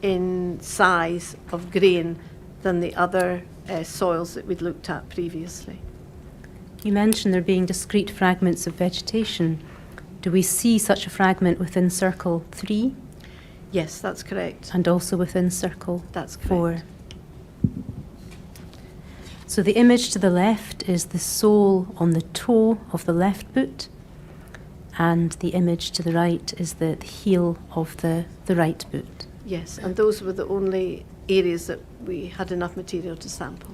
in size of grain than the other soils that we'd looked at previously. You mentioned there being discrete fragments of vegetation. Do we see such a fragment within circle 3 Yes, that's correct. and also within circle That's 4? correct. So the image to the left is the sole on the toe of the left boot, and the image to the right is the heel of the right boot. Yes, and those were the only areas that we had enough material to sample.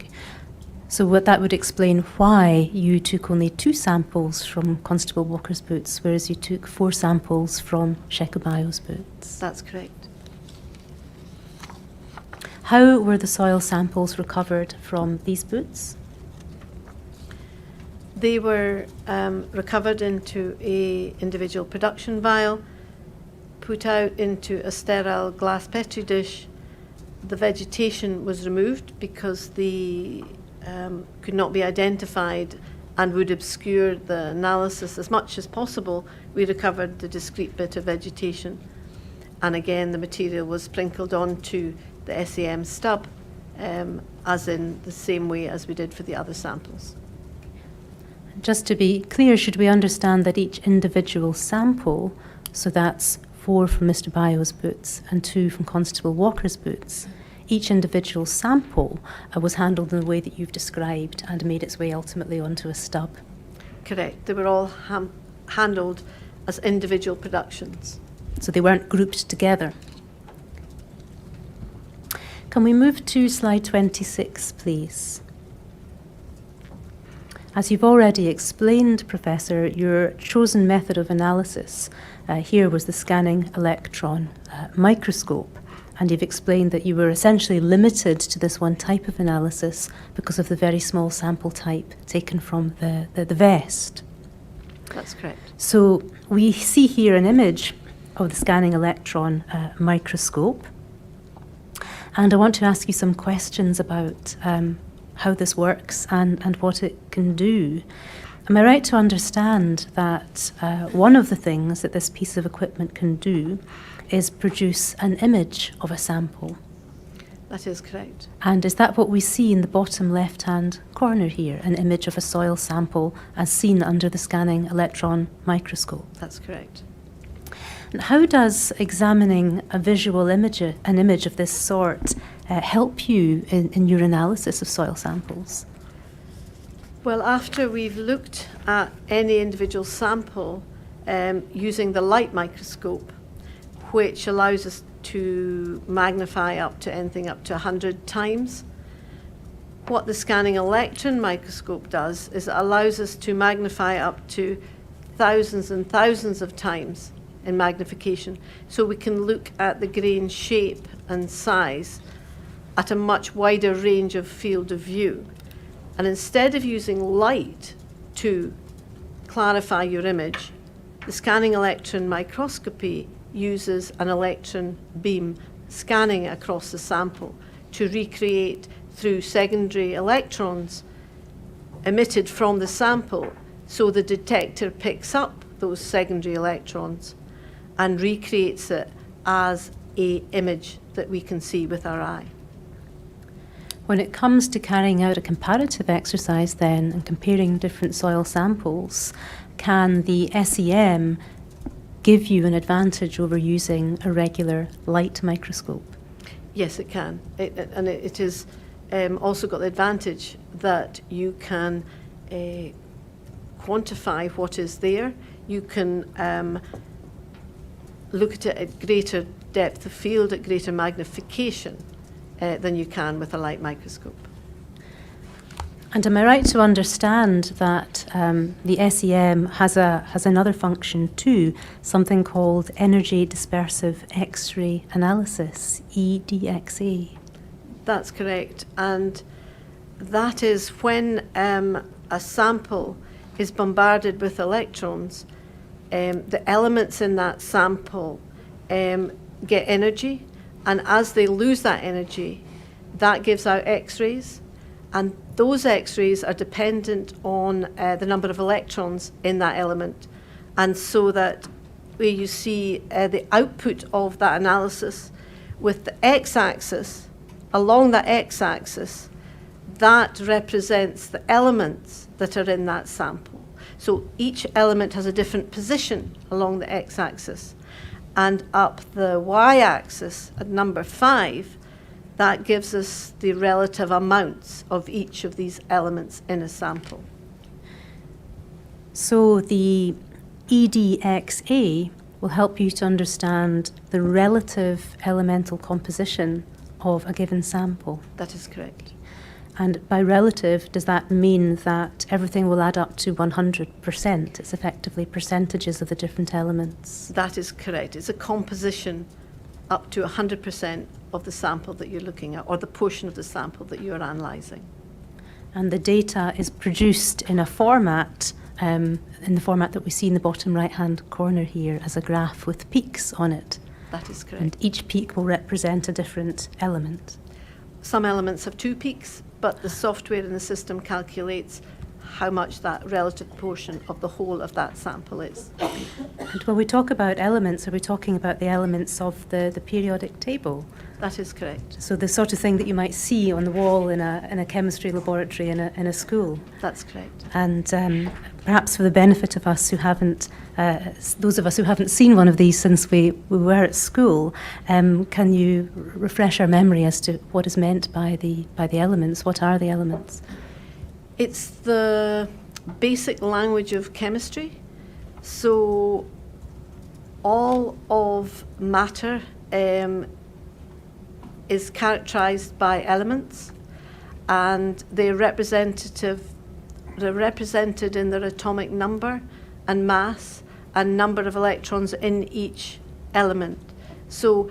So what that would explain why you took only 2 samples from Constable Walker's boots, whereas you took 4 samples from Shekobayo's boots. That's correct. How were the soil samples recovered from these boots? They were recovered into a individual production vial, put out into a sterile glass petri dish. The vegetation was removed because the could not be identified and would obscure the analysis as much as possible. We recovered the discrete bit of vegetation, and again the material was sprinkled onto the SEM stub, as in the same way as we did for the other samples. Just to be clear, should we understand that each individual sample, so that's 4 from Mr. Bayo's boots and 2 from Constable Walker's boots, each individual sample was handled in the way that you've described and made its way ultimately onto a stub? Correct. They were all handled as individual productions. So they weren't grouped together. Can we move to slide 26, please? As you've already explained, Professor, your chosen method of analysis here was the scanning electron microscope, and you've explained that you were essentially limited to this one type of analysis because of the very small sample type taken from the vest. That's correct. So we see here an image of the scanning electron microscope, and I want to ask you some questions about how this works and what it can do. Am I right to understand that one of the things that this piece of equipment can do is produce an image of a sample? That is correct. And is that what we see in the bottom left-hand corner here, an image of a soil sample as seen under the scanning electron microscope? That's correct. And how does examining a visual image, an image of this sort, help you in your analysis of soil samples? Well, after we've looked at any individual sample using the light microscope, which allows us to magnify up to anything up to 100 times, what the scanning electron microscope does is it allows us to magnify up to thousands and thousands of times in magnification, so we can look at the grain shape and size at a much wider range of field of view. And instead of using light to clarify your image, the scanning electron microscopy uses an electron beam scanning across the sample to recreate through secondary electrons emitted from the sample, so the detector picks up those secondary electrons and recreates it as an image that we can see with our eye. When it comes to carrying out a comparative exercise then and comparing different soil samples, can the SEM give you an advantage over using a regular light microscope? Yes, it can. It has also got the advantage that you can quantify what is there. You can look at it at greater depth of field, at greater magnification than you can with a light microscope. And am I right to understand that the SEM has another function too, something called energy dispersive X-ray analysis, EDXA? That's correct. And that is when a sample is bombarded with electrons, the elements in that sample get energy, And as they lose that energy, that gives out X-rays, and those X-rays are dependent on the number of electrons in that element. And so that where you see the output of that analysis with the X-axis, along the X-axis, that represents the elements that are in that sample. So each element has a different position along the X-axis. And up the Y-axis at number 5, that gives us the relative amounts of each of these elements in a sample. So the EDXA will help you to understand the relative elemental composition of a given sample. That is correct. And by relative, does that mean that everything will add up to 100%? It's effectively percentages of the different elements. That is correct. It's a composition up to 100% of the sample that you're looking at, or the portion of the sample that you're analysing. And the data is produced in a format, in the format that we see in the bottom right-hand corner here as a graph with peaks on it. That is correct. And each peak will represent a different element. Some elements have 2 peaks, but the software in the system calculates how much that relative portion of the whole of that sample is. And when we talk about elements, are we talking about the elements of the periodic table? That is correct. So the sort of thing that you might see on the wall in a chemistry laboratory in a school. That's correct. And perhaps for the benefit of us who haven't, those of us who haven't seen one of these since we were at school, can you refresh our memory as to what is meant by the elements? What are the elements? It's the basic language of chemistry. So all of matter is characterized by elements, and they're represented in their atomic number and mass and number of electrons in each element. So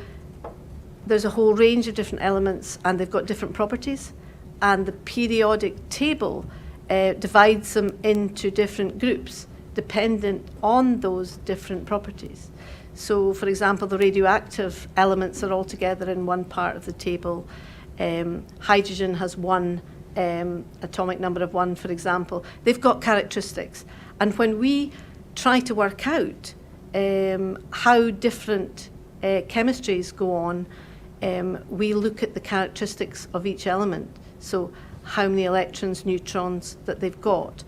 there's a whole range of different elements, and they've got different properties, and the periodic table divides them into different groups dependent on those different properties. So, for example, the radioactive elements are all together in one part of the table. Hydrogen has 1 atomic number of 1, for example. They've got characteristics. And when we try to work out how different chemistries go on, we look at the characteristics of each element. So how many electrons, neutrons that they've got,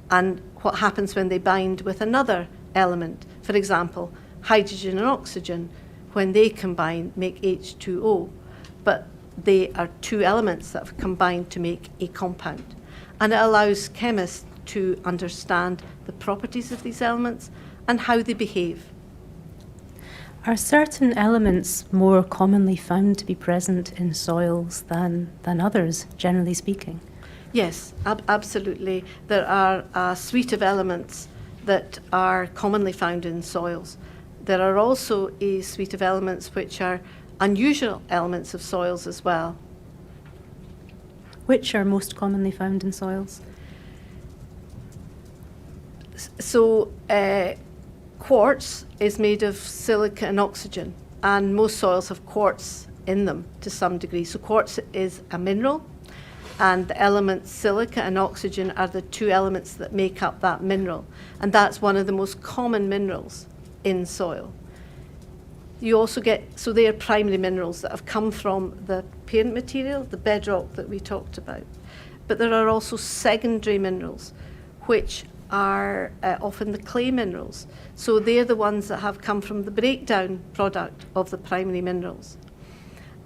and what happens when they bind with another element. For example, hydrogen and oxygen, when they combine, make H2O. But they are 2 elements that have combined to make a compound. And it allows chemists to understand the properties of these elements and how they behave. Are certain elements more commonly found to be present in soils than others, generally speaking? Yes, absolutely. There are a suite of elements that are commonly found in soils. There are also a suite of elements which are unusual elements of soils as well. Which are most commonly found in soils? So quartz is made of silica and oxygen, and most soils have quartz in them to some degree. So quartz is a mineral, and the elements silica and oxygen are the 2 elements that make up that mineral, and that's one of the most common minerals in soil. You also get, so they are primary minerals that have come from the parent material, the bedrock that we talked about. But there are also secondary minerals, which are often the clay minerals. So they're the ones that have come from the breakdown product of the primary minerals.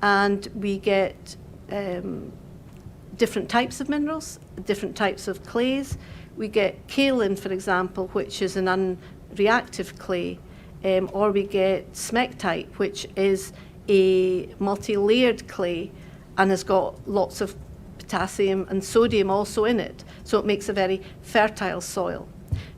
And we get different types of minerals, different types of clays. We get kaolin, for example, which is an unreactive clay, or we get smectite, which is a multi-layered clay and has got lots of potassium and sodium also in it, so it makes a very fertile soil.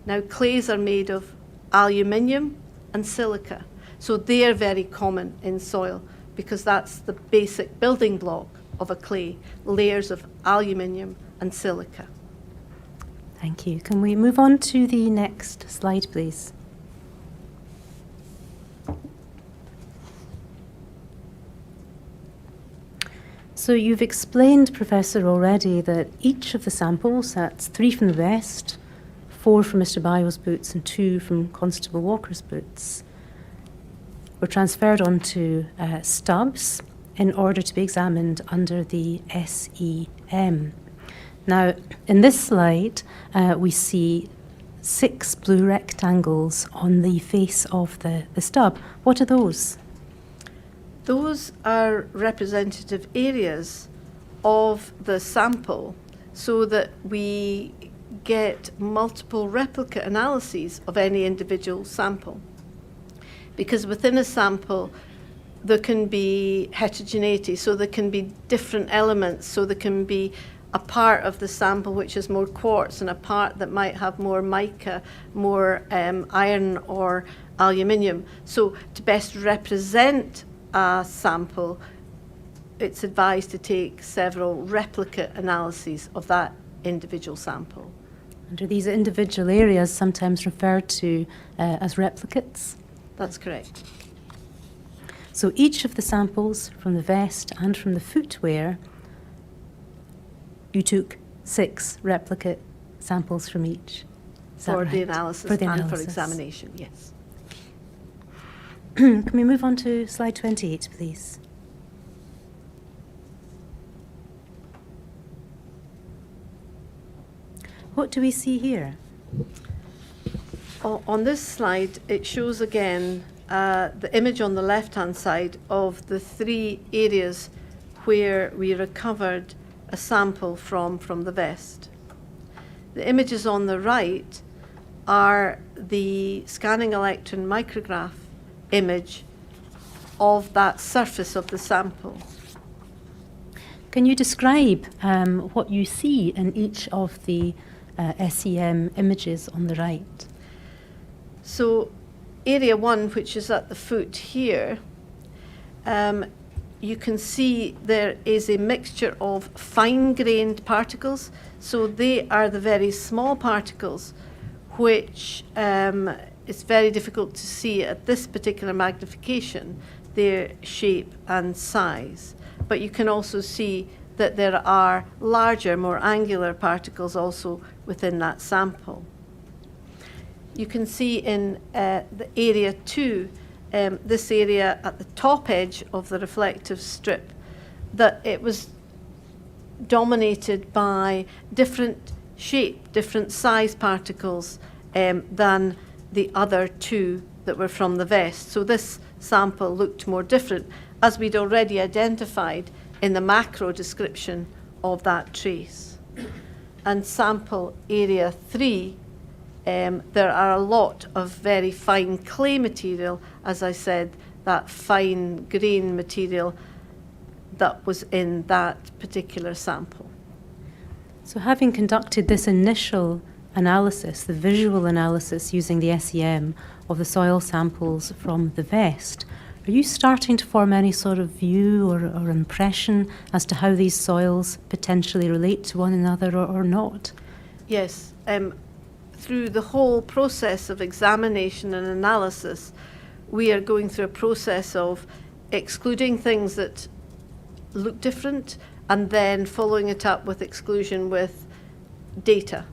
Now, clays are made of aluminium and silica, so they are very common in soil because that's the basic building block of a clay, layers of aluminium and silica. Thank you. Can we move on to the next slide, please? So you've explained, Professor, already that each of the samples, that's 3 from the vest, 4 from Mr. Bio's boots and 2 from Constable Walker's boots, were transferred onto stubs in order to be examined under the SEM. Now, in this slide, we see 6 blue rectangles on the face of the stub. What are those? Those are representative areas of the sample so that we get multiple replicate analyses of any individual sample. Because within a sample, there can be heterogeneity, so there can be different elements, so there can be a part of the sample which is more quartz and a part that might have more mica, more iron or aluminium. So to best represent a sample, it's advised to take several replicate analyses of that individual sample. And are these individual areas sometimes referred to as replicates? That's correct. So each of the samples from the vest and from the footwear, you took 6 replicate samples from each. Is that For the right? analysis For the and for analysis. examination, yes. Can we move on to slide 28, please? What do we see here? On this slide, it shows again the image on the left-hand side of the 3 areas where we recovered a sample from the vest. The images on the right are the scanning electron micrograph image of that surface of the sample. Can you describe what you see in each of the SEM images on the right? So area 1, which is at the foot here, you can see there is a mixture of fine-grained particles. So they are the very small particles which it's very difficult to see at this particular magnification, their shape and size. But you can also see that there are larger, more angular particles also within that sample. You can see in the area 2, this area at the top edge of the reflective strip, that it was dominated by different shape, different size particles than the other 2 that were from the vest. So this sample looked more different, as we'd already identified in the macro description of that trace. And sample area 3, there are a lot of very fine clay material, as I said, that fine grain material that was in that particular sample. So having conducted this initial analysis, the visual analysis using the SEM of the soil samples from the vest, are you starting to form any sort of view or impression as to how these soils potentially relate to one another or not? Yes. Through the whole process of examination and analysis, we are going through a process of excluding things that look different and then following it up with exclusion with data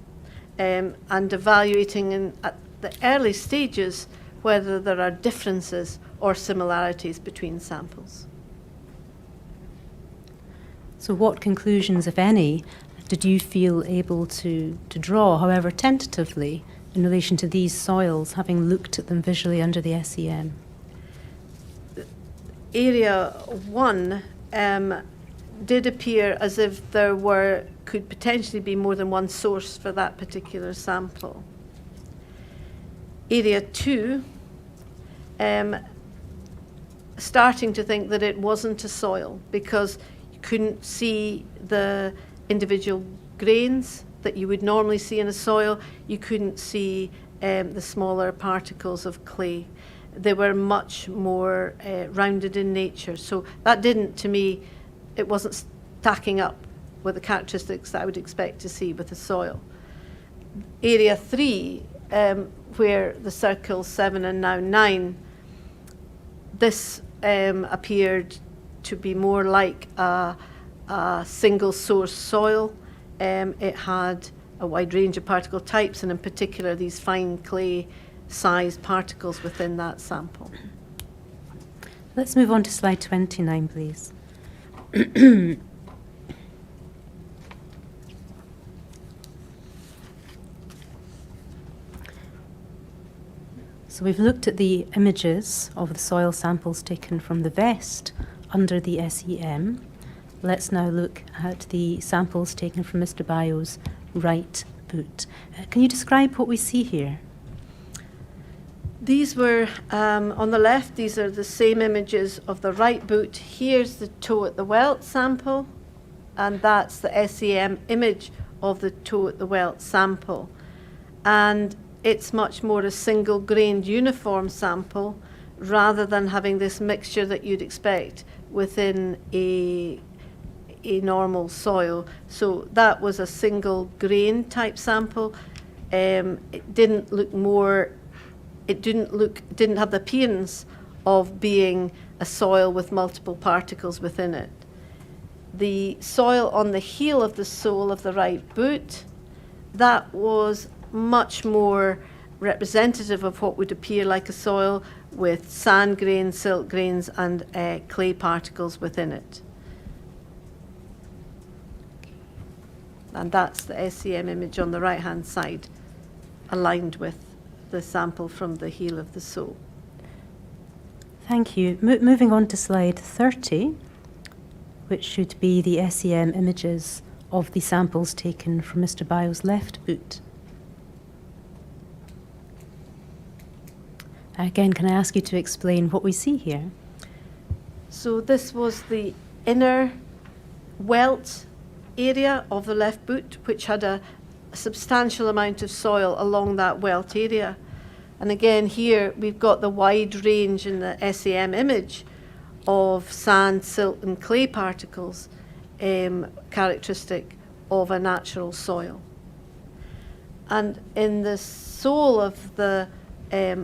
and evaluating at the early stages whether there are differences or similarities between samples. So what conclusions, if any, did you feel able to draw, however tentatively, in relation to these soils, having looked at them visually under the SEM? Area 1 did appear as if there could potentially be more than one source for that particular sample. Area 2, starting to think that it wasn't a soil because you couldn't see the individual grains that you would normally see in a soil. You couldn't see the smaller particles of clay. They were much more rounded in nature. So that didn't, to me, it wasn't stacking up with the characteristics that I would expect to see with the soil. Area 3, where the circles 7 and now 9, this appeared to be more like a a single source soil. It had a wide range of particle types, and in particular these fine clay sized particles within that sample. Let's move on to slide 29, please. So we've looked at the images of the soil samples taken from the vest under the SEM. Let's now look at the samples taken from Mr. Bayo's right boot. Can you describe what we see here? These were, on the left, these are the same images of the right boot. Here's the toe at the welt sample, and that's the SEM image of the toe at the welt sample. And it's much more a single-grained uniform sample rather than having this mixture that you'd expect within a normal soil. So that was a single-grain type sample. It didn't have the appearance of being a soil with multiple particles within it. The soil on the heel of the sole of the right boot, that was much more representative of what would appear like a soil with sand grains, silt grains, and clay particles within it. And that's the SEM image on the right-hand side, aligned with the sample from the heel of the sole. Thank you. Moving on to slide 30, which should be the SEM images of the samples taken from Mr. Bayo's left boot. Again, can I ask you to explain what we see here? So this was the inner welt area of the left boot, which had a substantial amount of soil along that welt area. And again, here we've got the wide range in the SEM image of sand, silt, and clay particles, characteristic of a natural soil. And in the sole of the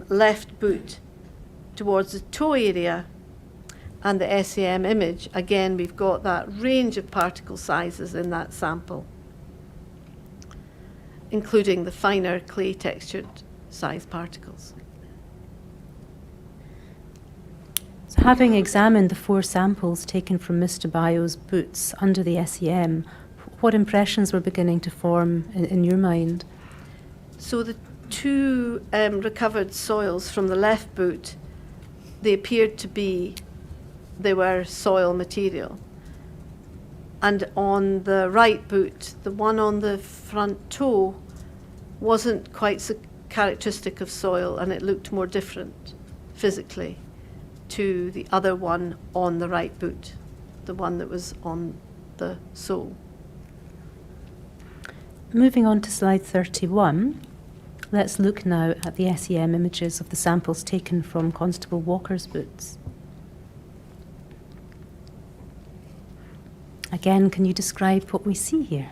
left boot towards the toe area and the SEM image, again we've got that range of particle sizes in that sample, including the finer clay textured size particles. So having examined the 4 samples taken from Mr. Bayo's boots under the SEM, what impressions were beginning to form in your mind? So the 2 recovered soils from the left boot, they appeared to be, they were soil material. And on the right boot, the one on the front toe wasn't quite so characteristic of soil, and it looked more different physically to the other one on the right boot, the one that was on the sole. Moving on to slide 31, let's look now at the SEM images of the samples taken from Constable Walker's boots. Again, can you describe what we see here?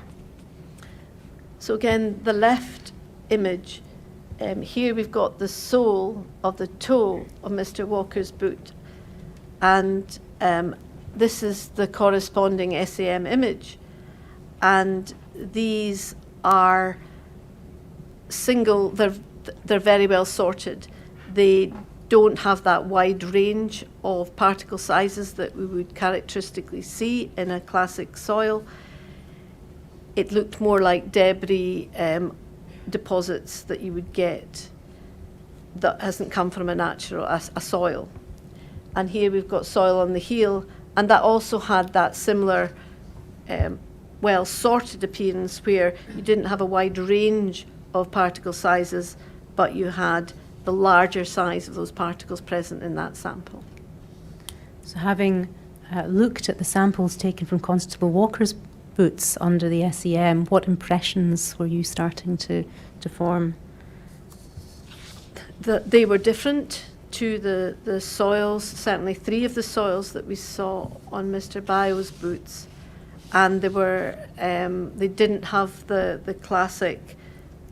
So again, the left image, here we've got the sole of the toe of Mr. Walker's boot, and this is the corresponding SEM image, and these are single, they're very well sorted. They don't have that wide range of particle sizes that we would characteristically see in a classic soil. It looked more like debris deposits that you would get that hasn't come from a soil. And here we've got soil on the heel, and that also had that similar well sorted appearance where you didn't have a wide range of particle sizes, but you had the larger size of those particles present in that sample. So having looked at the samples taken from Constable Walker's boots under the SEM, what impressions were you starting to form? They were different to the soils, certainly 3 of the soils that we saw on Mr. Bayo's boots, and they didn't have the classic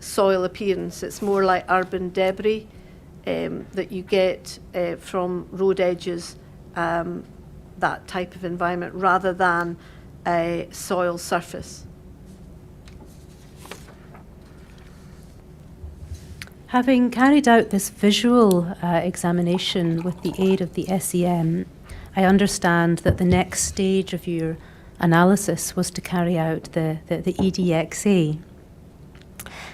soil appearance. It's more like urban debris that you get from road edges, that type of environment, rather than soil surface. Having carried out this visual examination with the aid of the SEM, I understand that the next stage of your analysis was to carry out the EDXA.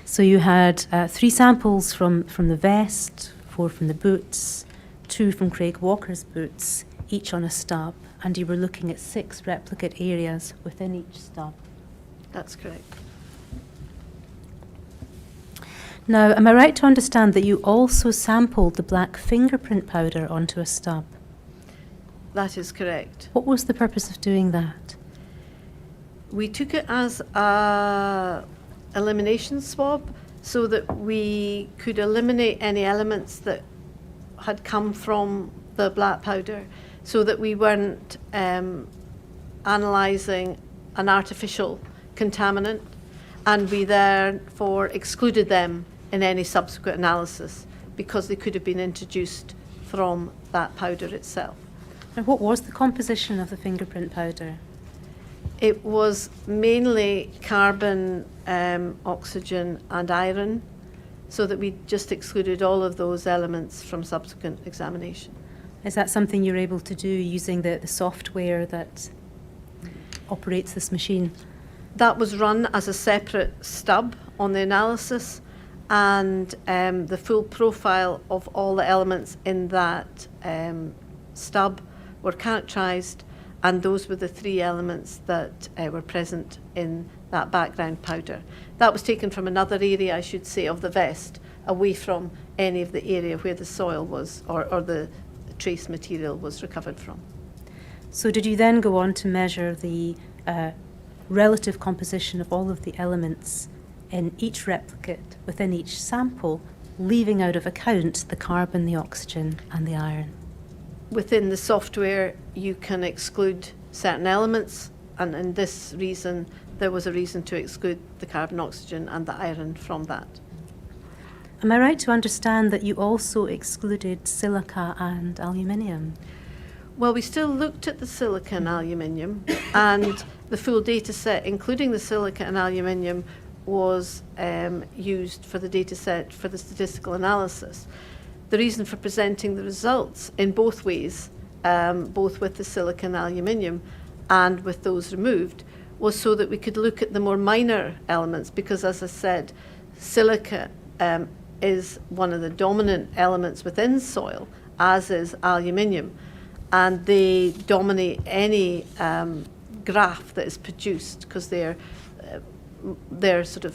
So you had 3 samples from the vest, 4 from the boots, 2 from Craig Walker's boots, each on a stub, and you were looking at 6 replicate areas within each stub. That's correct. Now, am I right to understand that you also sampled the black fingerprint powder onto a stub? That is correct. What was the purpose of doing that? We took it as a elimination swab so that we could eliminate any elements that had come from the black powder, so that we weren't analysing an artificial contaminant, and we therefore excluded them in any subsequent analysis because they could have been introduced from that powder itself. And what was the composition of the fingerprint powder? It was mainly carbon, oxygen and iron, so that we just excluded all of those elements from subsequent examination. Is that something you're able to do using the software that operates this machine? That was run as a separate stub on the analysis, and the full profile of all the elements in that stub were characterised, and those were the 3 elements that were present in that background powder. That was taken from another area, I should say, of the vest, away from any of the area where the soil was or the trace material was recovered from. So did you then go on to measure the relative composition of all of the elements in each replicate within each sample, leaving out of account the carbon, the oxygen and the iron? Within the software, you can exclude certain elements, and in this reason, there was a reason to exclude the carbon, oxygen and the iron from that. Am I right to understand that you also excluded silica and aluminium? Well, we still looked at the silica and aluminium, and the full data set, including the silica and aluminium, was used for the data set for the statistical analysis. The reason for presenting the results in both ways, both with the silica and aluminium and with those removed, was so that we could look at the more minor elements, because, as I said, silica is one of the dominant elements within soil, as is aluminium, and they dominate any graph that is produced, because they're sort of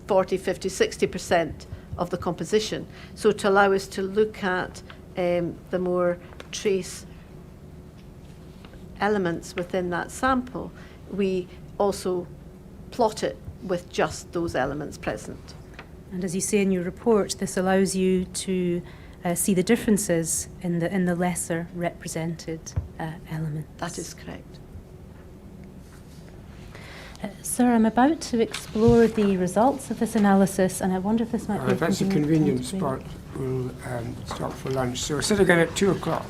40, 50, 60% of the composition. So to allow us to look at the more trace elements within that sample, we also plot it with just those elements present. And as you say in your report, this allows you to see the differences in the lesser represented elements. That is correct. Sir, I'm about to explore the results of this analysis, and I wonder if this might be That's a convenient spot. We'll stop for lunch. So sit again at 2 o'clock.